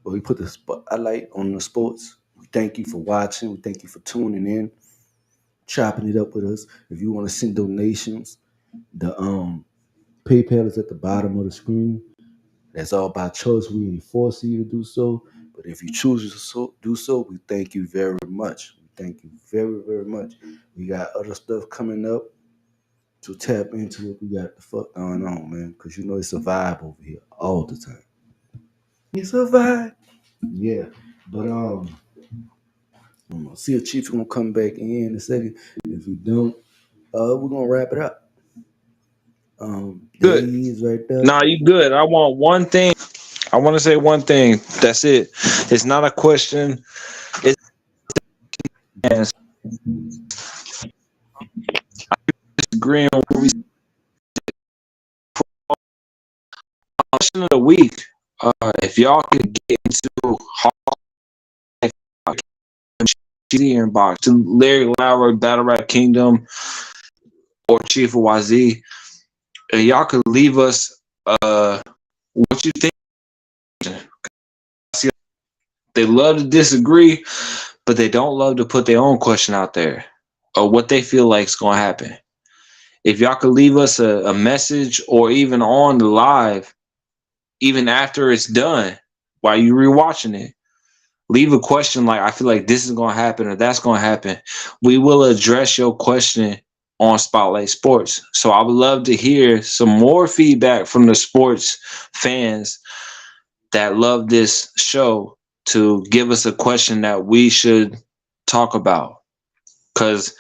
Well, we put the spotlight on the sports. We thank you for watching. We thank you for tuning in, chopping it up with us. If you want to send donations, the PayPal is at the bottom of the screen. That's all by choice. We ain't forcing you to do so. But if you choose to do so, we thank you very much. We thank you very, very much. We got other stuff coming up to tap into what we got the fuck going on, man. Because you know it's a vibe over here all the time. It's a vibe. Yeah. But I'm gonna see if Chief's gonna come back in a second. If we don't, we're gonna wrap it up. There good. he is right there. Nah, you good. I want one thing. I want to say one thing. That's it. It's not a question. It's agreeing with what we question of the week. If y'all could get into inbox to Larry Lauer, Battle Rap Kingdom, or Chief of YZ, y'all could leave us what you think. They love to disagree, but they don't love to put their own question out there or what they feel like is going to happen. If y'all could leave us a message or even on the live, even after it's done, while you're rewatching it, leave a question like, I feel like this is going to happen or that's going to happen. We will address your question on Spotlight Sports. So I would love to hear some more feedback from the sports fans that love this show to give us a question that we should talk about. Because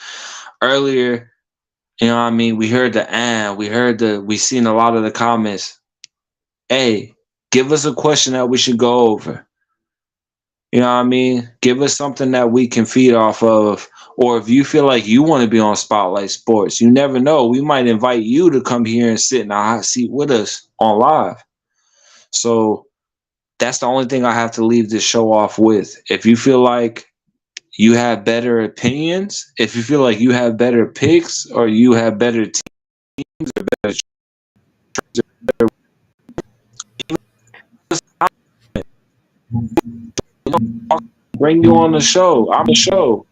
earlier, you know what I mean, we heard we seen a lot of the comments. Hey, give us a question that we should go over. You know what I mean? Give us something that we can feed off of. Or if you feel like you want to be on Spotlight Sports, you never know. We might invite you to come here and sit in a hot seat with us on live. So that's the only thing I have to leave this show off with. If you feel like you have better opinions, if you feel like you have better picks or you have better teams or better bring you on the show. I'm the show.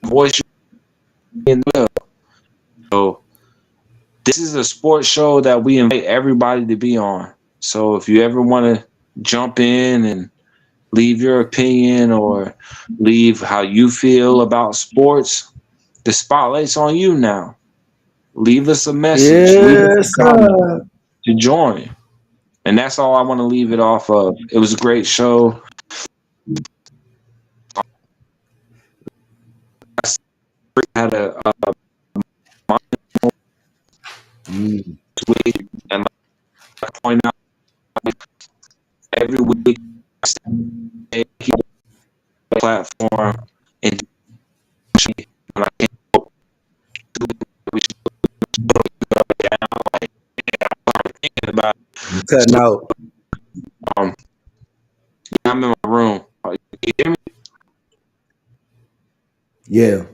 voice your will. So this is a sports show that we invite everybody to be on. So if you ever want to jump in and leave your opinion or leave how you feel about sports, the spotlight's on you now. Leave us a message. Leave us Yes, a comment sir. to join. And that's all I want to leave it off of. It was a great show. I had a week, and like I point out, every week I keep the platform and when I can't we should go down. Like, I'm thinking about You cutting out. I'm in my room. You hear me? Yeah.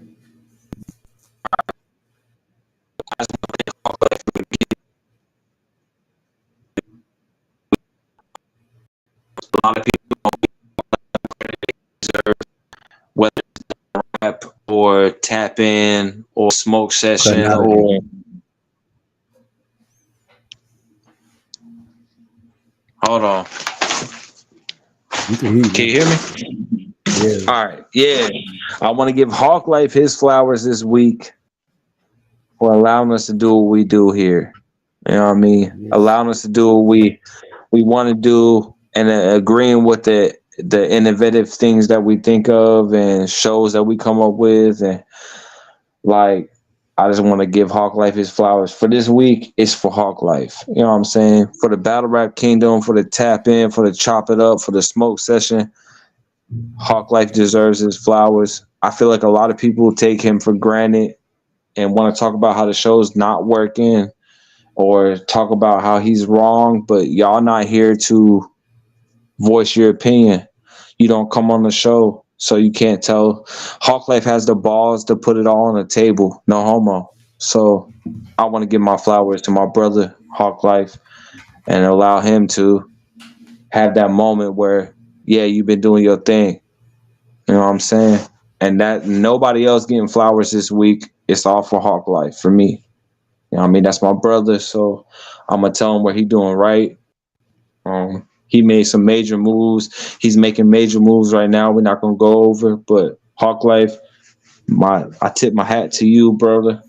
A lot of people deserve, whether it's rap or tap in or smoke Cutting session out or again. hold on. You can hear Can me. you hear me? Yeah. All right. Yeah. I want to give Hawk Life his flowers this week for allowing us to do what we do here. You know what I mean? Yes. Allowing us to do what we want to do and agreeing with the innovative things that we think of and shows that we come up with. And like, I just want to give Hawk Life his flowers. For this week, it's for Hawk Life. You know what I'm saying? For the Battle Rap Kingdom, for the tap in, for the chop it up, for the smoke session, Hawk Life deserves his flowers. I feel like a lot of people take him for granted and want to talk about how the show's not working or talk about how he's wrong, but y'all not here to voice your opinion. You don't come on the show, so you can't tell. Hawk Life has the balls to put it all on the table. No homo. So I want to give my flowers to my brother, Hawk Life, and allow him to have that moment where, yeah, you've been doing your thing. You know what I'm saying? And that nobody else getting flowers this week. It's all for Hawk Life for me. You know what I mean? That's my brother, so I'm gonna tell him what he doing right. He made some major moves. He's making major moves right now. We're not gonna go over, but Hawk Life, I tip my hat to you, brother,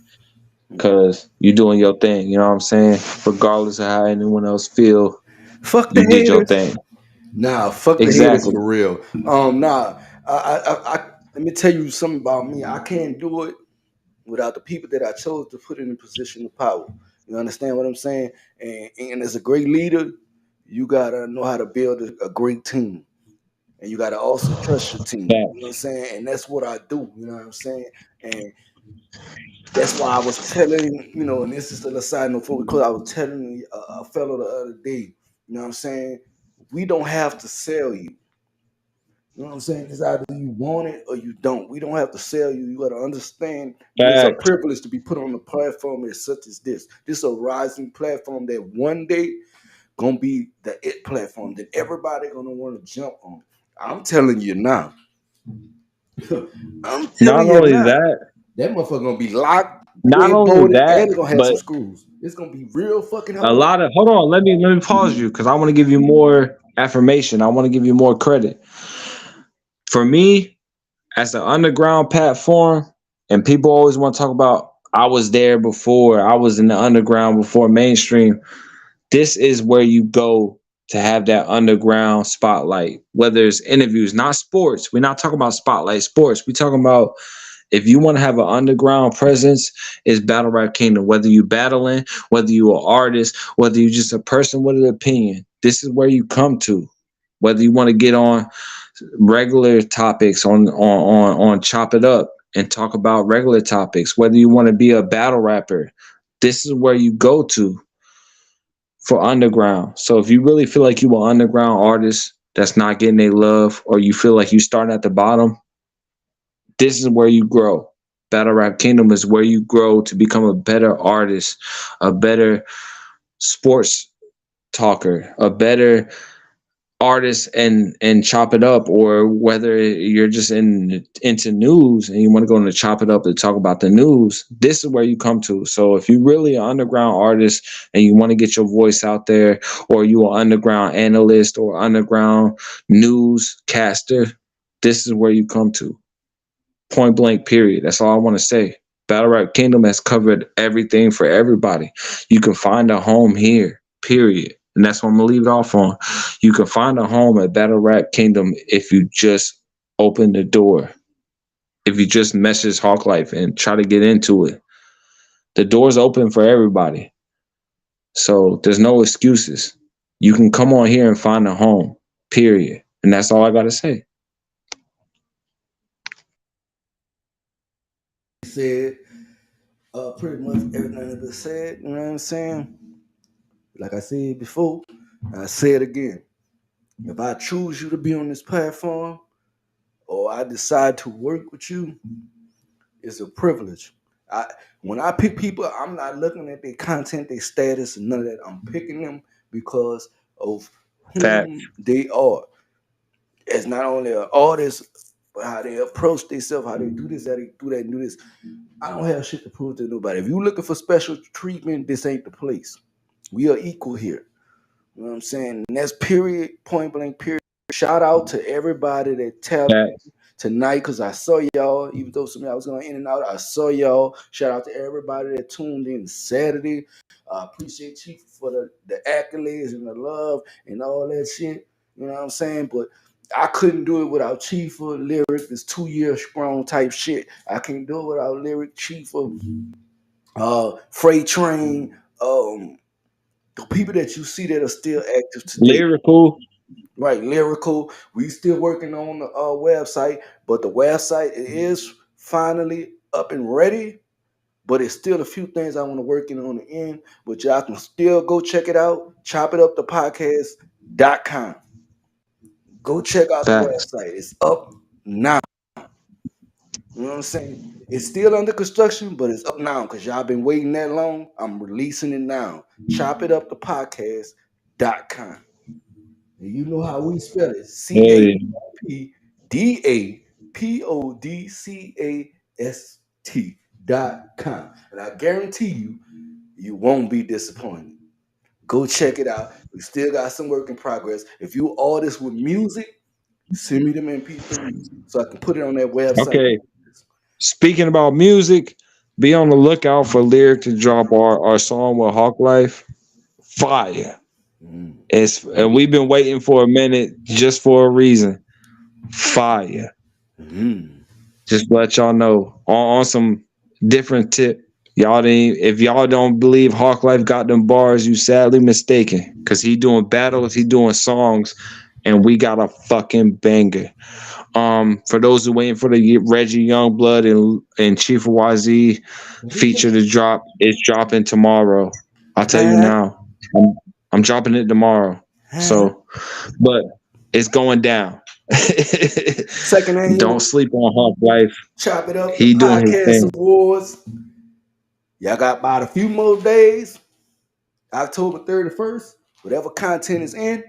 because you're doing your thing. You know what I'm saying? Regardless of how anyone else feel, Fuck you the did your haters. thing. Nah, fuck the haters Exactly. for real. Nah. I let me tell you something about me. I can't do it without the people that I chose to put in a position of power. You understand what I'm saying? And as a great leader, you gotta know how to build a great team. And you gotta also trust your team. You know what I'm saying? And that's what I do. You know what I'm saying? And that's why I was telling, and this is a side note before we close. I was telling a fellow the other day, you know what I'm saying? We don't have to sell you. You know what I'm saying? It's either you want it or you don't. We don't have to sell you. You got to understand it is a Facts. privilege to be put on a platform as such as this. This is a rising platform that one day gonna be the it platform that everybody gonna want to jump on. I'm telling you now. I'm Not telling you only now. that, That motherfucker gonna be locked, not red only bolted, that, and it's gonna have some but screws. It's gonna be real fucking a hard. lot of hold on, let me pause you because I want to give you more affirmation. I want to give you more credit. For me, as the underground platform, and people always want to talk about I was there before, I was in the underground before mainstream. This is where you go to have that underground spotlight, whether it's interviews, not sports. We're not talking about spotlight sports. We're talking about if you want to have an underground presence, it's Battle Rap Kingdom. Whether you battling, whether you an artist, whether you just a person with an opinion, this is where you come to. Whether you want to get on regular topics on Chop It Up and talk about regular topics, whether you want to be a battle rapper, this is where you go to for underground. So if you really feel like you an underground artist that's not getting a love, or you feel like you starting at the bottom, this is where you grow. Battle Rap Kingdom is where you grow to become a better artist, a better sports talker, a better artists and chop it up, or whether you're just into news and you want to go into chop it up and talk about the news, this is where you come to. So if you really an underground artist and you want to get your voice out there, or you are underground analyst or underground newscaster, this is where you come to. Point blank, period. That's all I want to say. Battle Rap Kingdom has covered everything for everybody. You can find a home here, period. And that's what I'm gonna leave it off on. You can find a home at Battle Rap Kingdom if you just open the door. If you just message Hawk Life and try to get into it. The door's open for everybody. So there's no excuses. You can come on here and find a home, period. And that's all I gotta say. He said pretty much everything that was said. You know what I'm saying? Like I said before, I say it again. If I choose you to be on this platform, or I decide to work with you, it's a privilege. When I pick people, I'm not looking at their content, their status, and none of that. I'm picking them because of Fact. who they are. As not only an artist, but how they approach themselves, how they do this, how they do that, and do this. I don't have shit to prove to nobody. If you're looking for special treatment, this ain't the place. We are equal here. You know what I'm saying? And that's period, point blank, period. Shout out to everybody that tapped tonight, because I saw y'all. Even though some of y'all was going in and out, I saw y'all. Shout out to everybody that tuned in Saturday. I appreciate Chief for the accolades and the love and all that shit. You know what I'm saying? But I couldn't do it without Chief or Lyric. This 2 year strong type shit. I can't do it without Lyric, Chief or Freight Train. The people that you see that are still active today. Lyrical. Right, Lyrical. We still working on the website, but the website is finally up and ready. But it's still a few things I want to work in on the end. But y'all can still go check it out. Chop it up the podcast.com. Go check out the website. It's up now. You know what I'm saying? It's still under construction, but it's up now because y'all been waiting that long. I'm releasing it now. Chop it up the podcast.com. And you know how we spell it. CHAPDAPODCAST.com. And I guarantee you, you won't be disappointed. Go check it out. We still got some work in progress. If you artists with music, send me them MP3s so I can put it on that website. Okay. Speaking about music, be on the lookout for Lyric to drop our song with Hawk Life. Fire. And we've been waiting for a minute just for a reason. Fire. Just let y'all know on some different tip. Y'all didn't. If y'all don't believe Hawk Life got them bars, you sadly mistaken. Because he doing battles, he doing songs, and we got a fucking banger. For those who waiting for the Reggie Youngblood and Chief of YZ feature to drop, it's dropping tomorrow. I'll tell you now. I'm dropping it tomorrow. So, but it's going down. Second annual. Don't sleep on Hawk Life. Chop it up. He doing his thing. Awards. Y'all got about a few more days. October 31st. Whatever content is in,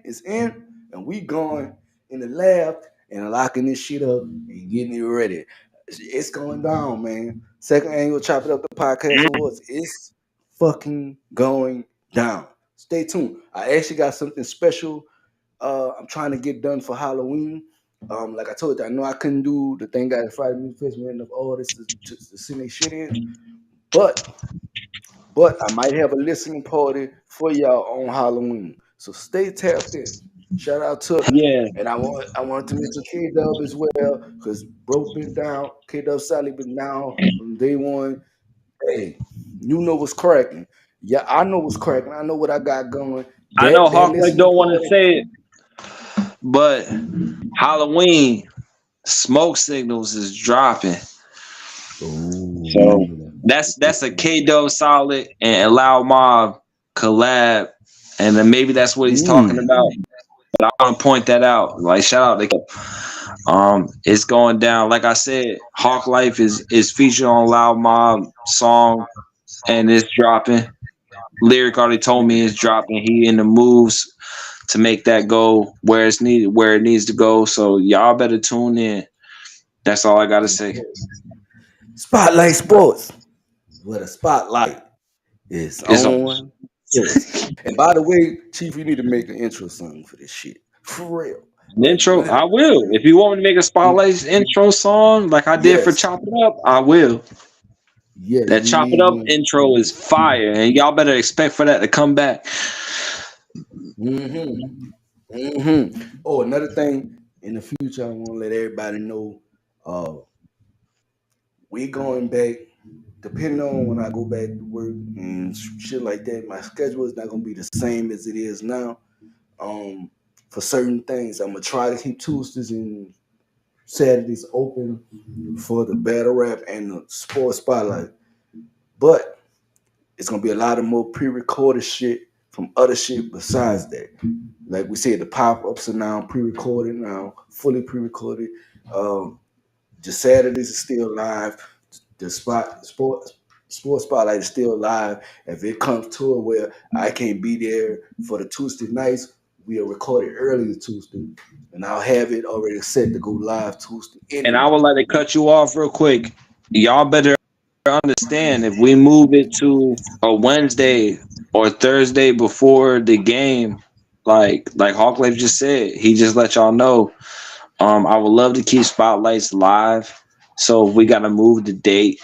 and we going in the lab and locking this shit up and getting it ready. It's going down, man. Second annual Chop It Up the Podcast Awards. It's fucking going down. Stay tuned. I actually got something special I'm trying to get done for Halloween. Like I told you, I know I couldn't do the thing at Friday Music Festival enough artists to send their shit in. But I might have a listening party for y'all on Halloween. So stay tapped in. Shout out to and I want to mention K-Dub as well, because Bro been down, K-Dub Sally been down from day one. Hey, you know what's cracking. Yeah, I know what's cracking. I know what I got going. I know Hawk Life don't want to say it, but Halloween Smoke Signals is dropping. Ooh. So that's a K-Dub Solid and Loud Mob collab, and then maybe that's what he's talking about. But I want to point that out. Like, shout out to it's going down. Like I said, Hawk Life is featured on Loud Mob song, and it's dropping. Lyric already told me it's dropping. He in the moves to make that go where it's needed, where it needs to go. So y'all better tune in. That's all I gotta say. Spotlight Sports, where the spotlight is It's on. on sports. And by the way, Chief, you need to make an intro song for this shit. For real. An Like, intro. I will. If you want me to make a spotlight intro song like I did for yes. Chop It Up, I will. Yes, That we Chop It Up need intro is fire, and y'all better expect for that to come back. Oh, another thing in the future, I want to let everybody know we going back, depending on when I go back to work and shit like that, my schedule is not gonna be the same as it is now. For certain things, I'm gonna try to keep Tuesdays and Saturdays open for the battle rap and the sports spotlight. But it's gonna be a lot of more pre-recorded shit from other shit besides that. Like we said, the pop-ups are now pre-recorded now, fully pre-recorded. The Saturdays is still live. The sports spotlight is still live. If it comes to it where I can't be there for the Tuesday nights, we'll record it earlier Tuesday, and I'll have it already set to go live Tuesday And I anyway. would like to cut you off real quick. Y'all better understand if we move it to a Wednesday or Thursday before the game, like Hawk Life just said, he just let y'all know. I would love to keep spotlights live. So if we gotta move the date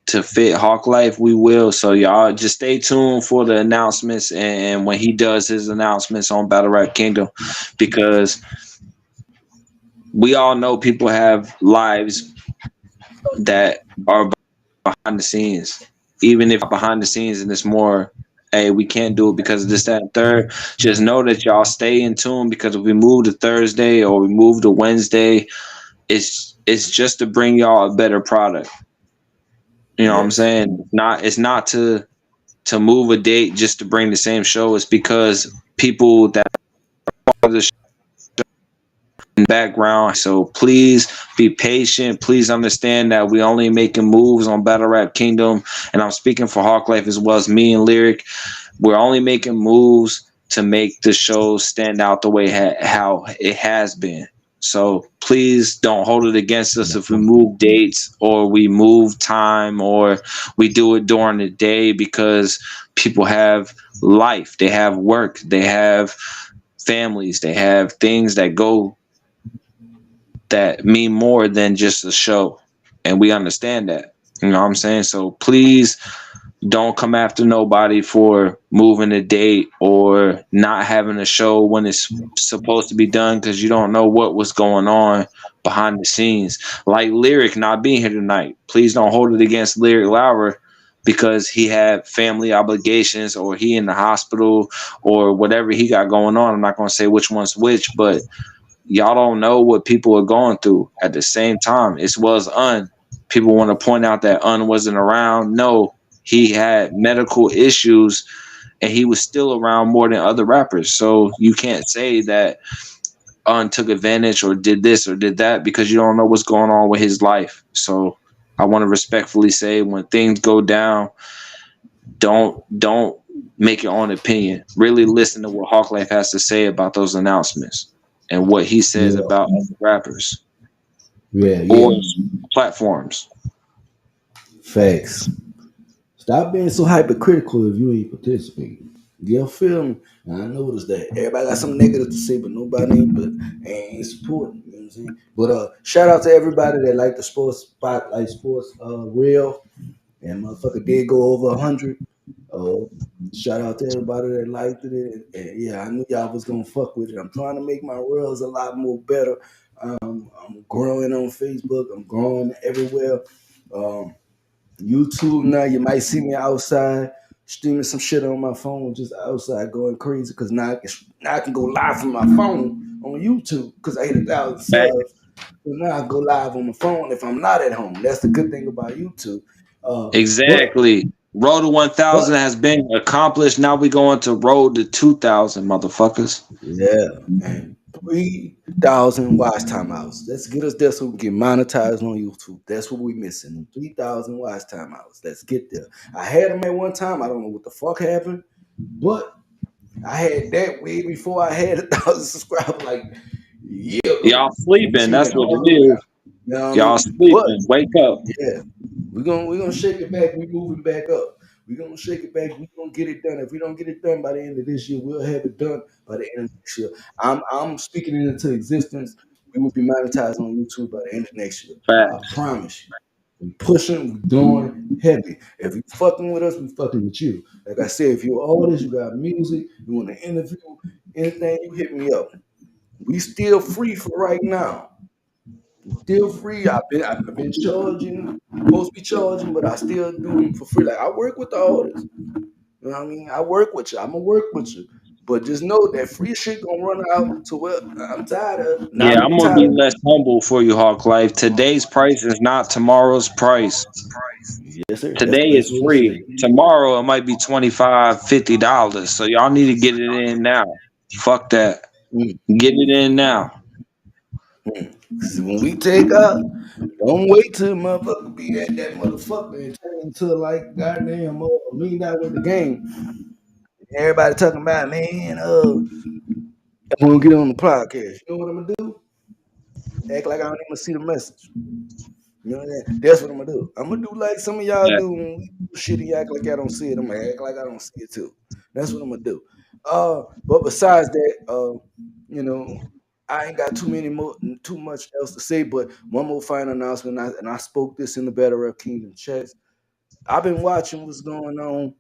to fit Hawk Life, we will. So y'all just stay tuned for the announcements and when he does his announcements on Battle Rap Kingdom, because we all know people have lives that are behind the scenes. Even if behind the scenes and it's more, hey, we can't do it because of this, that, and third. Just know that y'all stay in tune, because if we move to Thursday or we move to Wednesday, it's just to bring y'all a better product. You know what I'm Yes. saying? It's not to move a date just to bring the same show. It's because people that are the background. So please be patient. Please understand that we only making moves on Battle Rap Kingdom, and I'm speaking for Hawk Life as well as me and Lyric. We're only making moves to make the show stand out the way how it has been. So please don't hold it against us if we move dates or we move time or we do it during the day, because people have life, they have work, they have families, they have things that go that mean more than just a show. And we understand that. You know what I'm saying? So please don't come after nobody for moving a date or not having a show when it's supposed to be done, because you don't know what was going on behind the scenes. Like Lyric not being here tonight. Please don't hold it against Lyric Lauer because he had family obligations or he in the hospital or whatever he got going on. I'm not going to say which one's which, but y'all don't know what people are going through at the same time. It was people want to point out that wasn't around. No, he had medical issues and he was still around more than other rappers. So you can't say that took advantage or did this or did that, because you don't know what's going on with his life. So I want to respectfully say, when things go down, don't make your own opinion. Really listen to what Hawk Life has to say about those announcements and what he says Yeah. about other rappers Yeah. or Yeah. platforms. Facts. Stop being so hypercritical if you ain't participating. You feel me? And I noticed that everybody got something negative to say, but nobody ain't supporting. You know what I'm saying? But shout out to everybody that like the sports spotlight sports real. And motherfucker did go over 100. Shout out to everybody that liked it. And yeah, I knew y'all was gonna fuck with it. I'm trying to make my reels a lot more better. I'm growing on Facebook. I'm growing everywhere. Um, YouTube now, you might see me outside streaming some shit on my phone, just outside going crazy. Cause now I can go live from my phone on YouTube because I hit 1,000 subs. So now I go live on my phone if I'm not at home. That's the good thing about YouTube. But Exactly. Road to 1,000 but has been accomplished. Now we going to road to 2,000, motherfuckers. yeah, and 3,000 watch timeouts. Let's get us there so we can get monetized on YouTube. That's what we missing. 3,000 watch timeouts. Let's get there. I had them at one time. I don't know what the fuck happened, but I had that way before I had 1,000 subscribers, like year Y'all ago. And we sleeping. seen That's it what all it the way is. out. You know what I Y'all mean? But sleeping. Wake up. yeah, we're gonna shake it back. We're moving back up. We're gonna shake it back. We're gonna get it done. If we don't get it done by the end of this year, we'll have it done by the end of next year. I'm speaking it into existence. We will be monetized on YouTube by the end of next year. I Facts. promise you. We pushing, we doing heavy. If you fucking with us, we fucking with you. Like I said, if you're artist, you got music, you want to interview, anything, you hit me up. We still free for right now. Still free. I've been charging, supposed to be charging, but I still do them for free. Like I work with the artists. You know what I mean? I work with you. I'm gonna work with you. But just know that free shit gonna run out to what I'm tired of. Not Yeah, gonna I'm be gonna tired be of. less humble for you, Hawk Life. Today's price is not tomorrow's price. Yes, sir. That's Today the best is way to say free. it. Tomorrow it might be $25, $50. So y'all need to get it in now. Fuck that. Mm, Get it in now. mm. See, when we take out, don't wait till motherfucker be at that motherfucker and turn into like goddamn $1 million worth of game. Everybody talking about, man, I'm gonna get on the podcast. You know what I'm gonna do? Act like I don't even see the message. You know that? That's what I'm gonna do. I'm gonna do like some of y'all Yeah. do when we do shit and you act like I don't see it. I'm gonna act like I don't see it too. That's what I'm gonna do. But besides that, you know, I ain't got too much else to say. But one more final announcement, and I spoke this in the Better Rap Kingdom chats. I've been watching what's going on.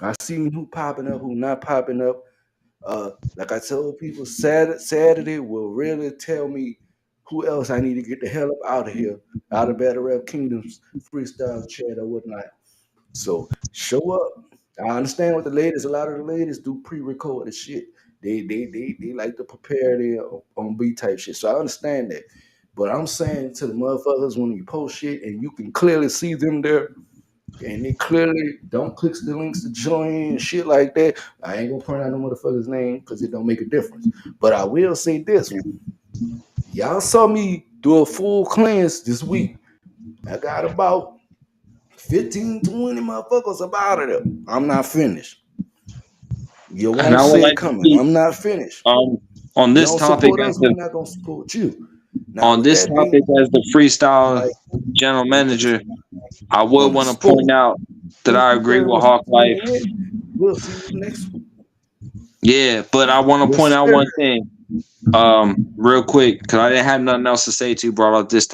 I seen who popping up, who not popping up. Like I told people, Saturday will really tell me who else I need to get the hell up out of here, out of Battle Rap Kingdoms freestyle chat or whatnot. So show up. I understand what a lot of the ladies do pre-recorded shit. They like to prepare their on beat type shit. So I understand that. But I'm saying to the motherfuckers when you post shit and you can clearly see them there and they clearly don't click the links to join and shit like that. I ain't gonna point out no motherfucker's name because it don't make a difference. But I will say this one. Y'all saw me do a full cleanse this week. I got about 15, 20 motherfuckers up out of there. I'm not finished. You And won't I would see it like to coming. speak I'm not finished. on You this don't topic support as us, we're the not gonna support you. Now, on with this that being topic as the freestyle like, general manager. I would on the want to point sport, out that thank I you agree very with much for Hawk Life. tuning in. We'll see you next week. Yeah, but I want to Yes, point out sir. one thing real quick because I didn't have nothing else to say to you brought up this